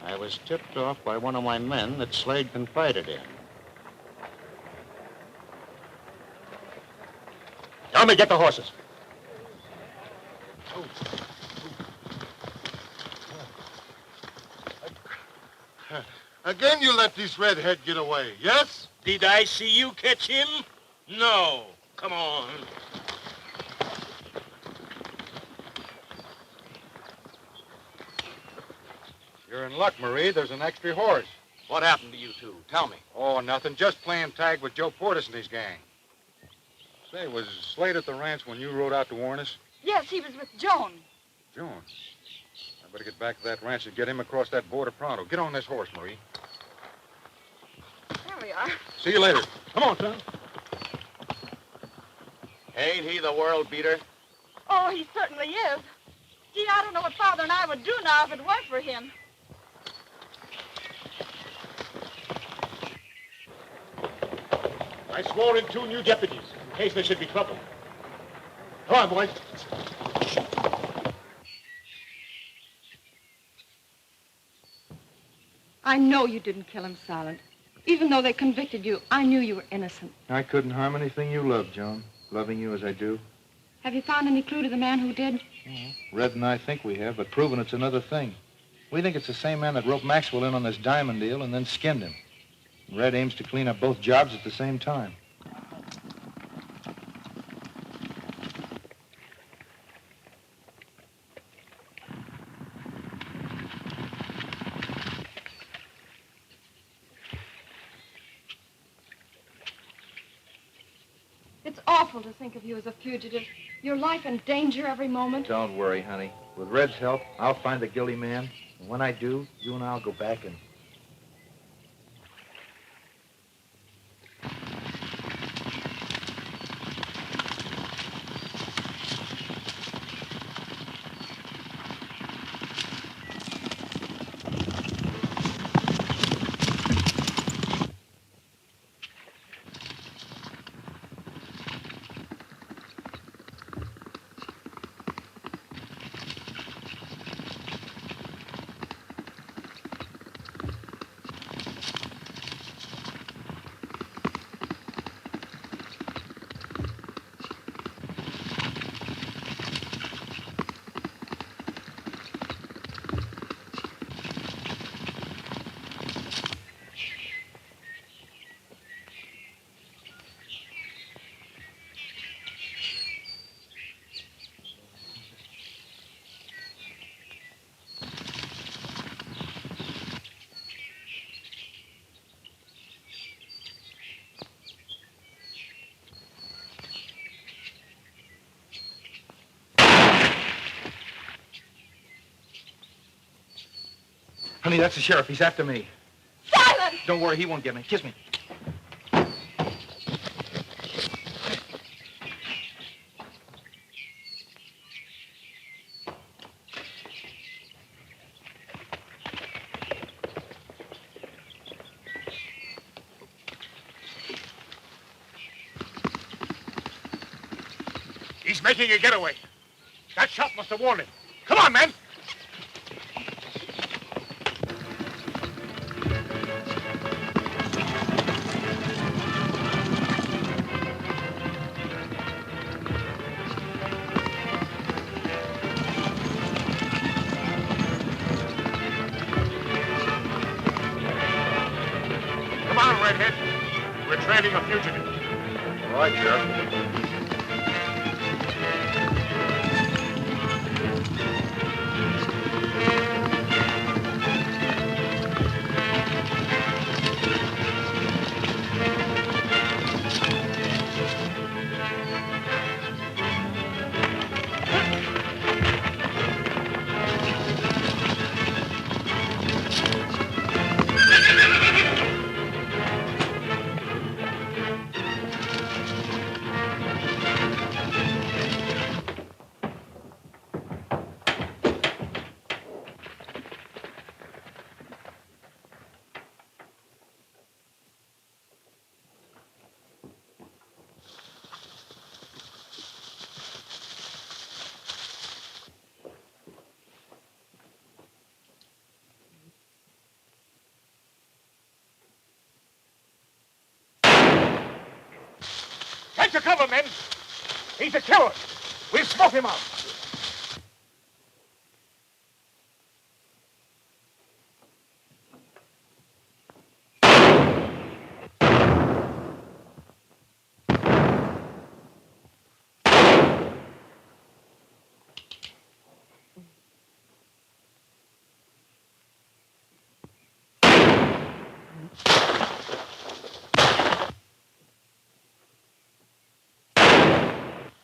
I was tipped off by one of my men that Slade confided in. Tell me, get the horses. Again, you let this redhead get away, yes? Did I see you catch him? No. Come on. You're in luck, Marie. There's an extra horse. What happened to you two? Tell me. Oh, nothing. Just playing tag with Joe Portis and his gang. Say, was Slade at the ranch when you rode out to warn us? Yes, he was with Joan. Joan? I better get back to that ranch and get him across that border pronto. Get on this horse, Marie. There we are. See you later. Come on, son. Ain't he the world beater? Oh, he certainly is. Gee, I don't know what Father and I would do now if it weren't for him. I swore in 2 new deputies in case there should be trouble. Come on, boys. I know you didn't kill him, Silent. Even though they convicted you, I knew you were innocent. I couldn't harm anything you love, Joan. Loving you as I do. Have you found any clue to the man who did? Red and I think we have, but proving it's another thing. We think it's the same man that roped Maxwell in on this diamond deal and then skinned him. Red aims to clean up both jobs at the same time. It's awful to think of you as a fugitive. Your life in danger every moment. Don't worry, honey. With Red's help, I'll find the guilty man. And when I do, you and I'll go back and... Honey, that's the sheriff. He's after me. Silence! Don't worry, he won't get me. Kiss me. He's making a getaway. That shot must have warned him. Come on, men! Come on, Redhead. We're trailing a fugitive. All right, Sheriff. Take to cover, men. He's a killer. We'll smoke him out.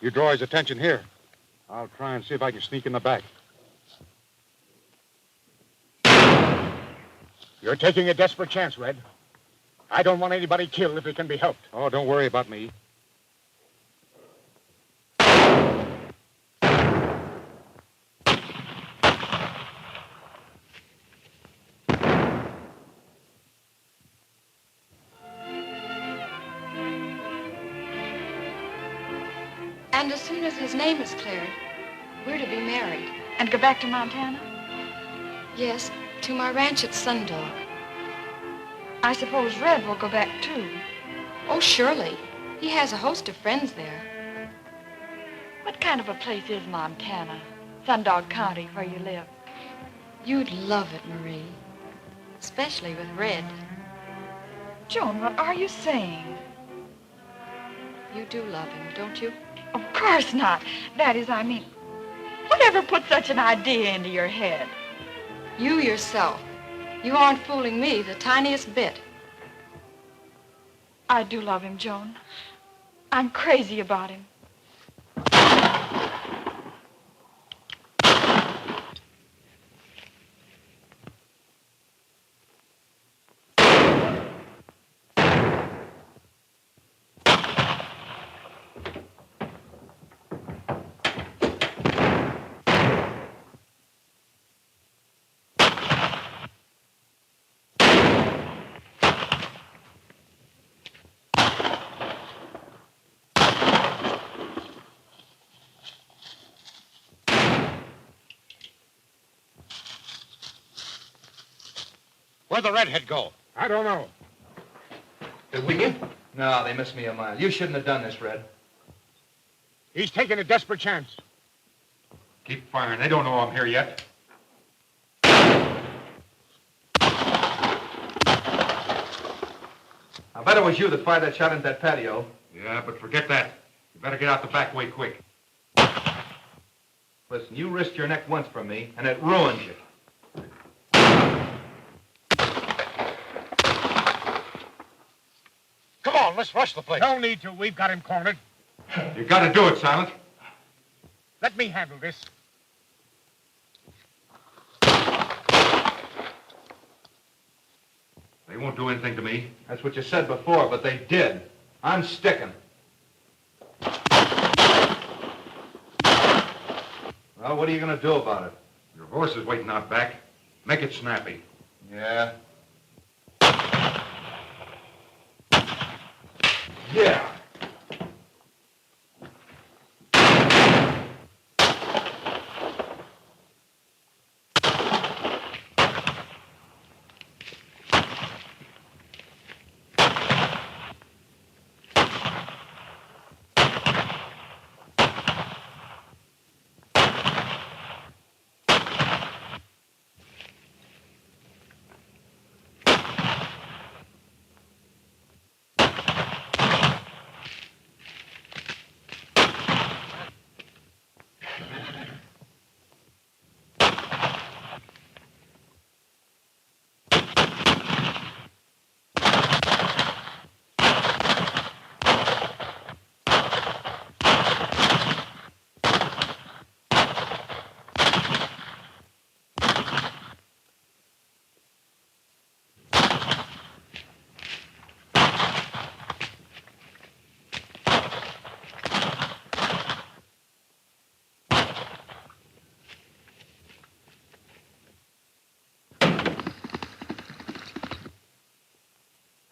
You draw his attention here. I'll try and see if I can sneak in the back. You're taking a desperate chance, Red. I don't want anybody killed if it can be helped. Oh, don't worry about me. And as soon as his name is cleared, we're to be married. And go back to Montana? Yes, to my ranch at Sundog. I suppose Red will go back, too. Oh, surely. He has a host of friends there. What kind of a place is Montana, Sundog County, where you live? You'd love it, Marie. Especially with Red. Joan, what are you saying? You do love him, don't you? Of course not. That is, I mean, whatever put such an idea into your head? You yourself. You aren't fooling me the tiniest bit. I do love him, Joan. I'm crazy about him. Where'd the redhead go? I don't know. Did we get? No, they missed me a mile. You shouldn't have done this, Red. He's taking a desperate chance. Keep firing. They don't know I'm here yet. I bet it was you that fired that shot into that patio. Yeah, but forget that. You better get out the back way quick. Listen, you risked your neck once for me, and it ruined you. Come on, let's rush the place. No need to. We've got him cornered. You gotta do it, Silent. Let me handle this. They won't do anything to me. That's what you said before, but they did. I'm sticking. Well, what are you going to do about it? Your horse is waiting out back. Make it snappy. Yeah. Yeah.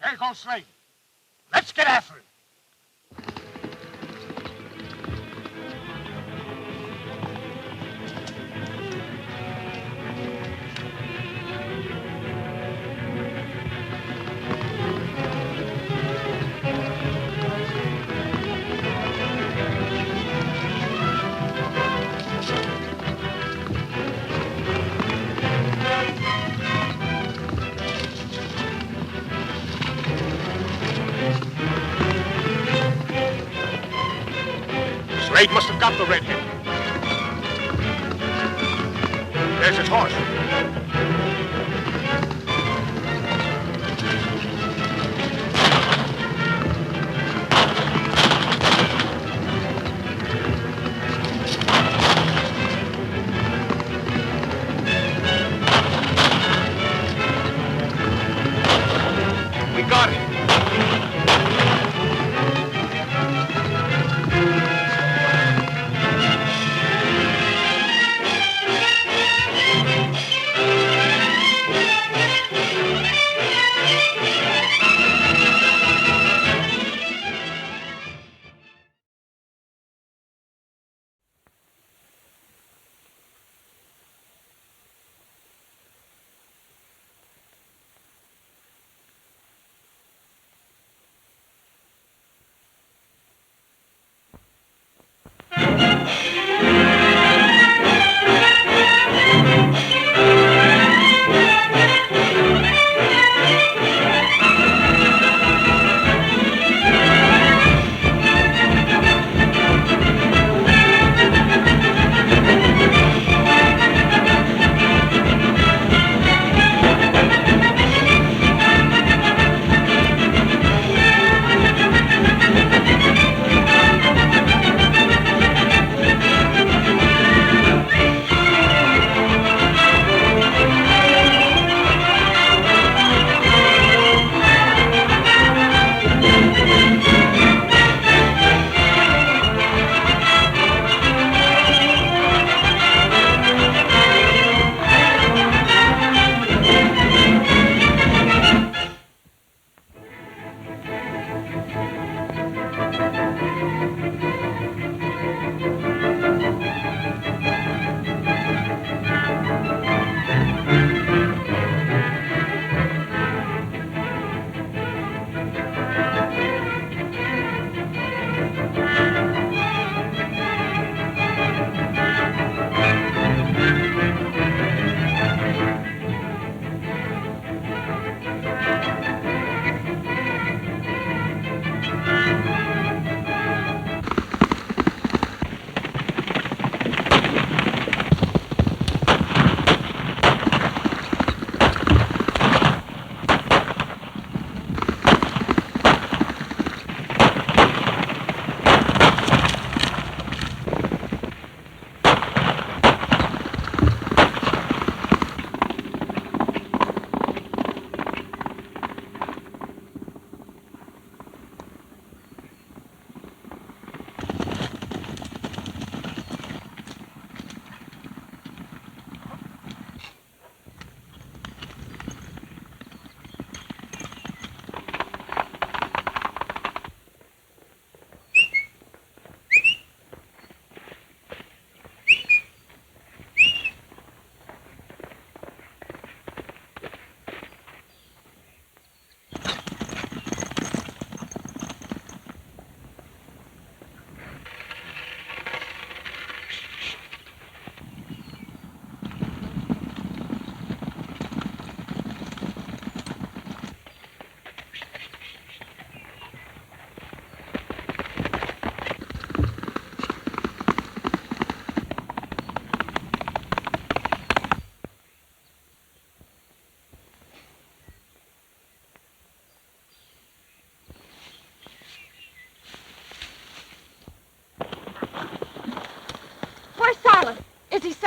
There goes Slade. Let's get after him. Slade must have got the redhead. There's his horse. We got him.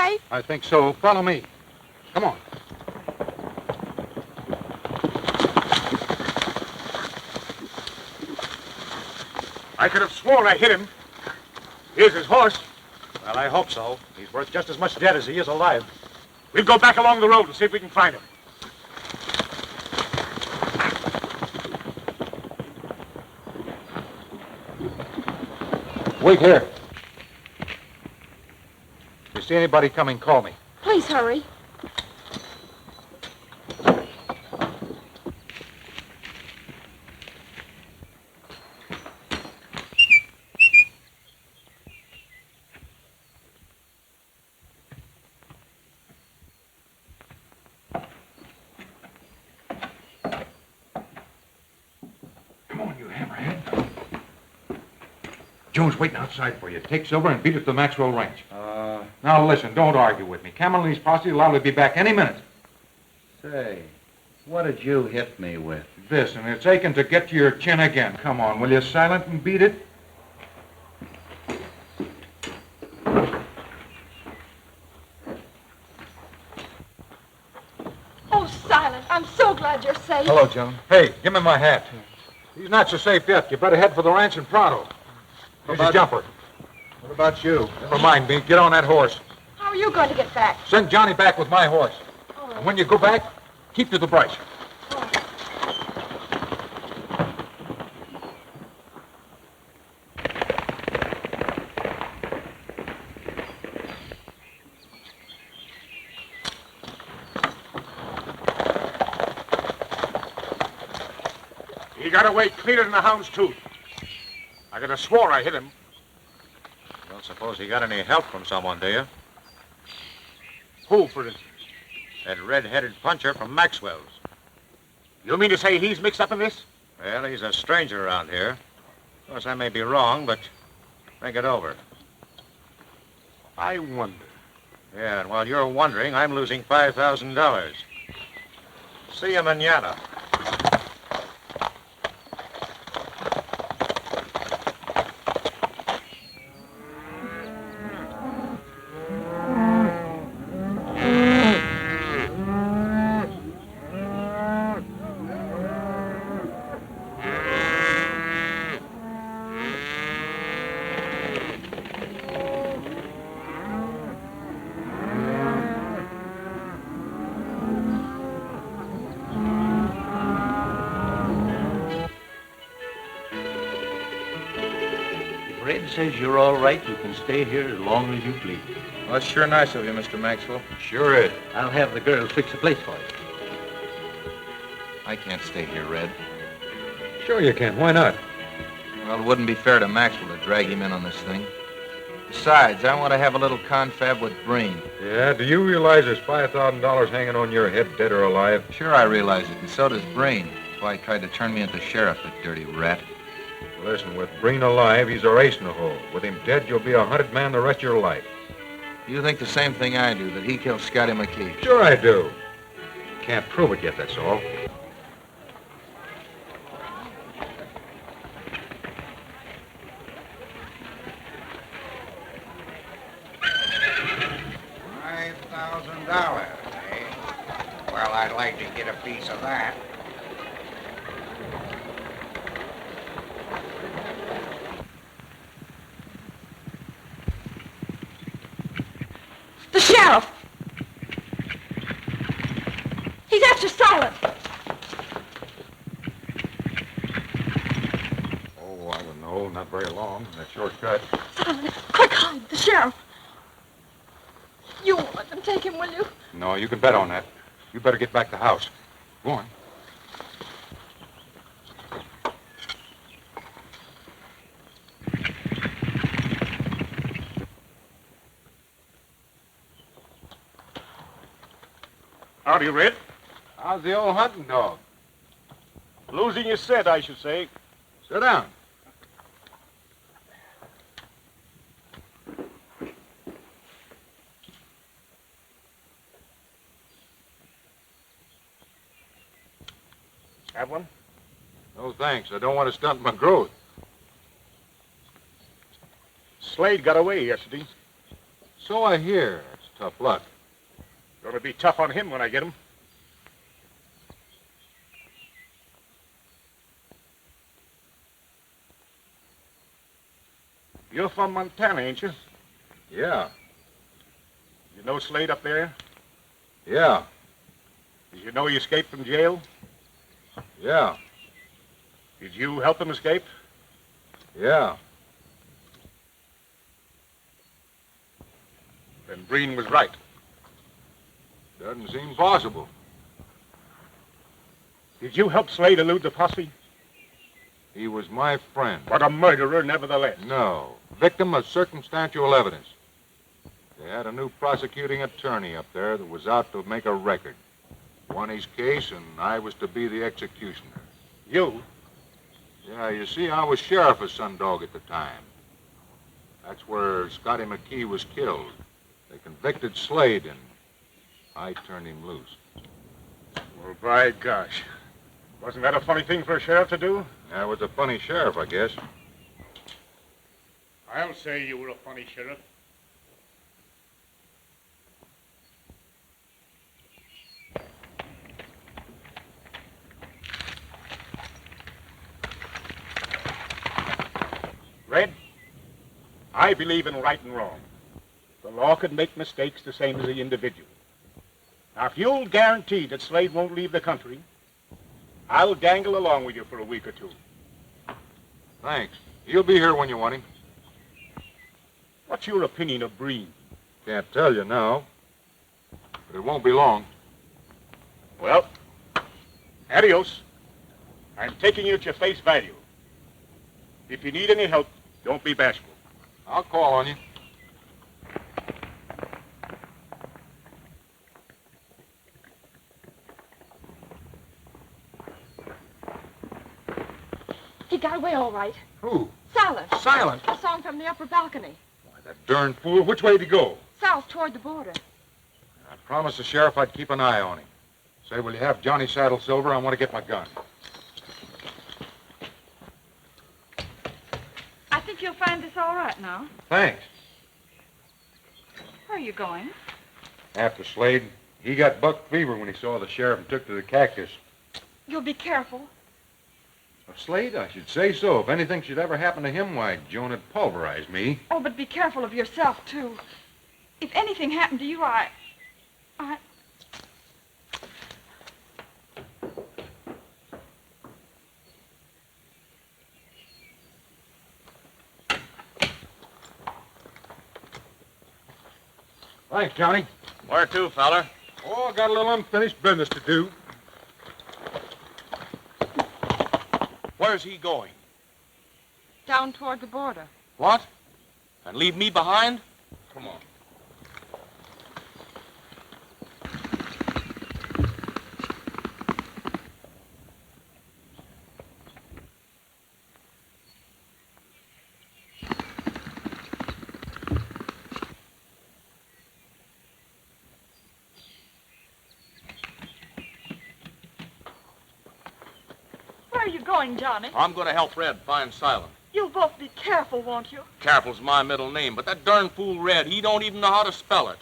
safe? I think so. Follow me. Come on. I could have sworn I hit him. Here's his horse. Well, I hope so. He's worth just as much dead as he is alive. We'll go back along the road and see if we can find him. Wait here. If you see anybody coming, call me. Please hurry. Jones waiting outside for you. Take Silver and beat it to the Maxwell Ranch. Now listen, don't argue with me. Cameron and his posse will likely be back any minute. Say, what did you hit me with? This, and it's aching to get to your chin again. Come on, will you silent and beat it? Oh, Silent, I'm so glad you're safe. Hello, Joan. Hey, give me my hat. He's not so safe yet. You better head for the ranch in pronto. Here's your jumper. What about you? Never mind me. Get on that horse. How are you going to get back? Send Johnny back with my horse. And when you go back, keep to the brush. He got away cleaner than the hound's tooth. I could have swore I hit him. Don't suppose he got any help from someone, do you? Who, for instance? That red-headed puncher from Maxwell's. You mean to say he's mixed up in this? Well, he's a stranger around here. Of course, I may be wrong, but think it over. I wonder. Yeah, and while you're wondering, I'm losing $5,000. See you manana. Red says you're all right. You can stay here as long as you please. Well, that's sure nice of you, Mr. Maxwell. Sure is. I'll have the girls fix a place for you. I can't stay here, Red. Sure you can. Why not? Well, it wouldn't be fair to Maxwell to drag him in on this thing. Besides, I want to have a little confab with Breen. Yeah, do you realize there's $5,000 hanging on your head, dead or alive? Sure, I realize it, and so does Breen. That's why he tried to turn me into sheriff, that dirty rat. Listen, with Breen alive, he's our ace in the hole. With him dead, you'll be a hunted man the rest of your life. You think the same thing I do, that he killed Scotty McKee? Sure I do. Can't prove it yet, that's all. $5,000, eh? Well, I'd like to get a piece of that. The sheriff! He's after Silent. Oh, I don't know. Not very long. That shortcut. Silent, quick, hide. The sheriff. You won't let them take him, will you? No, you can bet on that. You better get back to the house. Go on. Howdy, Red. How's the old hunting dog? Losing your scent, I should say. Sit down. Have one? No, thanks. I don't want to stunt my growth. Slade got away yesterday. So I hear. That's Tough luck. Gonna be tough on him when I get him. You're from Montana, ain't you? Yeah. You know Slade up there? Yeah. Did you know he escaped from jail? Yeah. Did you help him escape? Yeah. Then Breen was right. Doesn't seem possible. Did you help Slade elude the posse? He was my friend. But a murderer, nevertheless. No. Victim of circumstantial evidence. They had a new prosecuting attorney up there that was out to make a record. Won his case, and I was to be the executioner. You? Yeah, you see, I was sheriff of Sundog at the time. That's where Scotty McKee was killed. They convicted Slade, and I turned him loose. Well, by gosh. Wasn't that a funny thing for a sheriff to do? I was a funny sheriff, I guess. I'll say you were a funny sheriff. Red, I believe in right and wrong. The law can make mistakes the same as the individual. Now, if you'll guarantee that Slade won't leave the country, I'll dangle along with you for a week or two. Thanks. He'll be here when you want him. What's your opinion of Breen? Can't tell you now, but it won't be long. Well, adios. I'm taking you at your face value. If you need any help, don't be bashful. I'll call on you. He got away all right. Who? Silent. Silent? I saw him from the upper balcony. That darn fool. Which way did he go? South toward the border. I promised the sheriff I'd keep an eye on him. Say, will you have Johnny Saddle Silver? I want to get my gun. I think you'll find this all right now. Thanks. Where are you going? After Slade, he got buck fever when he saw the sheriff and took to the cactus. You'll be careful. Of Slade, I should say so. If anything should ever happen to him, why, Joan would pulverize me. Oh, but be careful of yourself, too. If anything happened to you, I... Thanks, Johnny. Where to, feller? Oh, I got a little unfinished business to do. Where's he going? Down toward the border. What? And leave me behind? Come on. Where are you going, Johnny? I'm going to help Red find Silent. You'll both be careful, won't you? Careful's my middle name, but that darn fool Red, he don't even know how to spell it.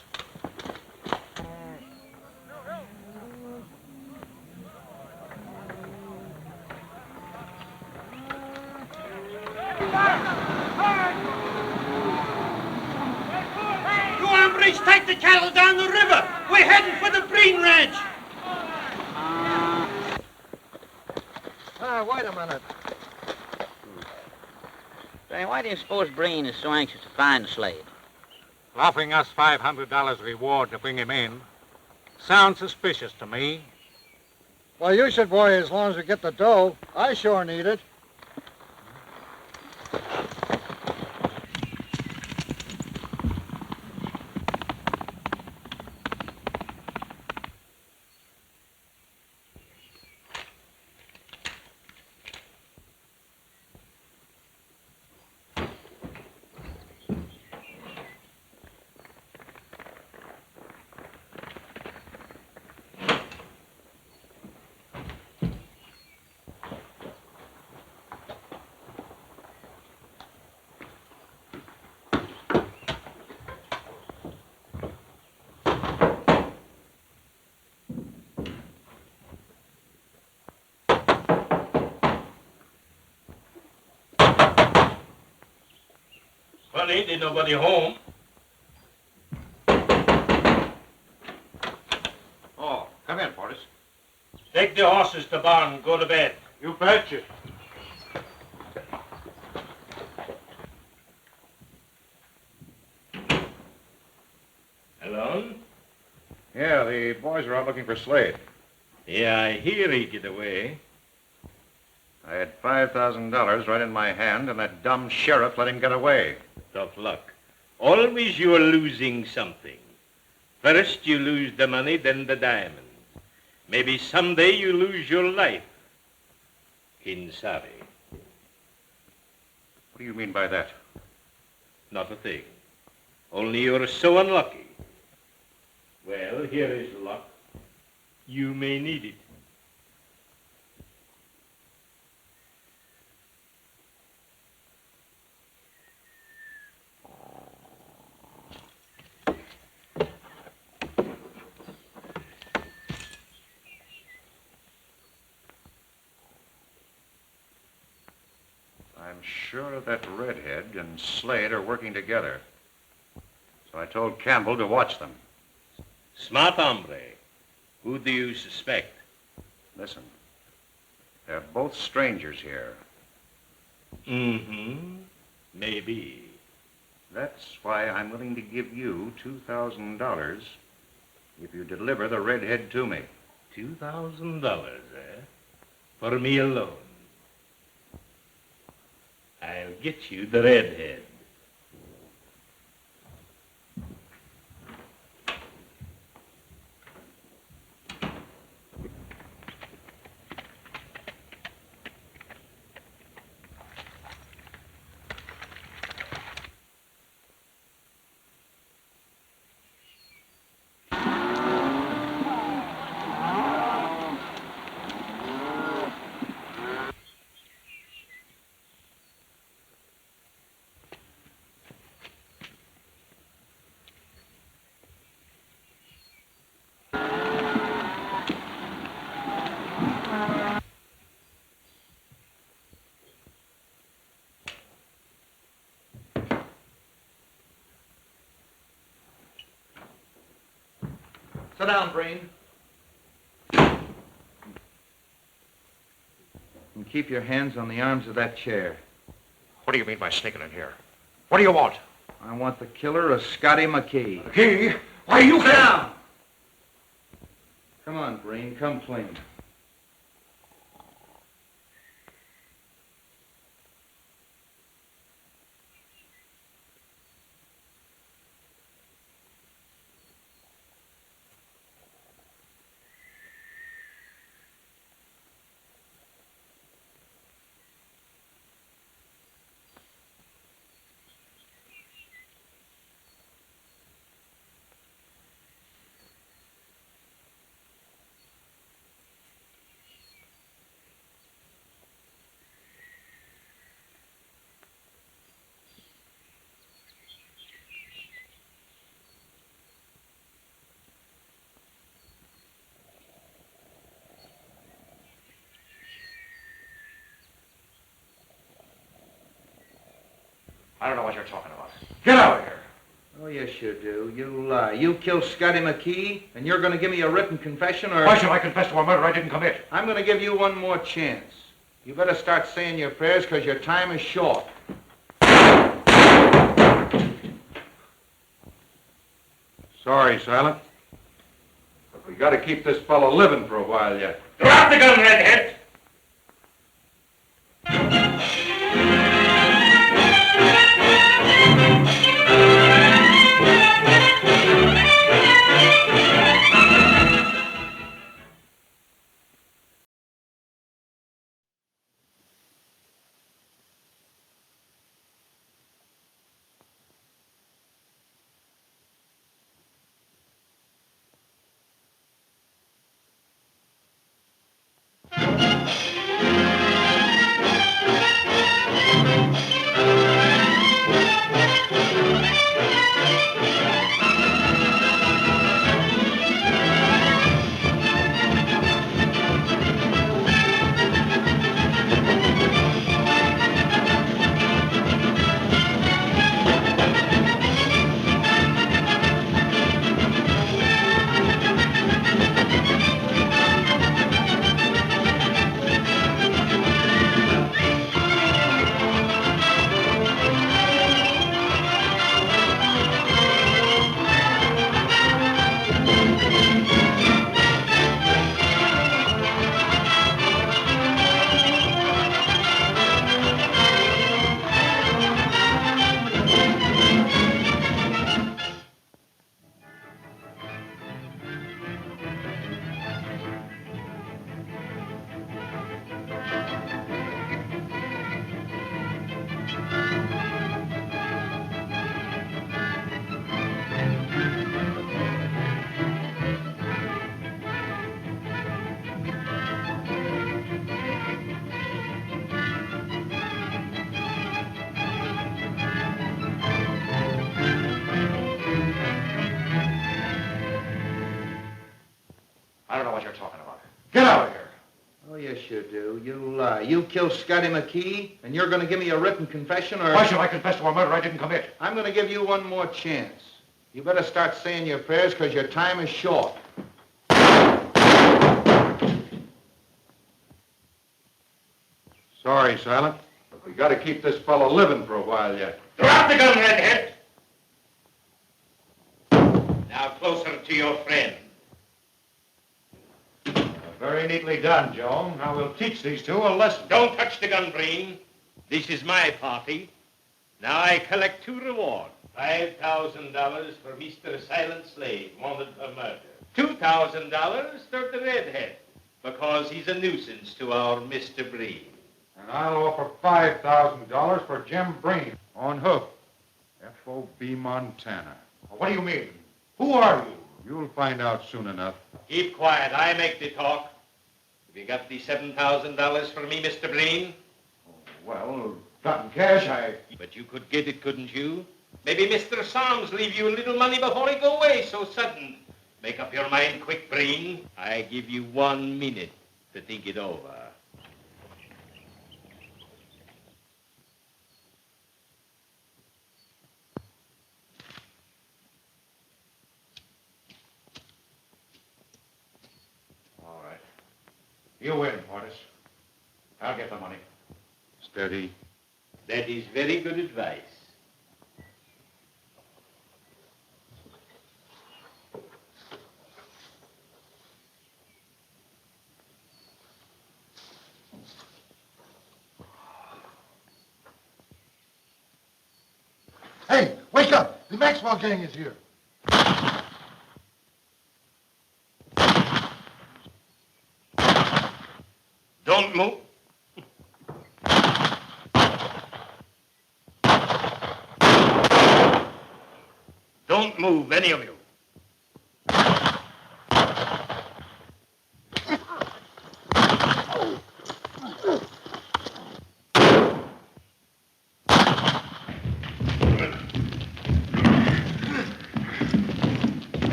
You hombres, take the cattle down the river. We're heading for the Breen Ranch. Wait a minute. Say, why do you suppose Breen is so anxious to find Slade? Offering us $500 reward to bring him in. Sounds suspicious to me. Well, you should worry as long as we get the dough. I sure need it. Funny, there's nobody home. Oh, come in, Portis. Take the horses to barn and go to bed. You betcha. Alone? Yeah, the boys are out looking for Slade. Yeah, I hear he get away. I had $5,000 right in my hand, and that dumb sheriff let him get away. Tough luck. Always you're losing something. First you lose the money, then the diamonds. Maybe someday you lose your life. Kinsari. What do you mean by that? Not a thing. Only you're so unlucky. Well, here is luck. You may need it. I'm sure that redhead and Slade are working together. So I told Campbell to watch them. Smart hombre. Who do you suspect? Listen, they're both strangers here. Mm-hmm. Maybe. That's why I'm willing to give you $2,000 if you deliver the redhead to me. $2,000, eh? For me alone. I'll get you the redhead. Sit down, Breen. And keep your hands on the arms of that chair. What do you mean by sneaking in here? What do you want? I want the killer of Scotty McKee. McKee? Why, you Sit down! Come on, Breen, come clean. I don't know what you're talking about. Get out of here. Oh, yes, you do. You lie. You killed Scotty McKee, and you're going to give me a written confession, or... Why should I confess to a murder I didn't commit? I'm going to give you one more chance. You better start saying your prayers, because your time is short. Sorry, Silent. But we got to keep this fellow living for a while yet. Drop the gun, redhead! you do. You lie. You killed Scotty McKee, and you're going to give me a written confession, or... Why should I confess to a murder I didn't commit? I'm going to give you one more chance. You better start saying your prayers, because your time is short. Sorry, Silent, but we got to keep this fellow living for a while yet. Drop the gun, Redhead. Now closer to your friend. Very neatly done, Joe. Now we'll teach these two a lesson. Don't touch the gun, Breen. This is my party. Now I collect two rewards. $5,000 for Mr. Silent Slade, wanted for murder. $2,000 for the Redhead, because he's a nuisance to our Mr. Breen. And I'll offer $5,000 for Jim Breen on hook. F.O.B. Montana. What do you mean? Who are you? You'll find out soon enough. Keep quiet. I make the talk. Have you got the $7,000 for me, Mr. Breen? Well, not in cash, But you could get it, couldn't you? Maybe Mr. Soms leave you a little money before he go away so sudden. Make up your mind quick, Breen. I give you 1 minute to think it over. All right. You win, Portis. I'll get the money. Steady. That is very good advice. Hey, wake up! The Maxwell gang is here. Don't move. Don't move, any of you.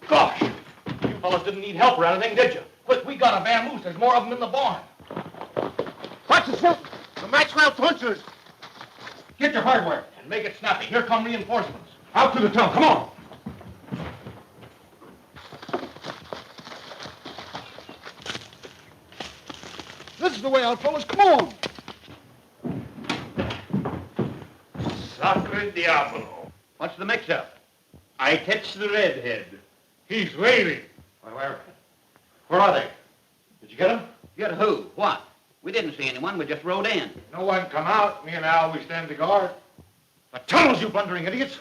Gosh, you fellas didn't need help or anything, did you? Quick, we got a vamoose. There's more of them in the barn. Watch yourself! The Maxwell punchers! Get your hardware. And make it snappy. Here come reinforcements. Out to the tunnel. Come on. This is the way out, fellas. Come on. Sacre Diablo. What's the mix-up? I catch the Redhead. He's waiting. Where are they? Did you get them? Get who? What? We didn't see anyone. We just rode in. No one come out. Me and Al, we stand the guard. The tunnels, you blundering idiots.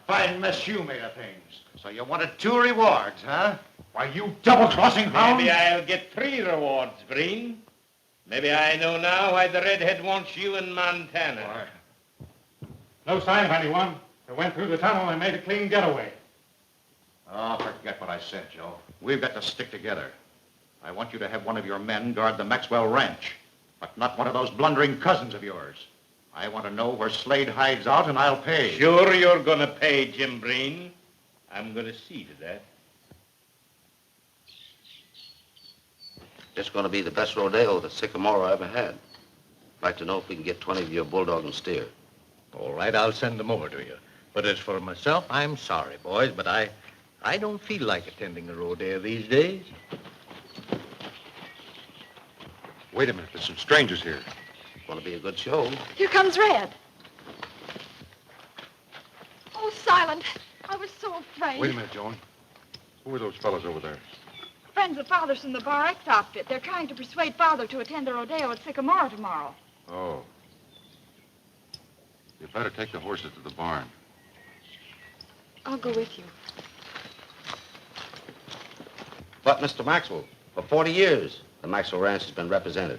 Fine mess you made of things. So you wanted 2 rewards, huh? Why, you double-crossing hound. Maybe I'll get 3 rewards, Breen. Maybe I know now why the Redhead wants you in Montana. No sign of anyone. They went through the tunnel and made a clean getaway. Oh, forget what I said, Joe. We've got to stick together. I want you to have one of your men guard the Maxwell Ranch, but not one of those blundering cousins of yours. I want to know where Slade hides out, and I'll pay. Sure you're gonna pay, Jim Breen. I'm gonna see to that. It's going to be the best rodeo that Sycamore ever had. I'd like to know if we can get 20 of your bulldog and steer. All right, I'll send them over to you. But as for myself, I'm sorry, boys, but I don't feel like attending a rodeo these days. Wait a minute. There's some strangers here. It's going to be a good show. Here comes Red. Oh, Silent. I was so afraid. Wait a minute, Joan. Who are those fellows over there? Friends of Father's from the Bar X outfit. They're trying to persuade Father to attend the rodeo at Sycamore tomorrow. Oh. You better take the horses to the barn. I'll go with you. But, Mr. Maxwell, for 40 years, the Maxwell Ranch has been represented.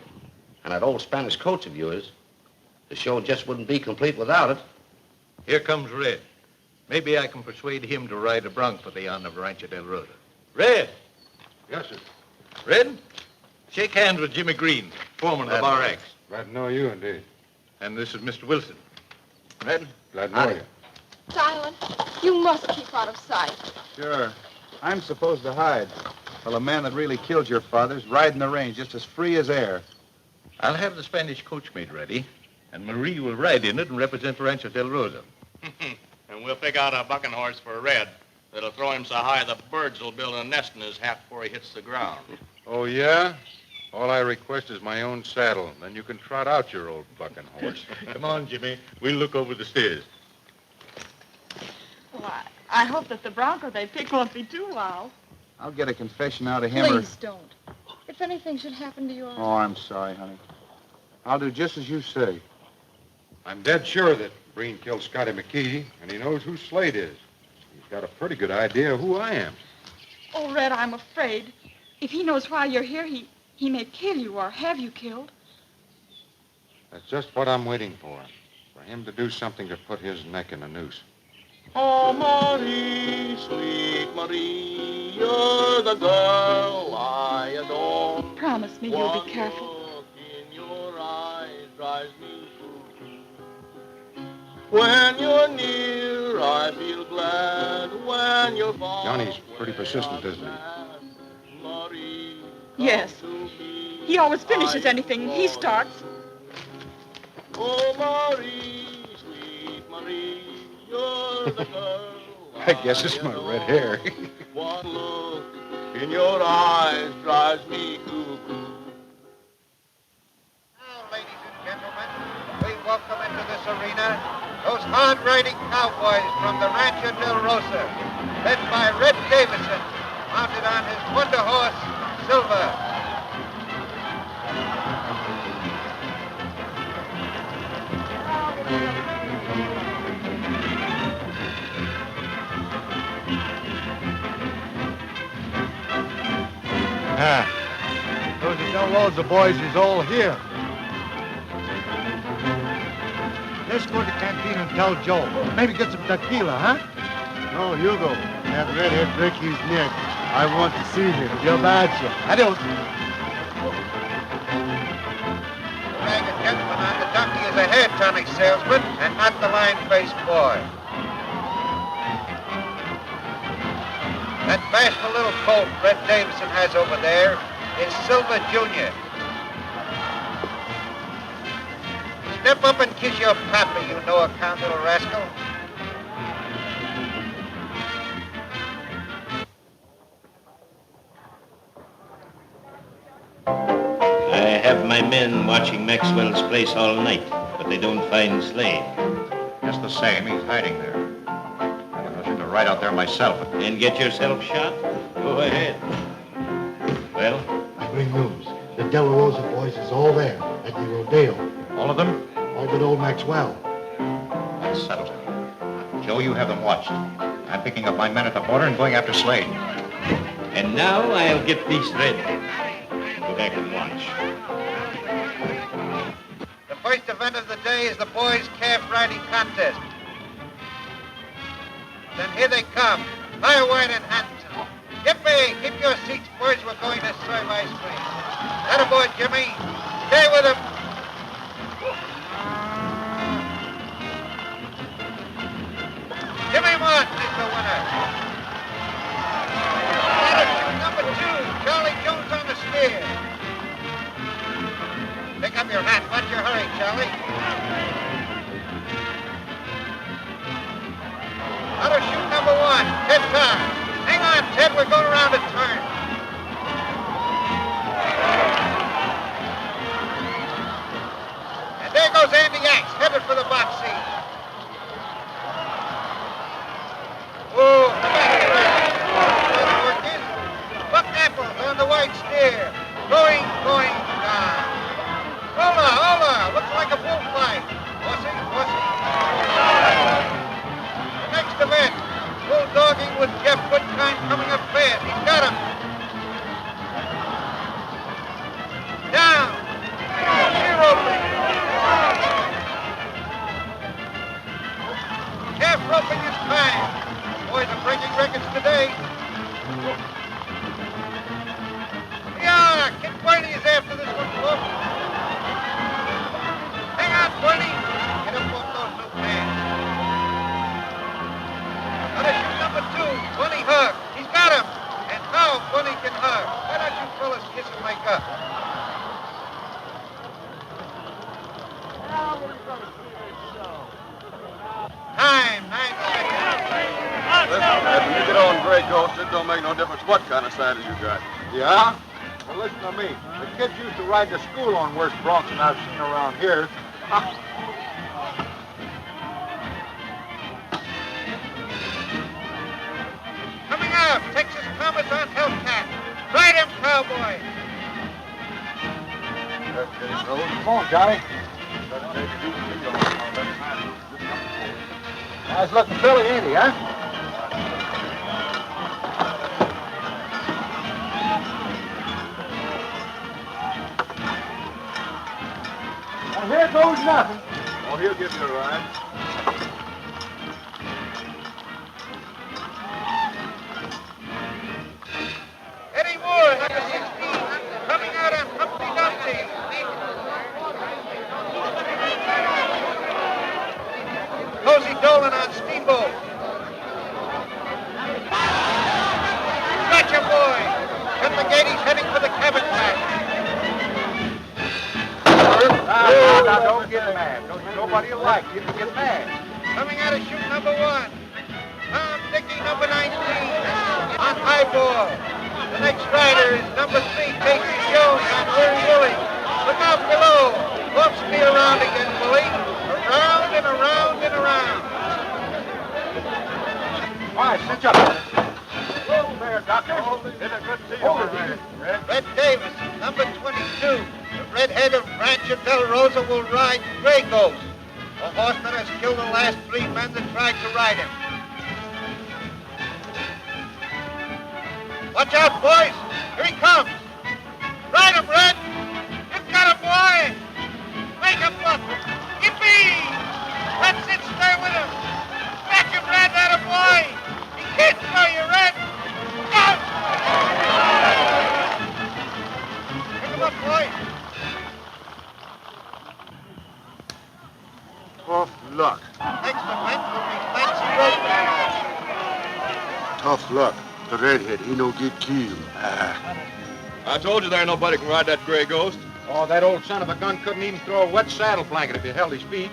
And that old Spanish coach of yours, the show just wouldn't be complete without it. Here comes Red. Maybe I can persuade him to ride a bronc for the honor of Rancho del Rosa. Red! Yes, sir. Red, Shake hands with Jimmy Green, foreman of the Bar X. Glad to know you, indeed. And this is Mr. Wilson. Red? Glad to know you. Silent, you must keep out of sight. Sure. I'm supposed to hide. Well, the man that really killed your father's riding the range just as free as air. I'll have the Spanish coach made ready, and Marie will ride in it and represent Rancho Del Rosa. And we'll pick out a bucking horse for Red. That'll throw him so high the birds will build a nest in his hat before he hits the ground. Oh, yeah? All I request is my own saddle. Then you can trot out your old bucking horse. Come on, Jimmy. We'll look over the stairs. Why, I hope that the bronco they picked won't be too wild. I'll get a confession out of him. Please don't. If anything should happen to your... Oh, I'm sorry, honey. I'll do just as you say. I'm dead sure that Breen killed Scotty McKee, and he knows who Slade is. He's got a pretty good idea of who I am. Oh, Red, I'm afraid. If he knows why you're here, he may kill you or have you killed. That's just what I'm waiting for him to do something to put his neck in a noose. Oh, Marie, sweet Marie, you're the girl I adore. Promise me you'll be careful. Look in your eyes drives me cuckoo. When you're near, I feel glad. When you're far, Johnny's pretty persistent, isn't he? Marie, Yes. He always finishes anything he starts. oh, Marie, sweet Marie, you're the girl I guess it's my red hair. One look in your eyes drives me cuckoo. Now, ladies and gentlemen, we welcome into this arena those hard-riding cowboys from the Rancho Del Rosa, led by Red Davison, mounted on his wonder horse, Silver. Those are Del Rosa boys is all here. Let's go to the canteen and tell Joe. Maybe get some tequila, huh? No, Hugo. That redhead break his neck. I want to see him. You betcha. Adios. Ragged gentleman on the donkey is a hair tonic salesman and not the line-faced boy. That bashful little colt Red Davison has over there is Silver Jr. Step up and kiss your papa, you no-account little rascal. I have my men watching Maxwell's place all night, but they don't find Slade. Just the same, he's hiding there. I was going to ride out there myself. And get yourself shot? Go ahead. Well? I bring news. The Del Rosa boys is all there at the rodeo. All of them? All but old Maxwell. That settles it. Joe, you have them watched. I'm picking up my men at the border and going after Slade. And now I'll get these ready. Go back and watch. The first event of the day is the boys' calf riding contest. Then here they come. Fire White and Hanson. Yippee! Keep your seats, boys. We're going to serve ice cream. Attaboy, Jimmy. Stay with him. Jimmy Martin is the winner. Number 2, Charlie Jones on the steer. Pick up your hat. Watch your hurry, Charlie. Auto shoot number 1, Ted Todd. Hang on, Ted. We're going around a turn. And there goes Andy Axe, headed for the box seat. Oh, Buck Apples on the white steer. Going down. Hola. Looks like a bullfight. Horsey. The next event, bulldogging with Jeff Goodkind coming up fast. He's got him. Down. Zero. Gray Ghost, it don't make no difference what kind of saddle you got. Yeah? Well, listen to me. The kids used to ride to school on worse broncs than I've seen around here. Coming out, Texas Thomas on Hellcat. Ride him, cowboy. Come on, Johnny. Nice looking filly, ain't he, huh? Well, here goes nothing. Oh, he'll give you a ride. Eddie Moore, number 16, coming out on Humpty Dumpty. Cozy Dolan on Steamboat. Gotcha, boy. Ken McGady's heading for the cabin patch. Now, don't get mad. Nobody will like you if you get mad. Coming out of chute number 1. Tom Dickey, number 19, on Highball. The next rider is number 3, Casey Jones on Weary Willie. Look out below. Bumps me around again, Willie. Around and around and around. All right, cinch up. Whoa there, Doctor. It's a good to see you. Red Davis, number 22. The redhead of Rancho Del Rosa will ride Gray Ghost. The horseman has killed the last 3 men that tried to ride him. Watch out, boys. Here he comes. Ride him, Red. You've got him, boy. Make him look. Yippee! Let's it. Stay with him. Back him, Red. That a boy. He can't throw you, Red. Out! Pick him up, boy. Tough luck. Next event will be Fancy Rope. Tough luck. The redhead, he no get killed. I told you there nobody can ride that Gray Ghost. Oh, that old son of a gun couldn't even throw a wet saddle blanket if he held his feet.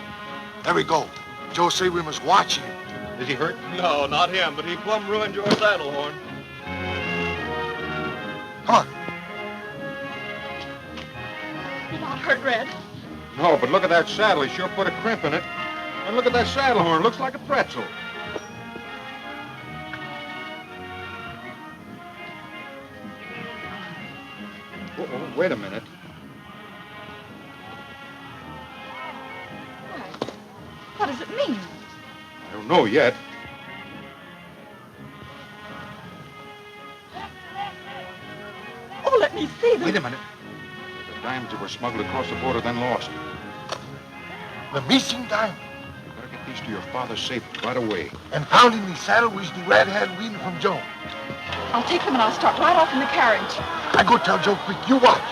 There we go. Joe say we must watch him. Is he hurt? No, not him, but he plumb ruined your saddle horn. Come on. You're not hurt, Red. No, but look at that saddle. He sure put a crimp in it. And look at that saddle horn. Looks like a pretzel. Oh, wait a minute. What does it mean? I don't know yet. Oh, let me see them. Wait a minute. The diamonds that were smuggled across the border, then lost. The missing diamond. You better get these to your father's safe right away. And found in the saddle was the redhead weeding from Joe. I'll take them and I'll start right off in the carriage. I go tell Joe quick. You watch.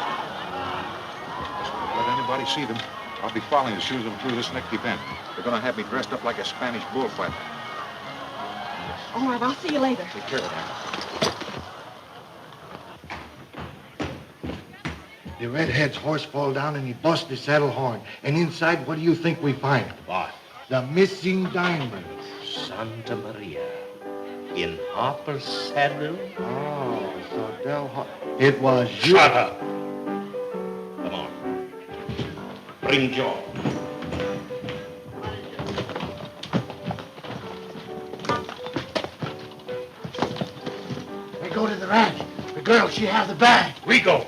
Don't let anybody see them. I'll be following as soon as I'm through this next event. They're going to have me dressed up like a Spanish bullfighter. All right, I'll see you later. Take care of that. The redhead's horse fall down and he bust the saddle horn. And inside, what do you think we find? What? The missing diamond. Santa Maria. In Harper's saddle? Oh, so it was you. Shut up. Come on. Bring Joe. We go to the ranch. The girl, she has the bag. We go.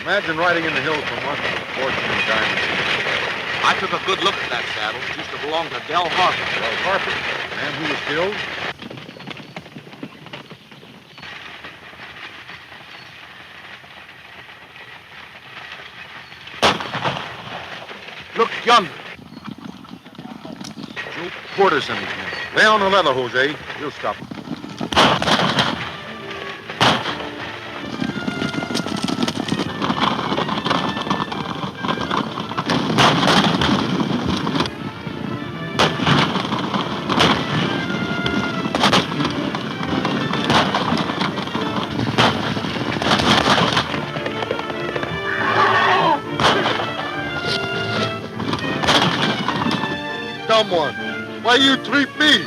Imagine riding in the hills from us with a fortune in diamonds. I took a good look at that saddle. It used to belong to Del Harper. Del Harper? The man who was killed? Look yonder. Joe Porter's in these men. Lay on the leather, Jose. You'll stop him. someone. Why you treat me?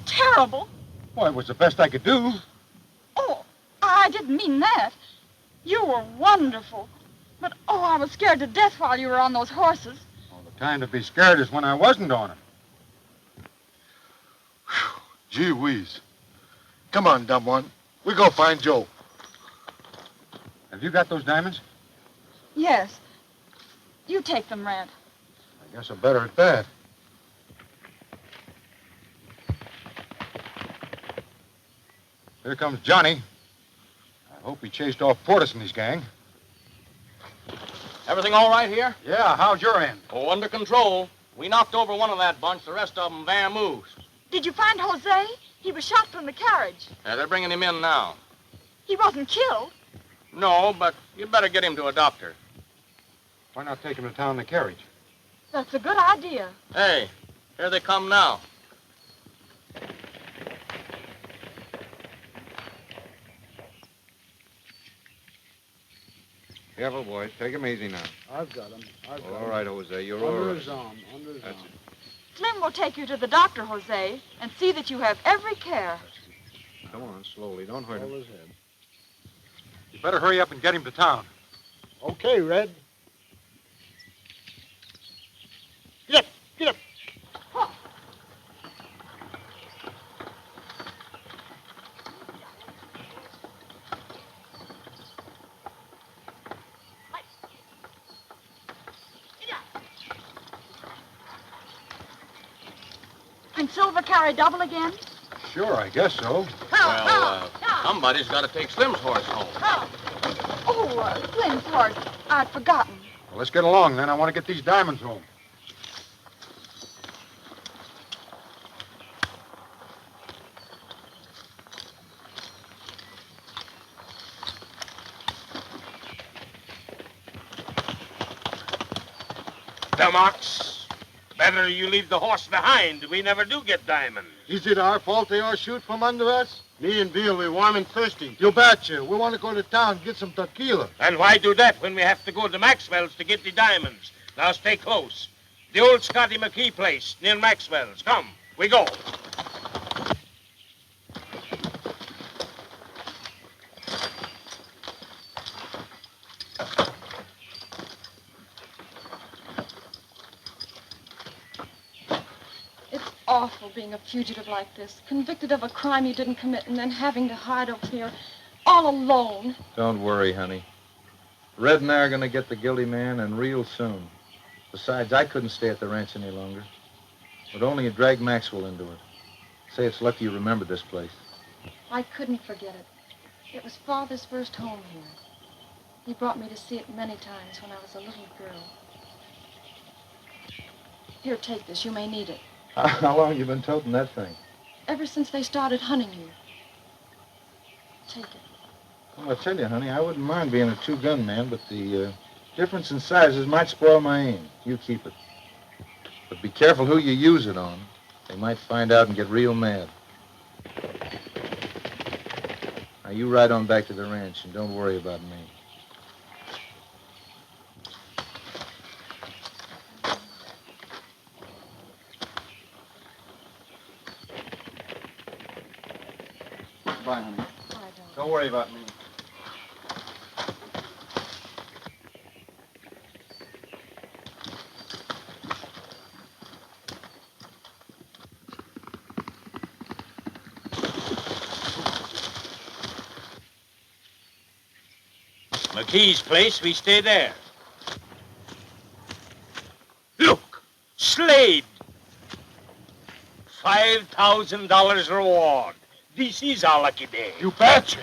Terrible. Well, it was the best I could do. Oh, I didn't mean that. You were wonderful. But, oh, I was scared to death while you were on those horses. Well, the time to be scared is when I wasn't on it. Gee whiz. Come on, dumb one. We go find Joe. Have you got those diamonds? Yes. You take them, Red. I guess I'm better at that. Here comes Johnny. I hope he chased off Portis and his gang. Everything all right here? Yeah, how's your end? Oh, under control. We knocked over one of that bunch. The rest of them vamoosed. Did you find Jose? He was shot from the carriage. Yeah, they're bringing him in now. He wasn't killed. No, but you better get him to a doctor. Why not take him to town in the carriage? That's a good idea. Hey, here they come now. Careful, boys. Take him easy now. I've got him. All right, Jose. You're all Under right. his arm. Under his arm. Slim will take you to the doctor, Jose, and see that you have every care. Come on, slowly. Don't hurt him. Hold his head. You better hurry up and get him to town. Okay, Red. Get up. Get up. Can Silver carry double again? Sure, I guess so. Well, somebody's got to take Slim's horse home. Oh, Slim's horse. I'd forgotten. Well, let's get along then. I want to get these diamonds home. Dumox, better you leave the horse behind. We never do get diamonds. Is it our fault they all shoot from under us? Me and Bill, we're warm and thirsty. You betcha. We want to go to town and get some tequila. And why do that when we have to go to Maxwell's to get the diamonds? Now stay close. The old Scotty McKee place near Maxwell's. Come, we go. It's awful being a fugitive like this, convicted of a crime you didn't commit and then having to hide over here all alone. Don't worry, honey. Red and I are going to get the guilty man, and real soon. Besides, I couldn't stay at the ranch any longer. Would only have dragged Maxwell into it. Say it's lucky you remembered this place. I couldn't forget it. It was Father's first home here. He brought me to see it many times when I was a little girl. Here, take this. You may need it. How long have you been toting that thing? Ever since they started hunting you. Take it. Well, I tell you, honey, I wouldn't mind being a two-gun man, but the difference in sizes might spoil my aim. You keep it. But be careful who you use it on. They might find out and get real mad. Now, you ride on back to the ranch and don't worry about me. Bye, honey. Don't worry about me. McKee's place, we stay there. Look, Slade. $5,000 reward. This is our lucky day. You betcha.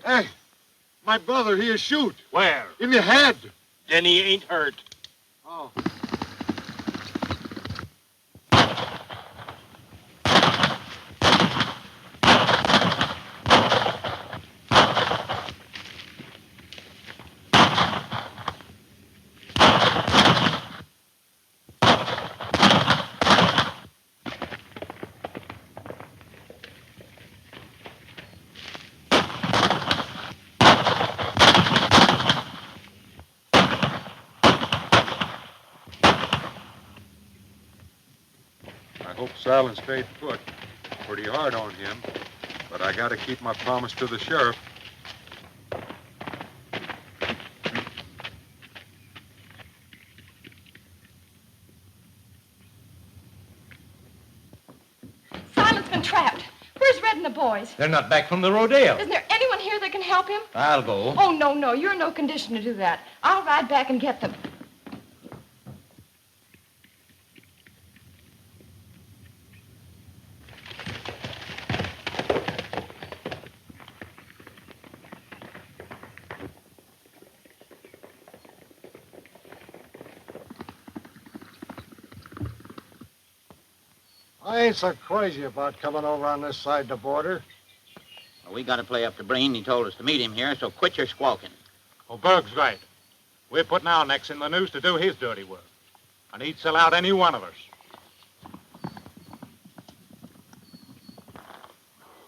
Hey, my brother, he is shoot. Where? In the head. Then he ain't hurt. Oh. Sal and stayed put. Pretty hard on him. But I got to keep my promise to the sheriff. Simon's been trapped. Where's Red and the boys? They're not back from the rodeo. Isn't there anyone here that can help him? I'll go. Oh, no, you're in no condition to do that. I'll ride back and get them. I ain't so crazy about coming over on this side of the border. Well, we got to play up to Breen. He told us to meet him here, so quit your squawking. Well, Berg's right. We're putting our necks in the noose to do his dirty work. And he'd sell out any one of us.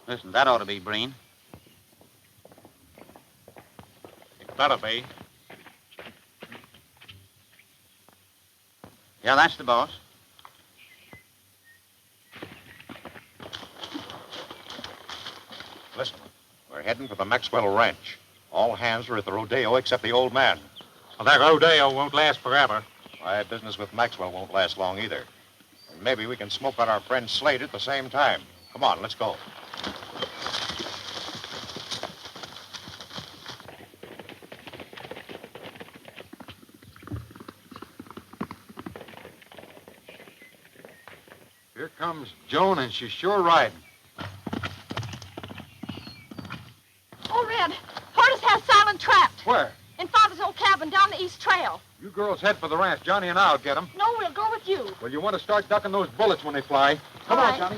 Listen, that ought to be Breen. It better be. Yeah, that's the boss. Listen, we're heading for the Maxwell Ranch. All hands are at the rodeo except the old man. Well, that rodeo won't last forever. My business with Maxwell won't last long either. And maybe we can smoke on our friend Slade at the same time. Come on, let's go. Here comes Joan, and she's sure riding. Oh, Red, Hortus has Silent trapped. Where? In Father's old cabin down the east trail. You girls head for the ranch. Johnny and I'll get him. No, we'll go with you. Well, you want to start ducking those bullets when they fly. Come All on, right. Johnny.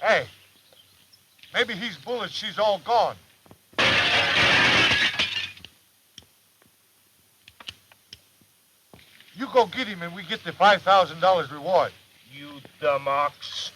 Hey, maybe he's bullets, she's all gone. You go get him and we get the $5,000 reward. You dumb ox.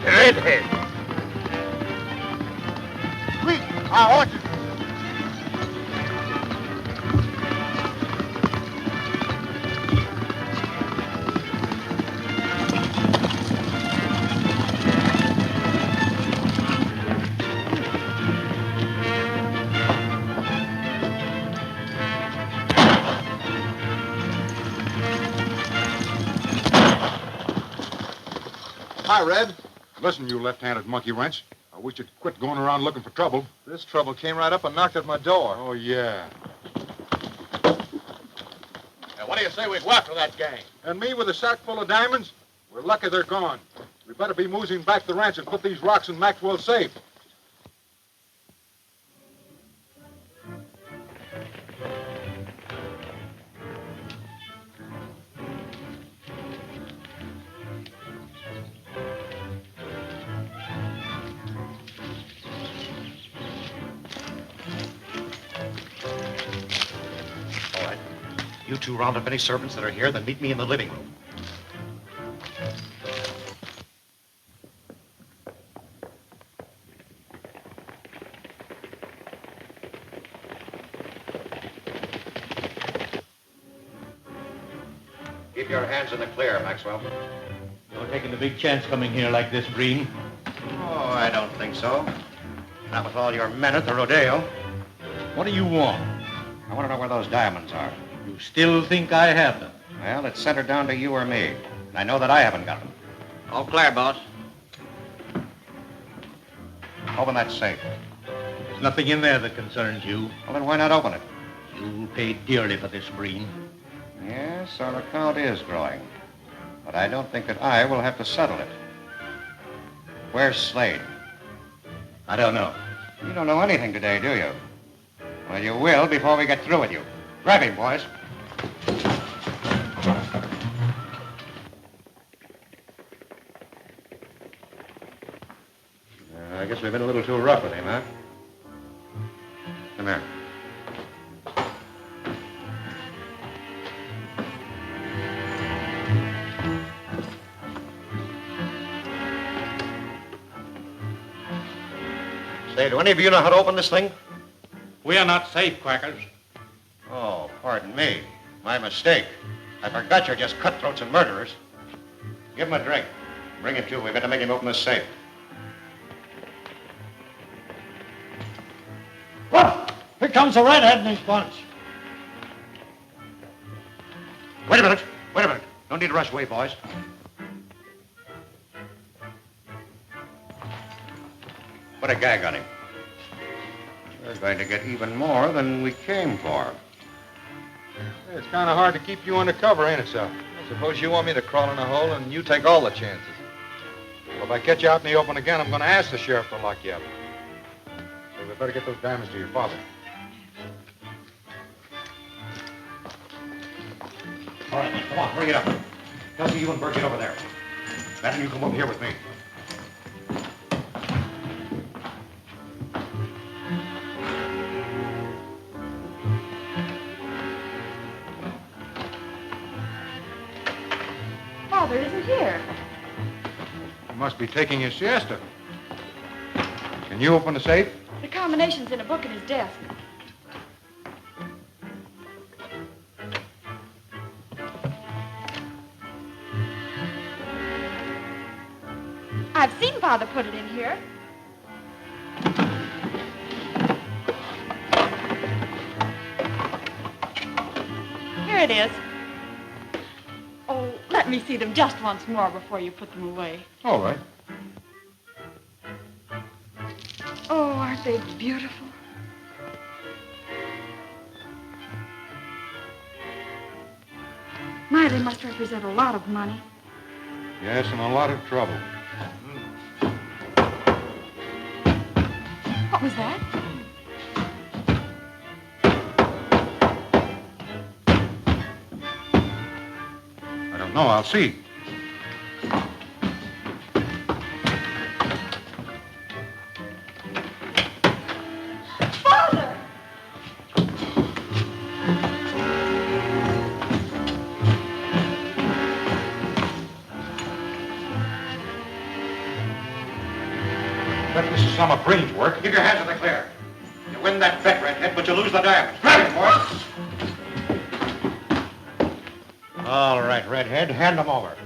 Redhead. Quick, I want you. Hi, Red. Listen, you left-handed monkey wrench. I wish you'd quit going around looking for trouble. This trouble came right up and knocked at my door. Oh, yeah. Now, what do you say we go after that gang? And me with a sack full of diamonds? We're lucky they're gone. We better be moving back the ranch and put these rocks in Maxwell's safe. All right. You two round up any servants that are here, then meet me in the living room. Keep your hands in the clear, Maxwell. You're taking a big chance coming here like this, Breen. Oh, I don't think so. Not with all your men at the rodeo. What do you want? I want to know where those diamonds are. You still think I have them? Well, it's centered down to you or me. And I know that I haven't got them. All clear, boss. Open that safe. There's nothing in there that concerns you. Well, then why not open it? You'll pay dearly for this, Breen. Yes, our account is growing. But I don't think that I will have to settle it. Where's Slade? I don't know. You don't know anything today, do you? Well, you will before we get through with you. Grab him, boys. I guess we've been a little too rough with him, huh? Come here. Say, do any of you know how to open this thing? We are not safe crackers. Oh, pardon me. My mistake. I forgot you're just cutthroats and murderers. Give him a drink. Bring him to. We better make him open this safe. Look! Here comes the redhead and his bunch. Wait a minute. Wait a minute. No need to rush away, boys. Put a gag on him. We're going to get even more than we came for. It's kind of hard to keep you under cover, ain't it, sir? I suppose you want me to crawl in a hole and you take all the chances. Well, if I catch you out in the open again, I'm going to ask the sheriff to lock you up. So we better get those diamonds to your father. All right, come on, bring it up. Kelsey, you and Bert get over there. Madam, you come over here with me. Father isn't here. You must be taking your siesta. Can you open the safe? The combination's in a book in his desk. I've seen Father put it in here. Here it is. Oh, let me see them just once more before you put them away. All right. Oh, aren't they beautiful? My, they must represent a lot of money. Yes, and a lot of trouble. What was that? I don't know. I'll see. Father! Bet this is some of Breen's work. Keep your hands in the clear. You win that bet, Redhead, but you lose the diamonds. Grab him, boys. All right, Redhead, hand them over.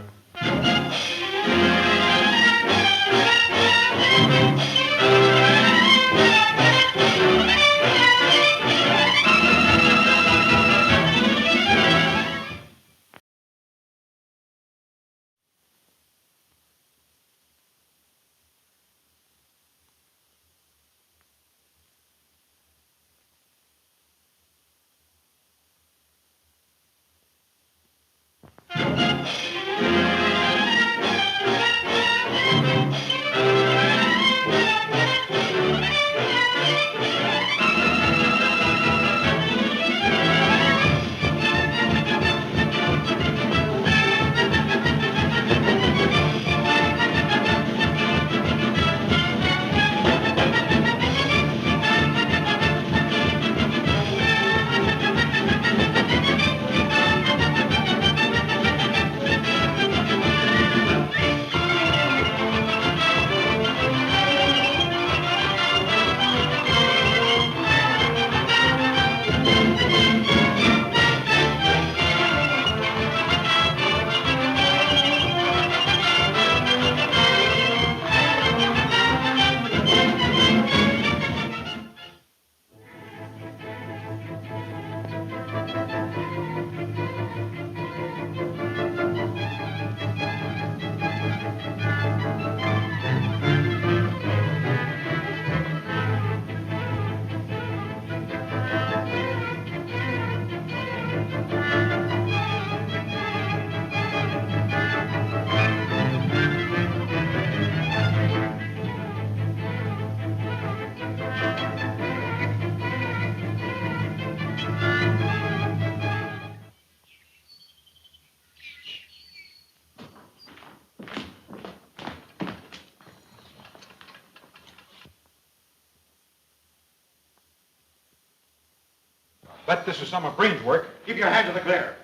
Bet this is some of Breen's work. Keep your hand to the clear.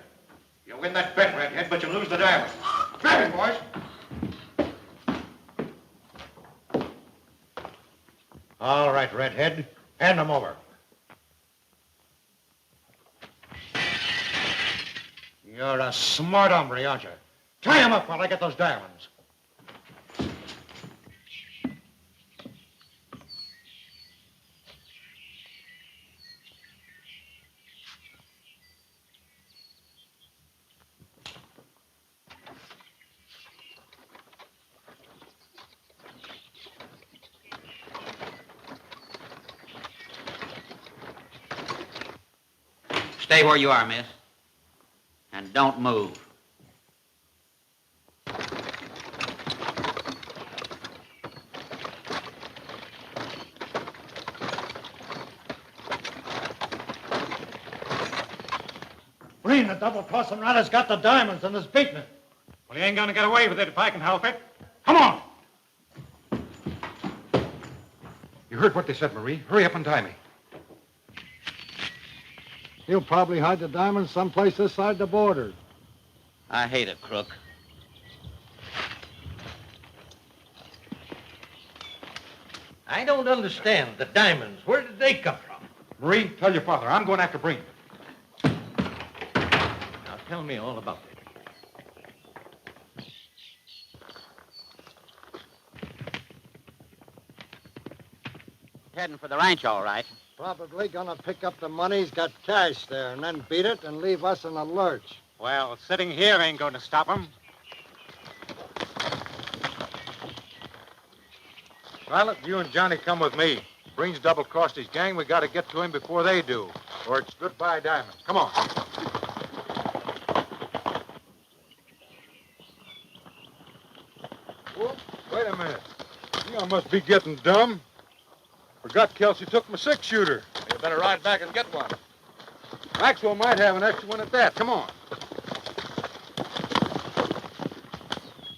You win that bet, Redhead, but you lose the diamond. Grab him, boys. All right, Redhead. Hand them over. You're a smart hombre, aren't you? Tie him up while I get those diamonds. Stay where you are, miss. And don't move. Breen, the double-crossing rider's got the diamonds and is beating it. Well, he ain't gonna get away with it if I can help it. Come on! You heard what they said, Marie. Hurry up and tie me. He'll probably hide the diamonds someplace this side the border. I hate a crook. I don't understand. The diamonds, where did they come from? Marie, tell your father. I'm going after Breen. Now tell me all about it. Heading for the ranch, all right. Probably gonna pick up the money. He's got cash there, and then beat it and leave us in a lurch. Well, sitting here ain't going to stop him. Silent, you and Johnny come with me. Breen's double-crossed his gang. We got to get to him before they do, or it's goodbye diamond. Come on. Whoop, wait a minute. You must be getting dumb. Forgot Kelsey took my six-shooter. You better ride back and get one. Maxwell might have an extra one at that. Come on.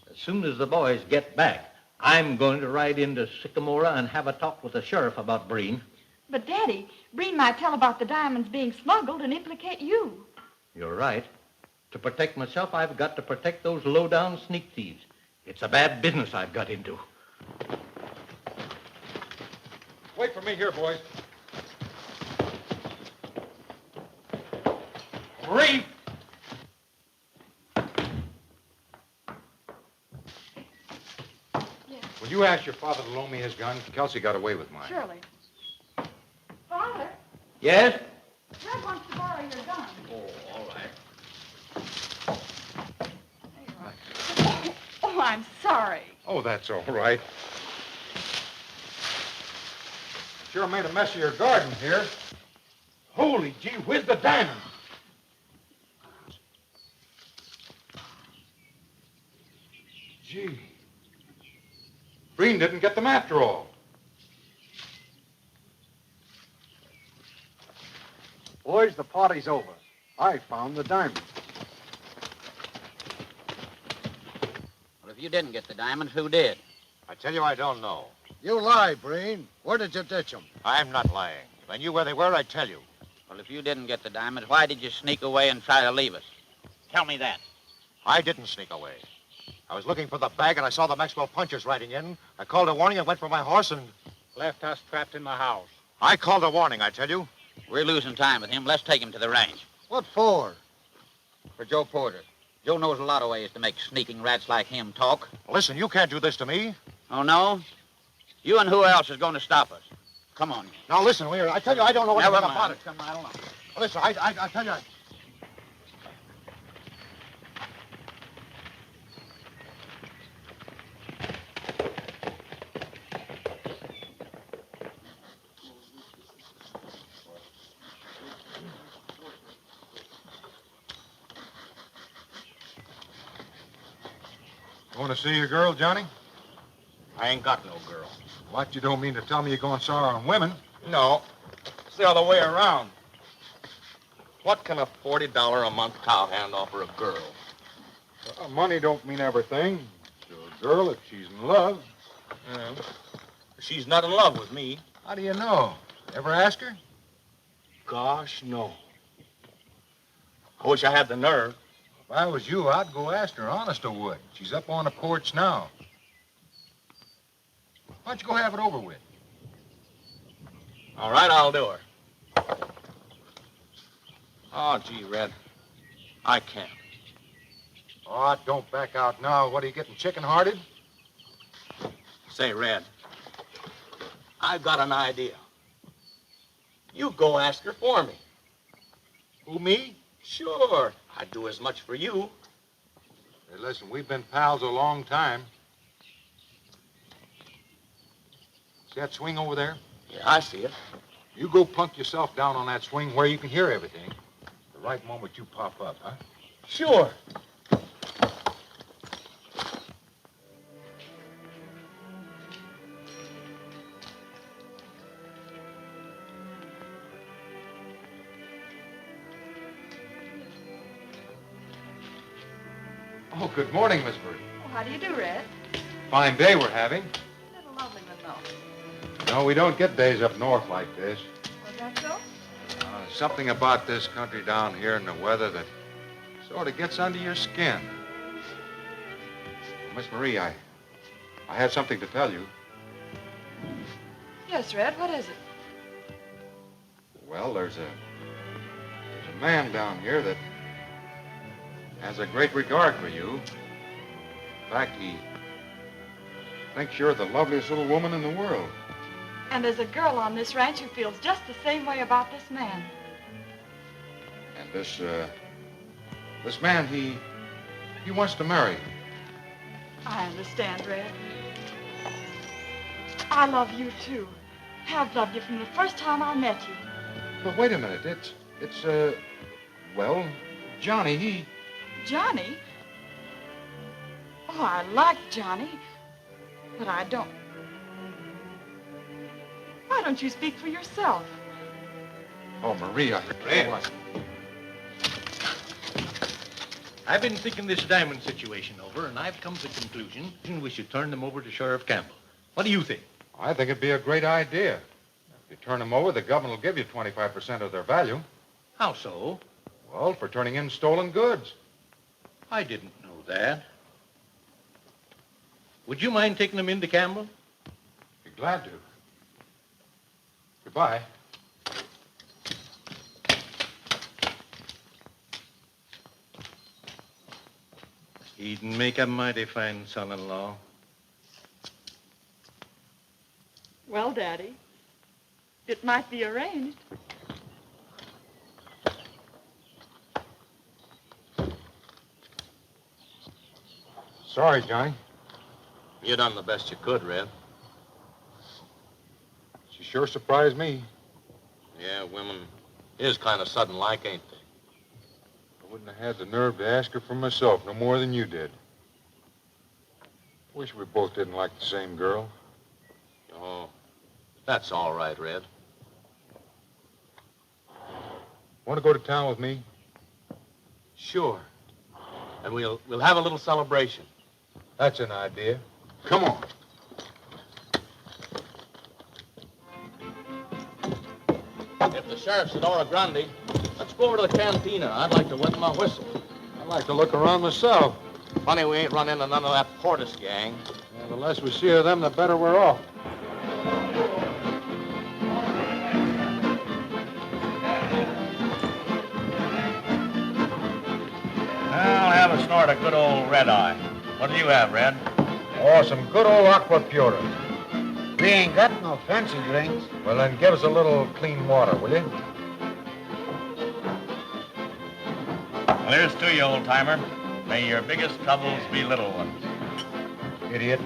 As soon as the boys get back, I'm going to ride into Sycamora and have a talk with the sheriff about Breen. But, Daddy, Breen might tell about the diamonds being smuggled and implicate you. You're right. To protect myself, I've got to protect those low-down sneak thieves. It's a bad business I've got into. Wait for me here, boys. Marie! Will you ask your father to loan me his gun? Kelsey got away with mine. Surely. Father, Yes? Red wants to borrow your gun. Oh, all right. Oh, I'm sorry. Oh, that's all right. Sure made a mess of your garden here. Holy gee, where's the diamond? Gee. Breen didn't get them after all. Boys, the party's over. I found the diamonds. Well, if you didn't get the diamonds, who did? I tell you, I don't know. You lie, Breen. Where did you ditch them? I'm not lying. If I knew where they were, I'd tell you. Well, if you didn't get the diamonds, why did you sneak away and try to leave us? Tell me that. I didn't sneak away. I was looking for the bag, and I saw the Maxwell punchers riding in. I called a warning and went for my horse, and Left us trapped in the house. I called a warning, I tell you. We're losing time with him. Let's take him to the ranch. What for? For Joe Porter. Joe knows a lot of ways to make sneaking rats like him talk. Listen, you can't do this to me. Oh, no? You and who else is going to stop us? Come on. Now, listen, Weir, I tell you, I don't know Never anything mind. about it. Come on, I don't know. Listen, I tell you... Want to see your girl, Johnny? I ain't got no girl. What, you don't mean to tell me you're going sour on women? No. It's the other way around. What can a $40 a month cowhand offer a girl? Money don't mean everything. To a girl, if she's in love. Yeah. She's not in love with me. How do you know? Ever ask her? Gosh, no. Course, I had the nerve. If I was you, I'd go ask her, honest I would. She's up on the porch now. Why don't you go have it over with? All right, I'll do her. Oh, gee, Red. I can't. Oh, don't back out now. What, are you getting chicken-hearted? Say, Red, I've got an idea. You go ask her for me. Who, me? Sure. I'd do as much for you. Hey, listen, we've been pals a long time. See that swing over there? Yeah, I see it. You go plunk yourself down on that swing where you can hear everything. The right moment you pop up, huh? Sure. Oh, good morning, Miss Bird. Oh, how do you do, Red? Fine day we're having. Little lovely one, though. No, we don't get days up north like this. Was that so? Something about this country down here and the weather that sort of gets under your skin. Miss Marie, I had something to tell you. Yes, Red, what is it? Well, there's a man down here that has a great regard for you. In fact, he thinks you're the loveliest little woman in the world. And there's a girl on this ranch who feels just the same way about this man. And this man, he wants to marry you. I understand, Red. I love you, too. Have loved you from the first time I met you. But wait a minute, well, Johnny, Johnny? Oh, I like Johnny, but I don't. Why don't you speak for yourself? Oh, Maria. Red. I've been thinking this diamond situation over, and I've come to the conclusion we should turn them over to Sheriff Campbell. What do you think? I think it'd be a great idea. If you turn them over, the government will give you 25% of their value. How so? Well, for turning in stolen goods. I didn't know that. Would you mind taking them into Campbell? Be glad to. Goodbye. He'd make a mighty fine son-in-law. Well, Daddy, it might be arranged. Sorry, Johnny. You done the best you could, Red. She sure surprised me. Yeah, women is kind of sudden-like, ain't they? I wouldn't have had the nerve to ask her for myself no more than you did. Wish we both didn't like the same girl. Oh, that's all right, Red. Want to go to town with me? Sure. And we'll have a little celebration. That's an idea. Come on. If the sheriff's at Oro Grande, let's go over to the cantina. I'd like to wet my whistle. I'd like to look around myself. Funny we ain't run into none of that Portis gang. Yeah, the less we see of them, the better we're off. I'll have a snort of good old red eye. What do you have, Red? Oh, some good old aqua pura. We ain't got no fancy drinks. Well, then give us a little clean water, will you? Well, here's to you, old-timer. May your biggest troubles be little ones. Idiot.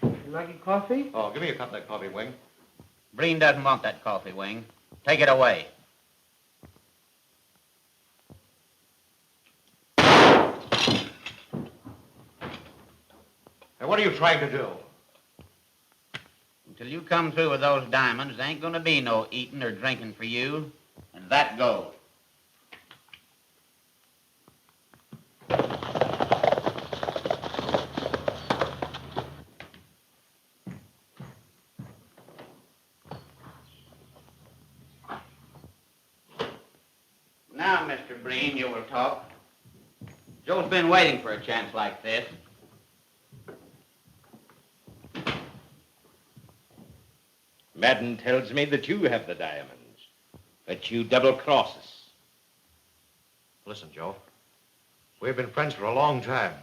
You like your coffee? Oh, give me a cup of that coffee, Wing. Breen doesn't want that coffee, Wing. Take it away. Now, what are you trying to do? Until you come through with those diamonds, there ain't gonna be no eating or drinking for you. And that goes. Mr. Breen, you will talk. Joe's been waiting for a chance like this. Madden tells me that you have the diamonds, that you double-cross us. Listen, Joe. We've been friends for a long time.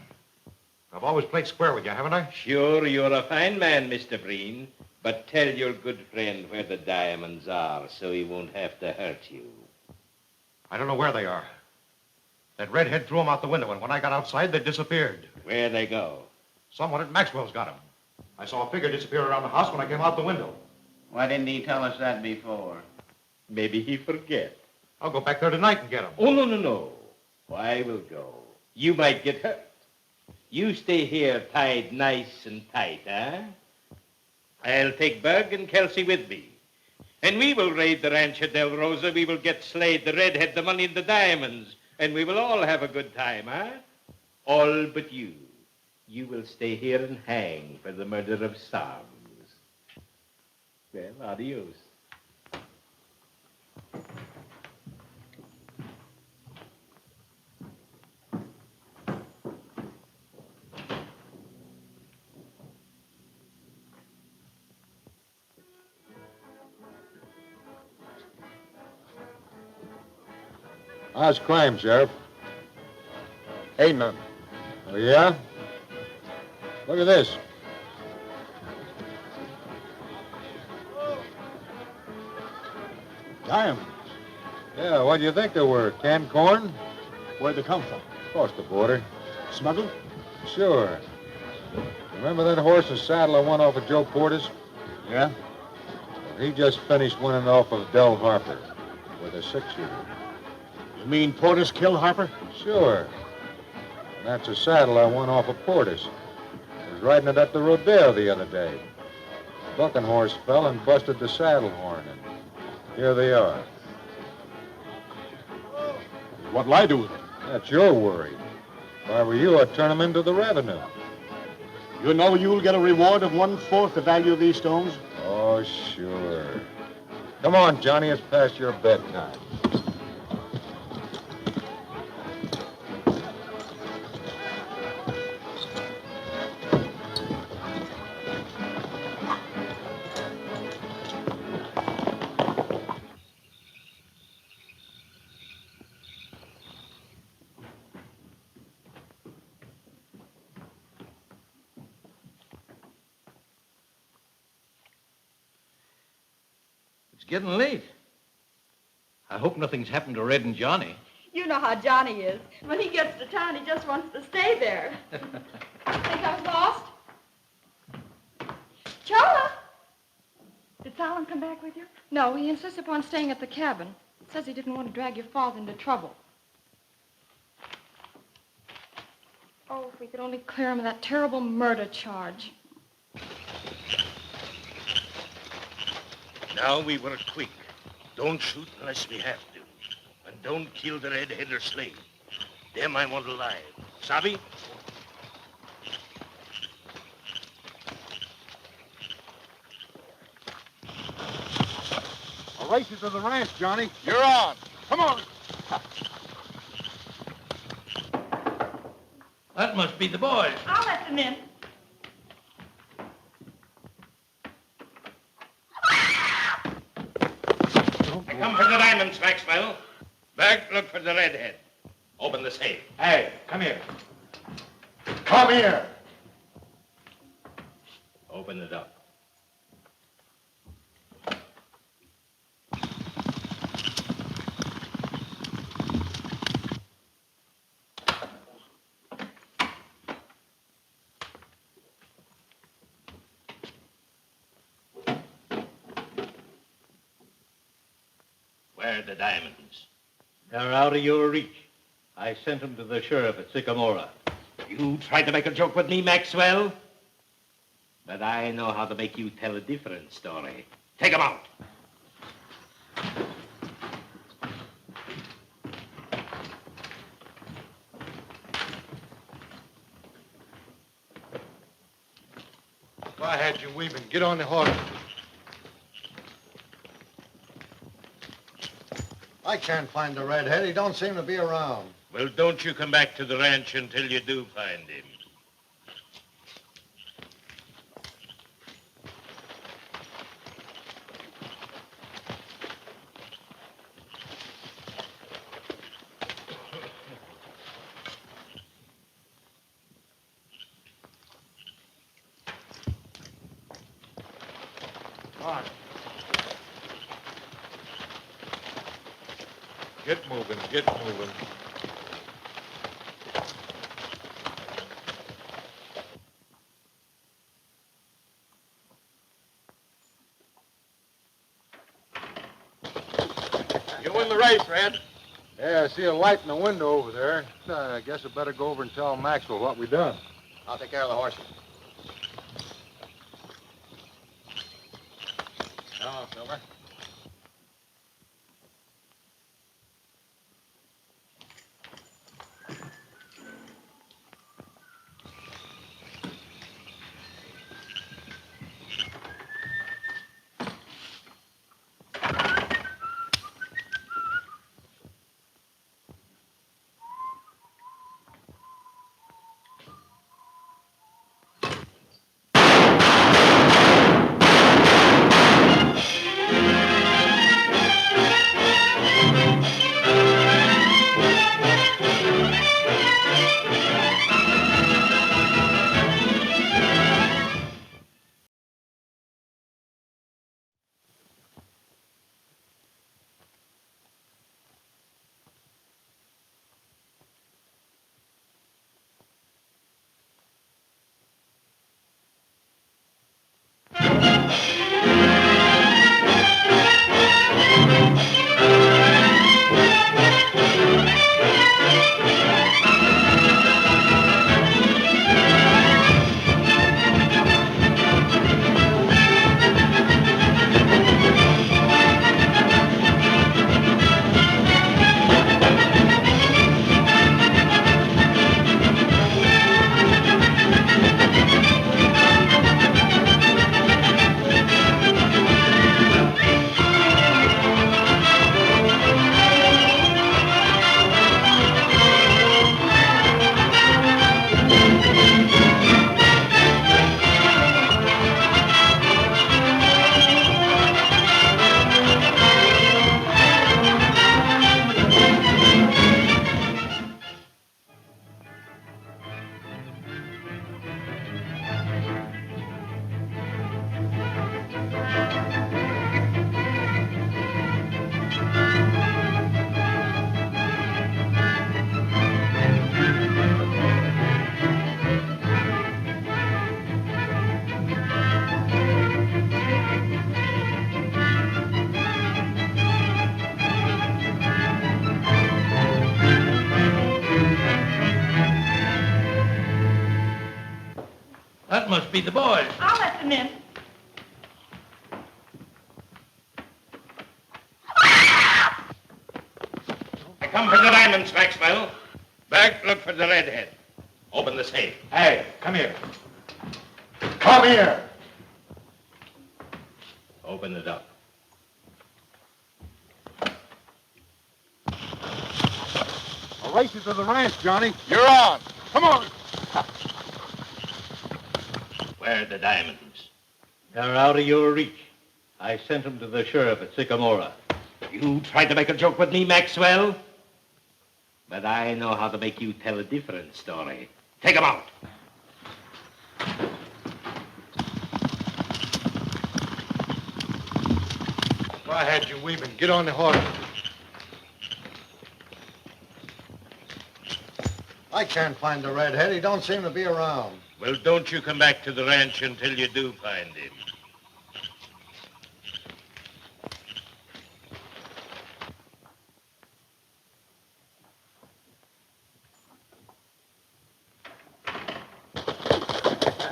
I've always played square with you, haven't I? Sure, you're a fine man, Mr. Breen, but tell your good friend where the diamonds are so he won't have to hurt you. I don't know where they are. That redhead threw them out the window, and when I got outside, they disappeared. Where'd they go? Someone at Maxwell's got them. I saw a figure disappear around the house when I came out the window. Why didn't he tell us that before? Maybe he forget. I'll go back there tonight and get them. Oh, no. I will go. You might get hurt. You stay here tied nice and tight, huh? I'll take Berg and Kelsey with me. And we will raid the Rancho Del Rosa. We will get Slade, the redhead, the money, and the diamonds. And we will all have a good time, huh? All but you. You will stay here and hang for the murder of Psalms. Well, adios. How's crime, Sheriff? Ain't none. Oh, yeah? Look at this. Diamonds. Yeah, what do you think they were? Canned corn? Where'd they come from? Across the border. Smuggled? Sure. Remember that horse and saddle I won off of Joe Portis? Yeah? Well, he just finished winning off of Del Harper with a 6-shooter. You mean Portis killed Harper? Sure. And that's a saddle I won off of Portis. I was riding it at the rodeo the other day. The bucking horse fell and busted the saddle horn, and here they are. What'll I do with it? That's your worry. If I were you, I'd turn them into the revenue. You know you'll get a reward of 1/4 the value of these stones? Oh, sure. Come on, Johnny, it's past your bedtime. Getting late. I hope nothing's happened to Red and Johnny. You know how Johnny is. When he gets to town, he just wants to stay there. Think I was lost? Chola! Did Solomon come back with you? No, he insists upon staying at the cabin. Says he didn't want to drag your father into trouble. Oh, if we could only clear him of that terrible murder charge. Now we work quick. Don't shoot unless we have to. And don't kill the redhead or Slade. Them I want alive. Sabi? A race you to the ranch, Johnny. You're on. Come on. That must be the boys. I'll let them in. Come for the diamonds, Maxwell. Berg, look for the redhead. Open the safe. Hey, come here. Come here. Open it up. Where are the diamonds? They're out of your reach. I sent them to the sheriff at Sycamora. You tried to make a joke with me, Maxwell? But I know how to make you tell a different story. Take them out. If I had you weaving, get on the horse. I can't find the redhead. He don't seem to be around. Well, don't you come back to the ranch until you do find him. On. Get moving, get moving. You in the race, Red? Yeah, I see a light in the window over there. I guess I better go over and tell Maxwell what we done. I'll take care of the horses. Hello, Silver. That must be the boys. I'll let them in. I come for the diamonds, Maxwell. Back, look for the redhead. Open the safe. Hey, come here. Come here. Open it up. I'll race you to the ranch, Johnny. You're on. Come on. Where are the diamonds? They're out of your reach. I sent them to the sheriff at Sycamora. You tried to make a joke with me, Maxwell? But I know how to make you tell a different story. Take him out. If I had you weaving, get on the horse. I can't find the redhead. He don't seem to be around. Well, don't you come back to the ranch until you do find him.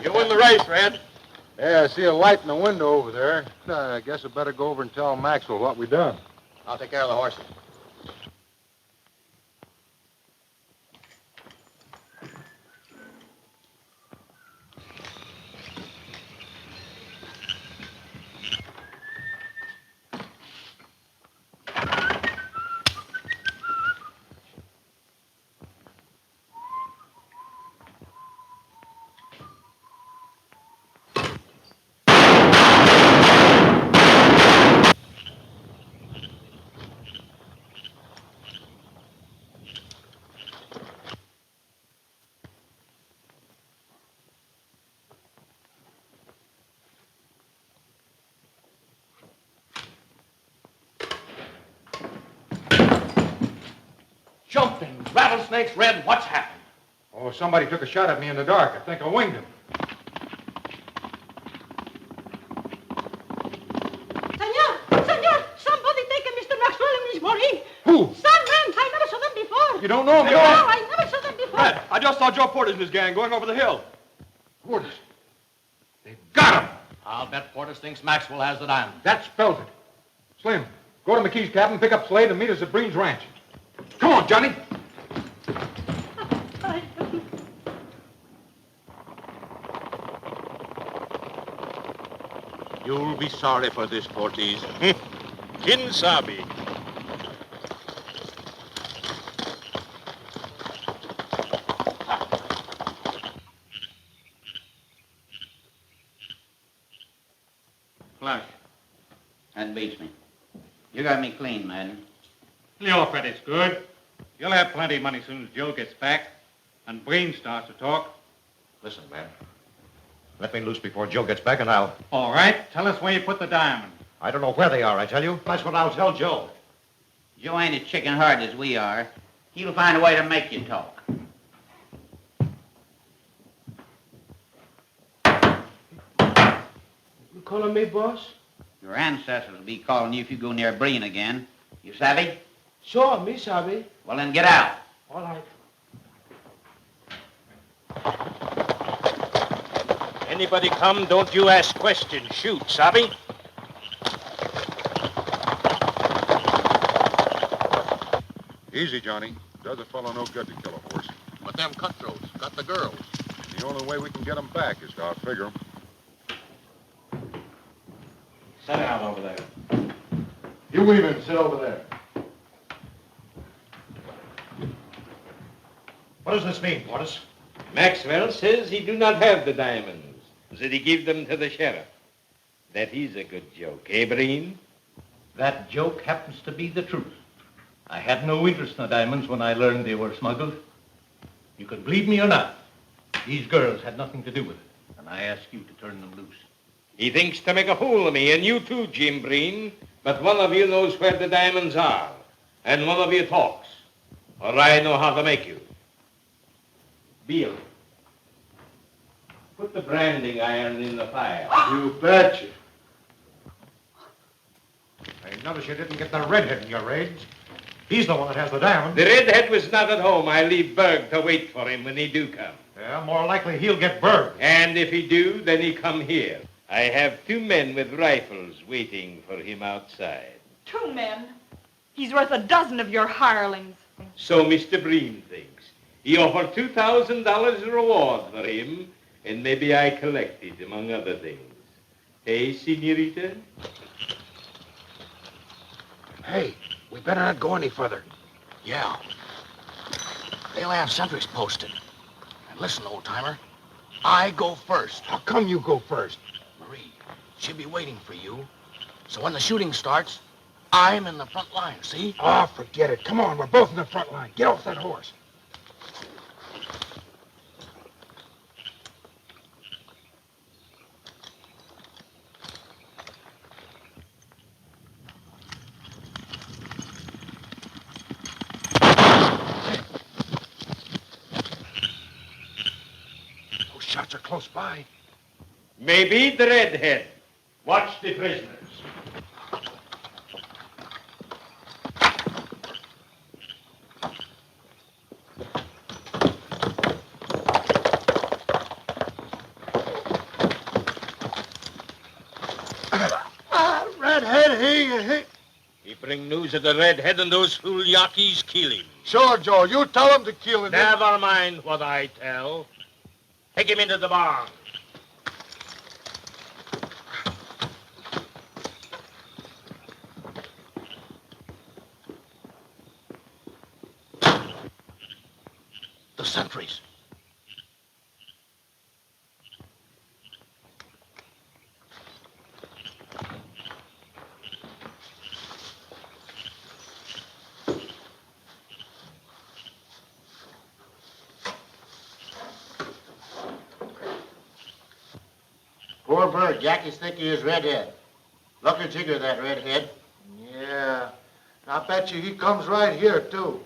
You in the race, Red? Yeah, I see a light in the window over there. I guess I better go over and tell Maxwell what we done. I'll take care of the horses. Jumping rattlesnakes, Red, what's happened? Oh, somebody took a shot at me in the dark. I think I winged him. Senor, somebody taken Mr. Maxwell and Miss Maureen. Who? Some men, I never saw them before. You don't know him? No, I never saw them before. Red, I just saw Joe Porter and his gang going over the hill. Portis. They've got him. I'll bet Portis thinks Maxwell has the diamond. That spells it. Slim, go to McKee's cabin, pick up Slade, and meet us at Breen's ranch. Come on, Johnny. You'll be sorry for this, Portis. Kinsabi. Flush. That beats me. You got me clean, Madden. Your credit's good. You'll have plenty of money as soon as Joe gets back and Breen starts to talk. Listen, man. Let me loose before Joe gets back, and I'll... All right. Tell us where you put the diamond. I don't know where they are, I tell you. That's what I'll tell Joe. Joe ain't as chicken-hearted as we are. He'll find a way to make you talk. You calling me, boss? Your ancestors will be calling you if you go near Breen again. You savvy? Sure, me savvy. Well, then get out. All right. Anybody come, don't you ask questions. Shoot, savvy? Easy, Johnny. Does a fellow no good to kill a horse. But them cutthroats got the girls. The only way we can get them back is to outfigure them. Sit down over there. You women, sit over there. What does this mean, Portis? Maxwell says he do not have the diamonds, that he give them to the sheriff. That is a good joke, eh, Breen? That joke happens to be the truth. I had no interest in the diamonds when I learned they were smuggled. You can believe me or not. These girls had nothing to do with it, and I ask you to turn them loose. He thinks to make a fool of me, and you too, Jim Breen. But one of you knows where the diamonds are, and one of you talks, or I know how to make you. Bill, put the branding iron in the fire. You betcha. I notice you didn't get the redhead in your raids. He's the one that has the diamond. The redhead was not at home. I leave Berg to wait for him when he do come. Yeah, more likely he'll get Berg. And if he do, then he come here. I have 2 men with rifles waiting for him outside. 2 men? He's worth a dozen of your hirelings. So Mr. Breen thinks. He offered $2,000 reward for him, and maybe I collect it, among other things. Hey, senorita? Hey, we better not go any further. Yeah. They'll have sentries posted. And listen, old-timer, I go first. How come you go first? Marie, she'll be waiting for you. So when the shooting starts, I'm in the front line, see? Ah, forget it. Come on, we're both in the front line. Get off that horse. Those shots are close by. Maybe the redhead. Watch the prisoners. Redhead, he... He bring news of the redhead and those fool Yankees kill him. Sure, Joe. You tell him to kill him. Never mind what I tell. Take him into the barn. The sentries. Poor bird. Jackie's thinking he is redhead. Lucky jigger, that redhead. Yeah. I bet you he comes right here, too.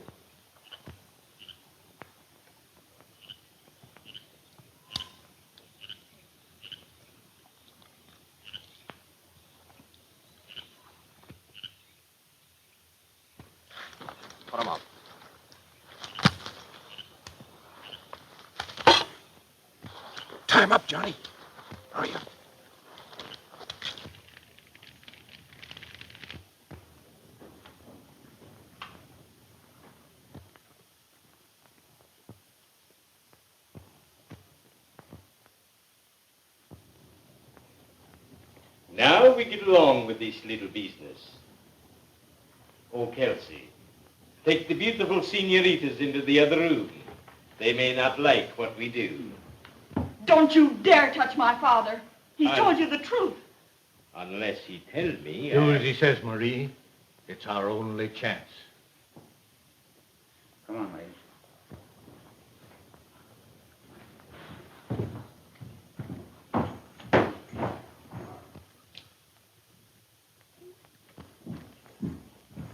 Tie him up, Johnny. Hurry up. Now we get along with this little business. Oh, Kelsey, take the beautiful senoritas into the other room. They may not like what we do. Don't you dare touch my father. He I- told you the truth. Unless he tells me. Do as he says, Marie. It's our only chance. Come on, ladies.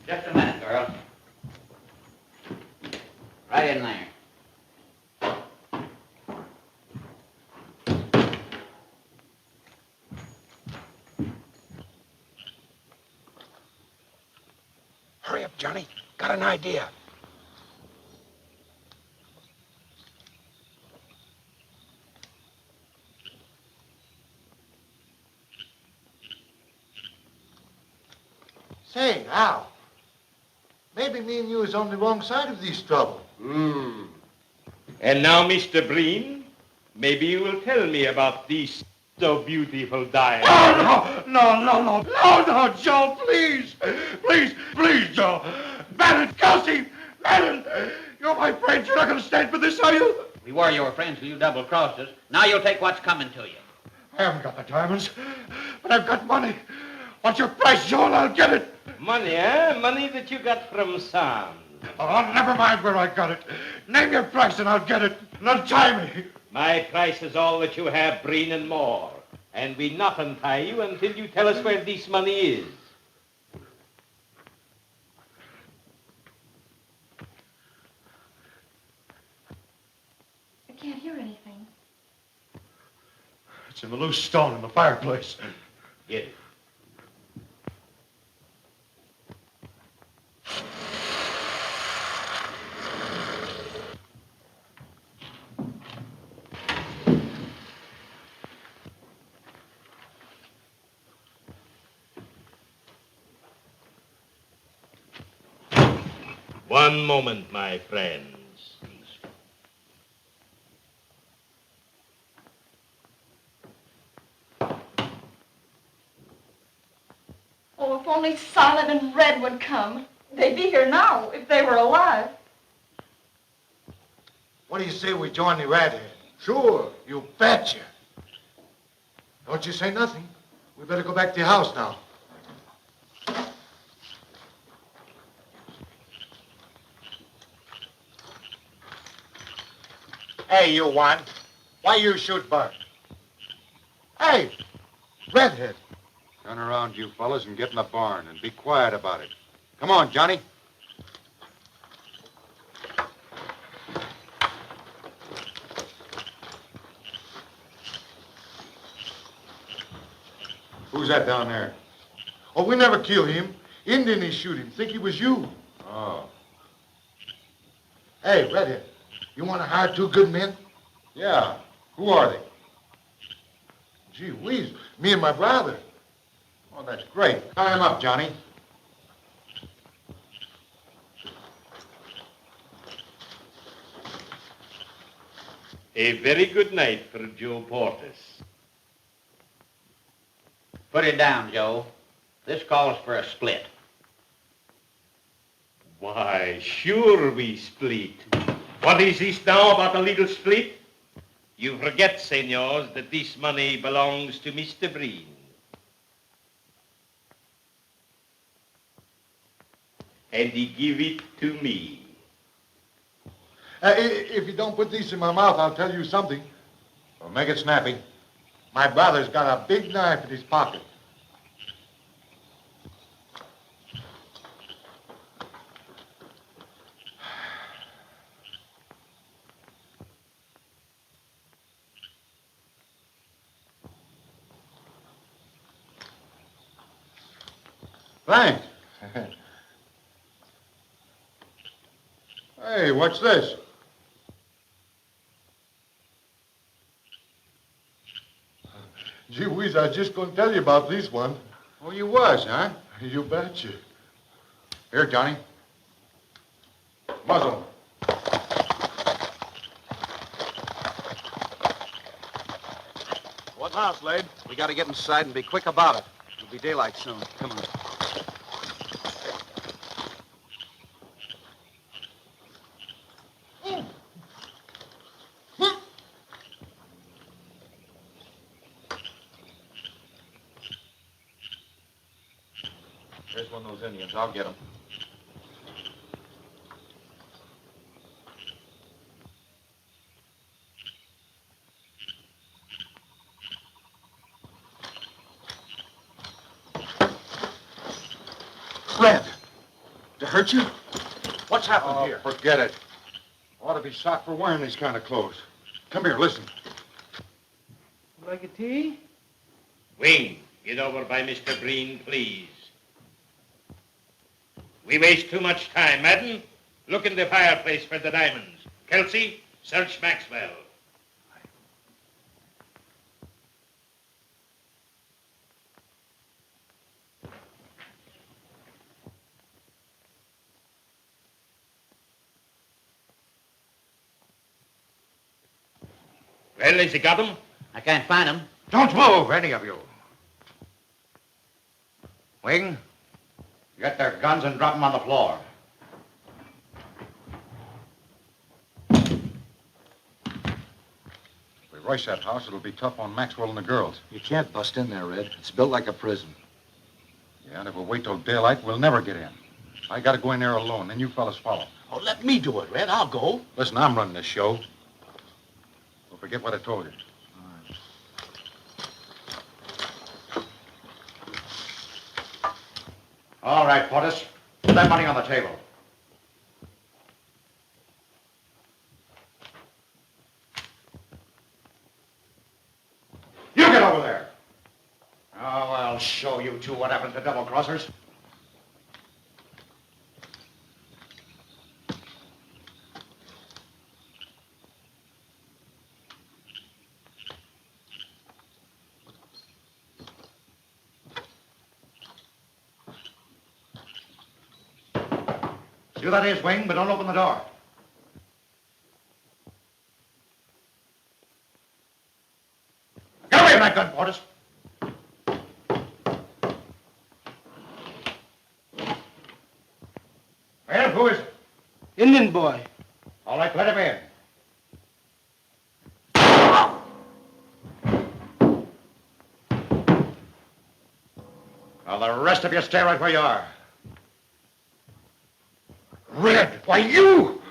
Just a minute, girl. Right in there. Hurry up, Johnny. Got an idea. Say, Al, maybe me and you is on the wrong side of this trouble. And now, Mr. Breen, maybe you will tell me about these so beautiful diamonds. Oh, no, Joe, please. Please, Joe. Madden, Kelsey, Madden, you're my friends. You're not going to stand for this, are you? We were your friends till you double-crossed us. Now you'll take what's coming to you. I haven't got the diamonds, but I've got money. What's your price, Joe, and I'll get it. Money, eh? Money that you got from Sam. Oh, never mind where I got it. Name your price and I'll get it. And untie me. My price is all that you have, Breen, and more. And we not untie you until you tell us where this money is. I can't hear anything. It's in the loose stone in the fireplace. Get it. One moment, my friends. Oh, if only Silent and Red would come. They'd be here now if they were alive. What do you say we join the Rat Head? Sure, you betcha. Don't you say nothing. We better go back to the house now. Hey, you one. Why you shoot Bart? Hey, Redhead. Turn around, you fellas, and get in the barn, and be quiet about it. Come on, Johnny. Who's that down there? Oh, we never kill him. Indian he shoot him. Think he was you. Oh. Hey, Redhead, you want to hire two good men? Yeah. Who are they? Gee whiz, me and my brother. Oh, that's great. Tie him up, Johnny. A very good night for Joe Portis. Put it down, Joe. This calls for a split. Why, sure we split. What is this now about a little split? You forget, senors, that this money belongs to Mr. Breen. And he give it to me. If you don't put these in my mouth, I'll tell you something. Well, make it snappy. My brother's got a big knife in his pocket. Thanks. Hey, what's this? Gee whiz, I was just going to tell you about this one. Oh, you was, huh? You betcha. Here, Johnny. Muzzle. What now, Slade? We got to get inside and be quick about it. It'll be daylight soon. Come on. There's one of those Indians. I'll get him. Red, to hurt you? What's happened here? Forget it. Ought to be shot for wearing these kind of clothes. Come here, listen. Like a tea? Wing, get over by Mr. Breen, please. We waste too much time. Madden, look in the fireplace for the diamonds. Kelsey, search Maxwell. Well, has he got him? I can't find him. Don't move, any of you. Wing, get their guns and drop them on the floor. If we rush that house, it'll be tough on Maxwell and the girls. You can't bust in there, Red. It's built like a prison. Yeah, and if we wait till daylight, we'll never get in. I gotta go in there alone, then you fellas follow. Oh, let me do it, Red. I'll go. Listen, I'm running this show. Don't forget what I told you. All right, Portis. Put that money on the table. You get over there. Oh, I'll show you two what happens to double-crossers. Do that is, Wing, but don't open the door. Get away from that gun, Portis. Well, who is it? Indian boy. All right, let him in. Now, the rest of you stay right where you are. Red, why you?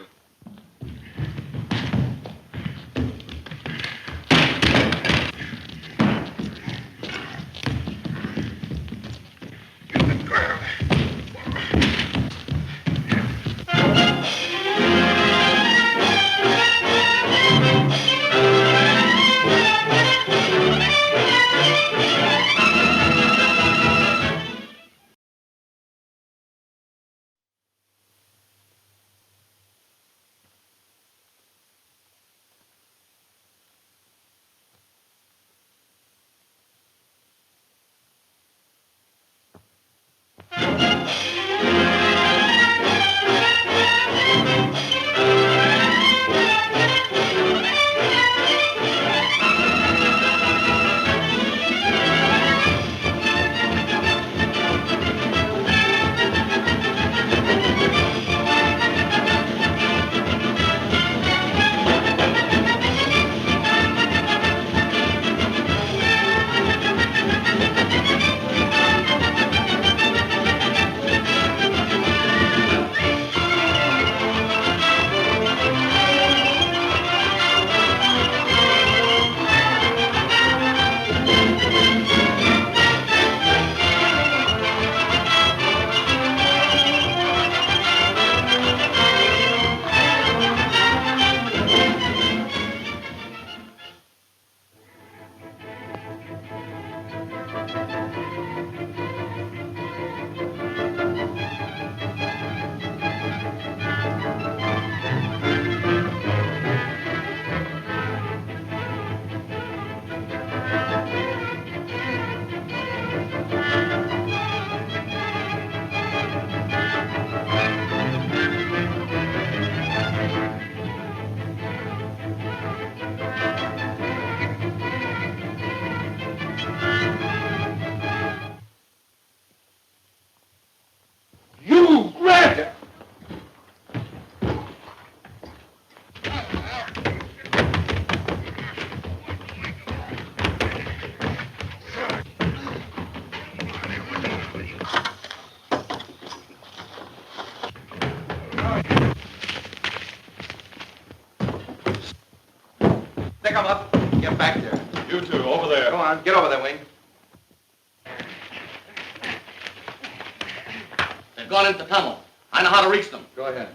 They've gone into the tunnel. I know how to reach them. Go ahead.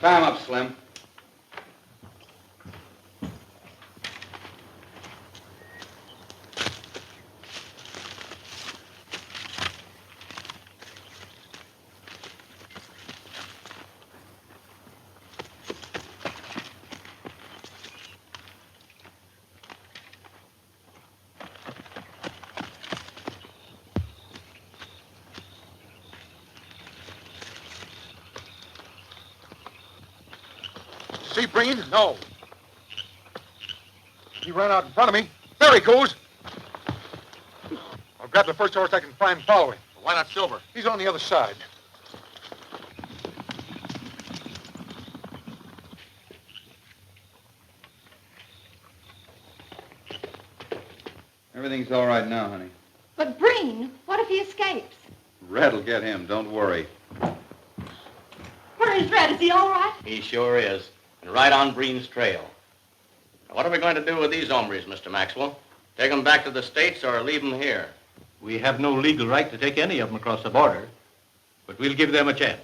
Tie him up, Slim. See Breen? No. He ran out in front of me. There he goes. I'll grab the first horse I can find and follow him. Why not Silver? He's on the other side. Everything's all right now, honey. But Breen, what if he escapes? Red'll get him, don't worry. Where is Red? Is he all right? He sure is. And right on Breen's trail. Now, what are we going to do with these hombres, Mr. Maxwell? Take them back to the States or leave them here? We have no legal right to take any of them across the border, but we'll give them a chance.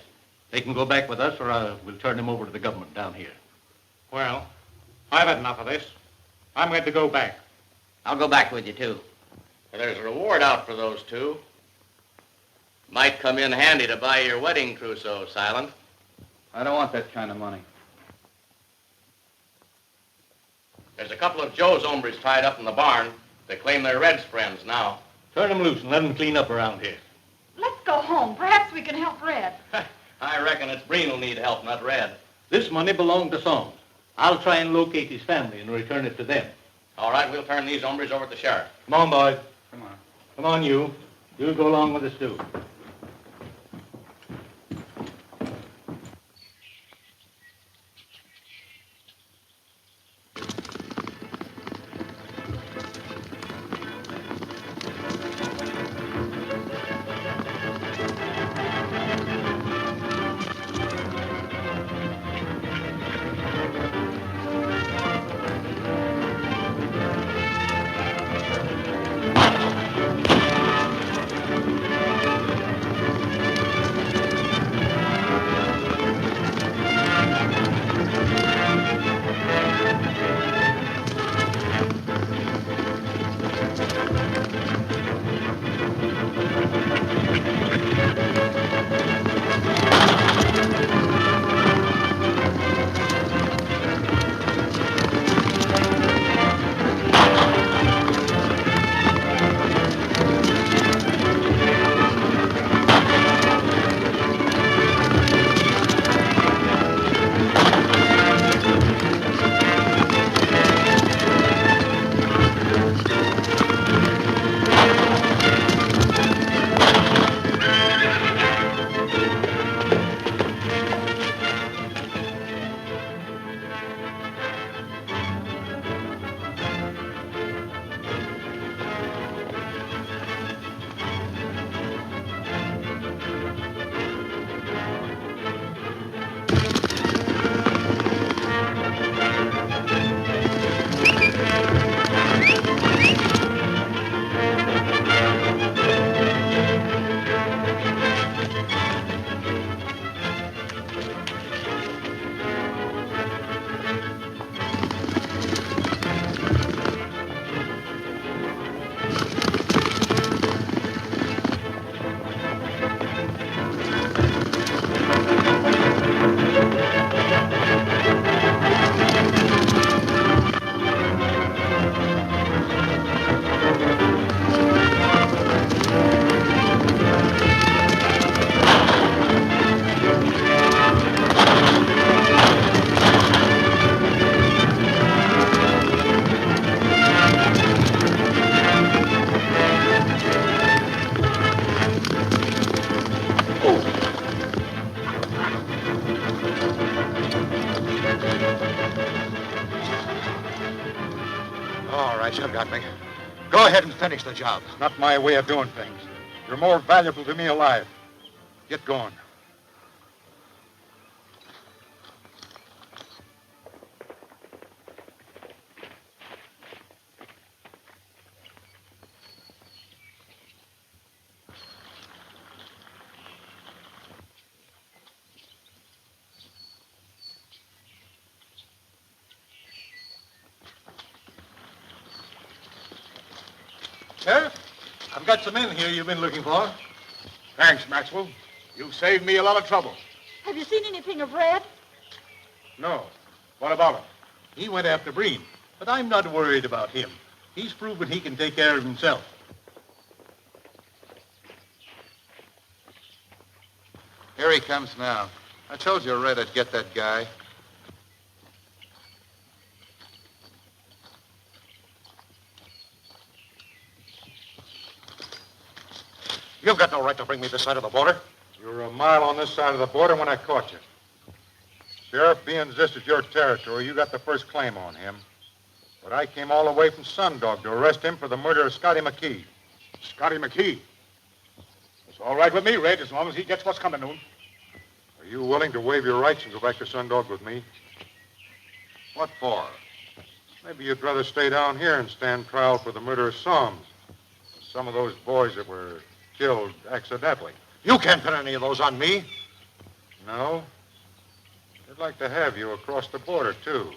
They can go back with us, or we'll turn them over to the government down here. Well, I've had enough of this. I'm ready to go back. I'll go back with you, too. Well, there's a reward out for those two. Might come in handy to buy your wedding trousseau, Silent. I don't want that kind of money. There's a couple of Joe's hombres tied up in the barn. They claim they're Red's friends now. Turn them loose and let them clean up around here. Let's go home. Perhaps we can help Red. I reckon it's Breen will need help, not Red. This money belonged to Soames. I'll try and locate his family and return it to them. All right, we'll turn these hombres over to the sheriff. Come on, boys. Come on. Come on, you. You'll go along with us, too. All right, you've got me. Go ahead and finish the job. Not my way of doing things. You're more valuable to me alive. Get going. Sheriff, I've got some men here you've been looking for. Thanks, Maxwell. You've saved me a lot of trouble. Have you seen anything of Red? No. What about him? He went after Breen, but I'm not worried about him. He's proven he can take care of himself. Here he comes now. I told you Red would get that guy. You've got no right to bring me this side of the border. You were a mile on this side of the border when I caught you. Sheriff, being this is your territory, you got the first claim on him. But I came all the way from Sundog to arrest him for the murder of Scotty McKee. Scotty McKee. It's all right with me, Red, as long as he gets what's coming to him. Are you willing to waive your rights and go back to Sundog with me? What for? Maybe you'd rather stay down here and stand trial for the murder of Soms. Some of those boys that were killed accidentally. You can't put any of those on me. No? They'd like to have you across the border, too.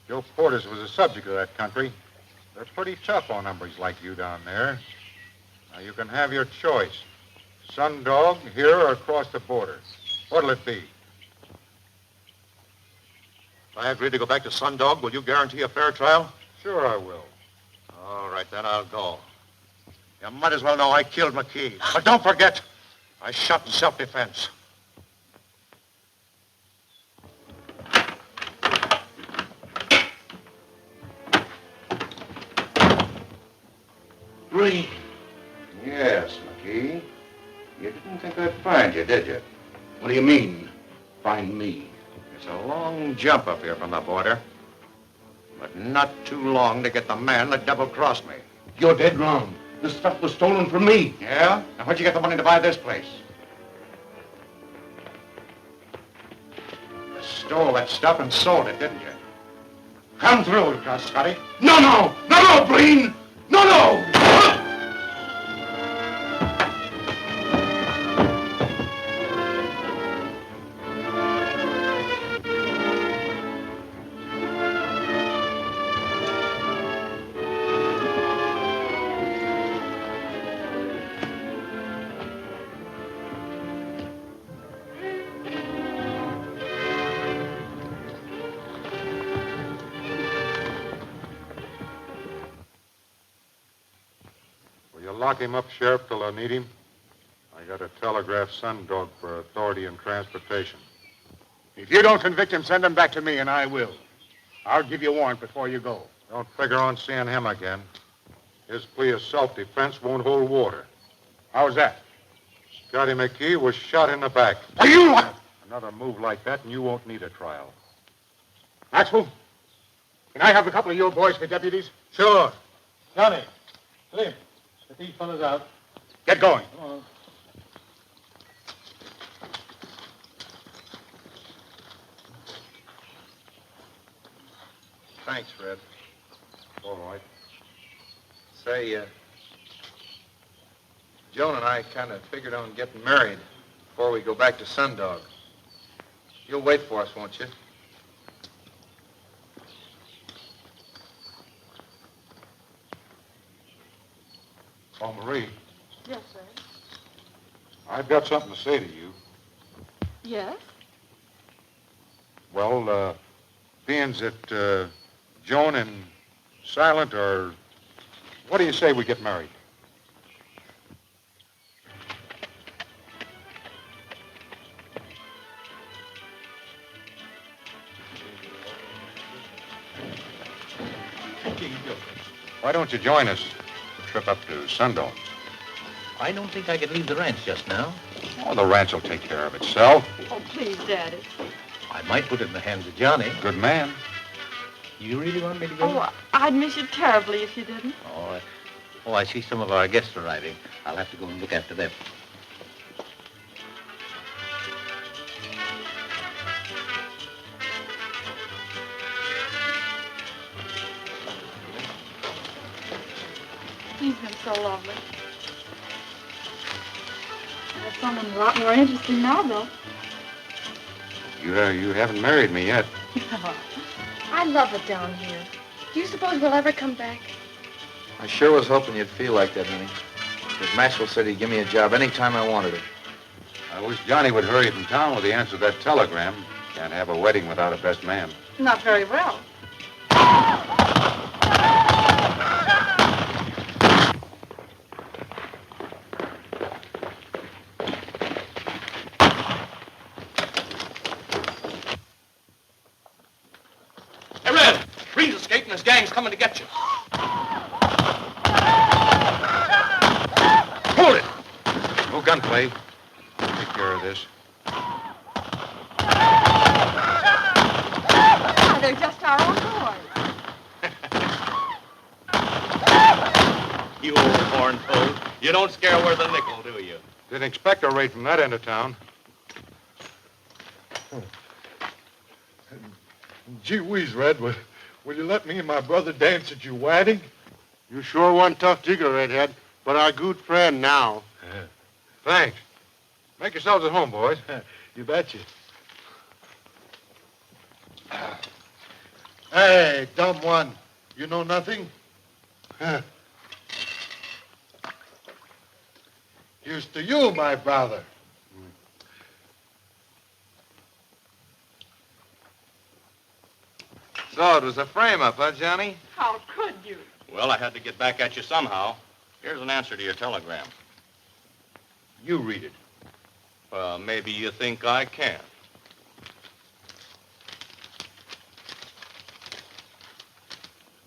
Joe Porter's was a subject of that country. They're pretty tough on hombres like you down there. Now, you can have your choice. Sundog, here, or across the border. What'll it be? If I agree to go back to Sundog, will you guarantee a fair trial? Sure I will. All right, then I'll go. You might as well know I killed McKee. But don't forget, I shot in self-defense. Breen. Yes, McKee. You didn't think I'd find you, did you? What do you mean, find me? It's a long jump up here from the border, but not too long to get the man that double-crossed me. You're dead wrong. This stuff was stolen from me. Yeah? Now, where'd you get the money to buy this place? You stole that stuff and sold it, didn't you? Come through, Scotty. No, Breen! No! Lock him up, Sheriff, till I need him. I got to telegraph Sundog for authority and transportation. If you don't convict him, send him back to me, and I will. I'll give you a warrant before you go. Don't figure on seeing him again. His plea of self-defense won't hold water. How's that? Scotty McKee was shot in the back. Are you... Another move like that, and you won't need a trial. Maxwell, can I have a couple of your boys for deputies? Sure. Johnny, Slim, get these fellas out. Get going. Come on. Thanks, Red. All right. Say, Joan and I kind of figured on getting married before we go back to Sundog. You'll wait for us, won't you? Oh, Marie, Yes, sir. I've got something to say to you. Yes? Well, being that Joan and Silent are... What do you say we get married? Why don't you join us for a trip up to Sundog? I don't think I could leave the ranch just now. Oh, the ranch will take care of itself. Oh, please, Daddy. I might put it in the hands of Johnny. Good man. You really want me to go? Oh, I'd miss you terribly if you didn't. Oh, I see some of our guests arriving. I'll have to go and look after them. He's been so lovely. There's someone a lot more interesting now, though. You haven't married me yet. I love it down here. Do you suppose we'll ever come back? I sure was hoping you'd feel like that, Minnie. Because Maxwell said he'd give me a job anytime I wanted it. I wish Johnny would hurry from town with the answer to that telegram. Can't have a wedding without a best man. Not very well. Hey, Red! Green's escaped and his gang's coming to get you. Hold it! No gunplay. Take care of this. Ah, they're just our own boys. You old horn toad. You don't scare worth a nickel, do you? Didn't expect a raid from that end of town. Gee whiz, Red, will you let me and my brother dance at your wedding? You sure one tough digger, Redhead, but our good friend now. Thanks. Make yourselves at home, boys. You betcha. Hey, dumb one. You know nothing? Here's to you, my brother. So it was a frame-up, huh, Johnny? How could you? Well, I had to get back at you somehow. Here's an answer to your telegram. You read it. Maybe you think I can.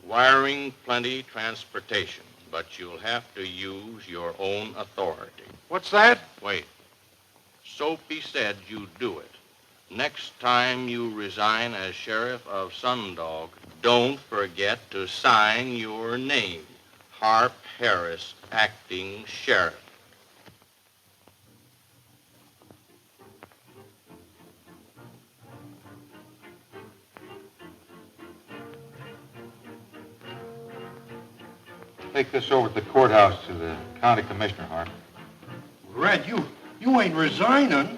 Wiring plenty transportation, but you'll have to use your own authority. What's that? Wait. Soapy said you'd do it. Next time you resign as sheriff of Sundog, don't forget to sign your name. Harp Harris, acting sheriff. Take this over to the courthouse to the county commissioner, Harp. Red, you ain't resigning.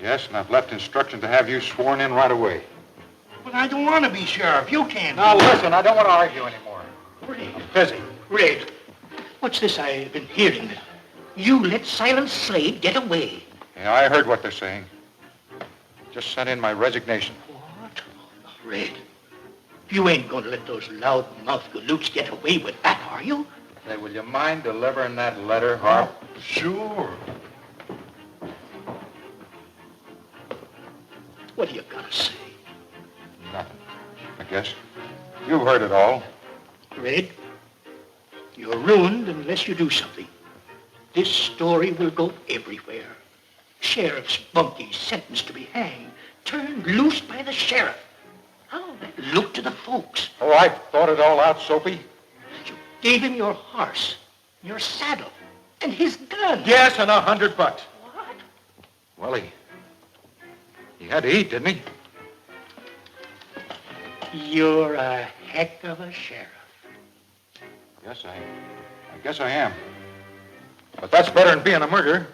Yes, and I've left instruction to have you sworn in right away. But I don't want to be sheriff. You can't. Now listen, I don't want to argue anymore. Red, I'm busy. Red, what's this I've been hearing? You let Silent Slade get away. Yeah, I heard what they're saying. Just sent in my resignation. What? Red, you ain't going to let those loud-mouthed galoots get away with that, are you? Say, will you mind delivering that letter, Harp? Sure. What do you got to say? Nothing, I guess. You've heard it all. Red, you're ruined unless you do something. This story will go everywhere. Sheriff's bunkie sentenced to be hanged, turned loose by the sheriff. How'll that look to the folks? Oh, I've thought it all out, Soapy. You gave him your horse, your saddle, and his gun. Yes, and $100. What? Well, he had to eat, didn't he? You're a heck of a sheriff. Yes, I guess I am. But that's better than being a murderer.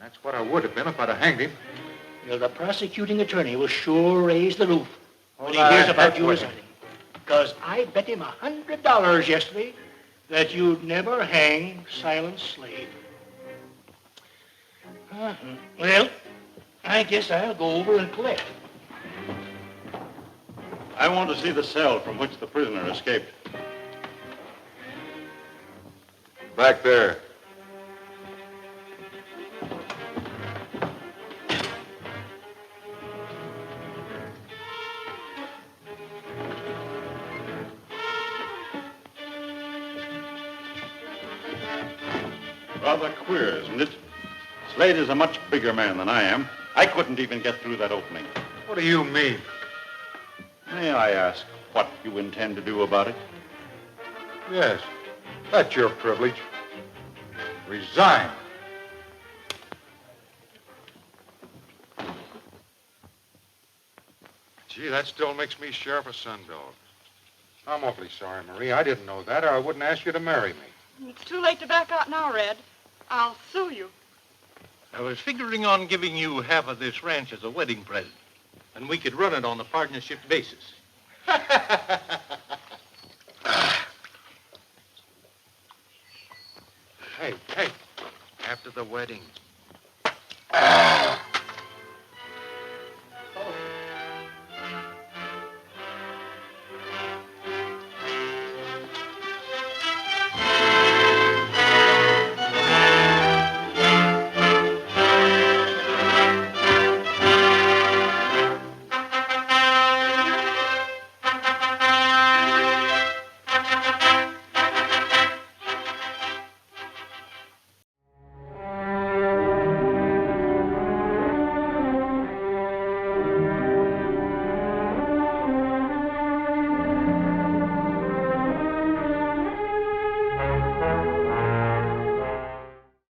That's what I would have been if I'd have hanged him. Well, the prosecuting attorney will sure raise the roof when he Well, hears about heck you with him. resigning. Because I bet him $100 yesterday that you'd never hang Silent Slade. Well, I guess I'll go over and collect. I want to see the cell from which the prisoner escaped. Back there. Rather queer, isn't it? Slade is a much bigger man than I am. I couldn't even get through that opening. What do you mean? May I ask what you intend to do about it? Yes, that's your privilege. Resign. Gee, that still makes me sheriff of Sundog. I'm awfully sorry, Marie. I didn't know that, or I wouldn't ask you to marry me. It's too late to back out now, Red. I'll sue you. I was figuring on giving you half of this ranch as a wedding present, and we could run it on a partnership basis. Hey, hey. After the wedding.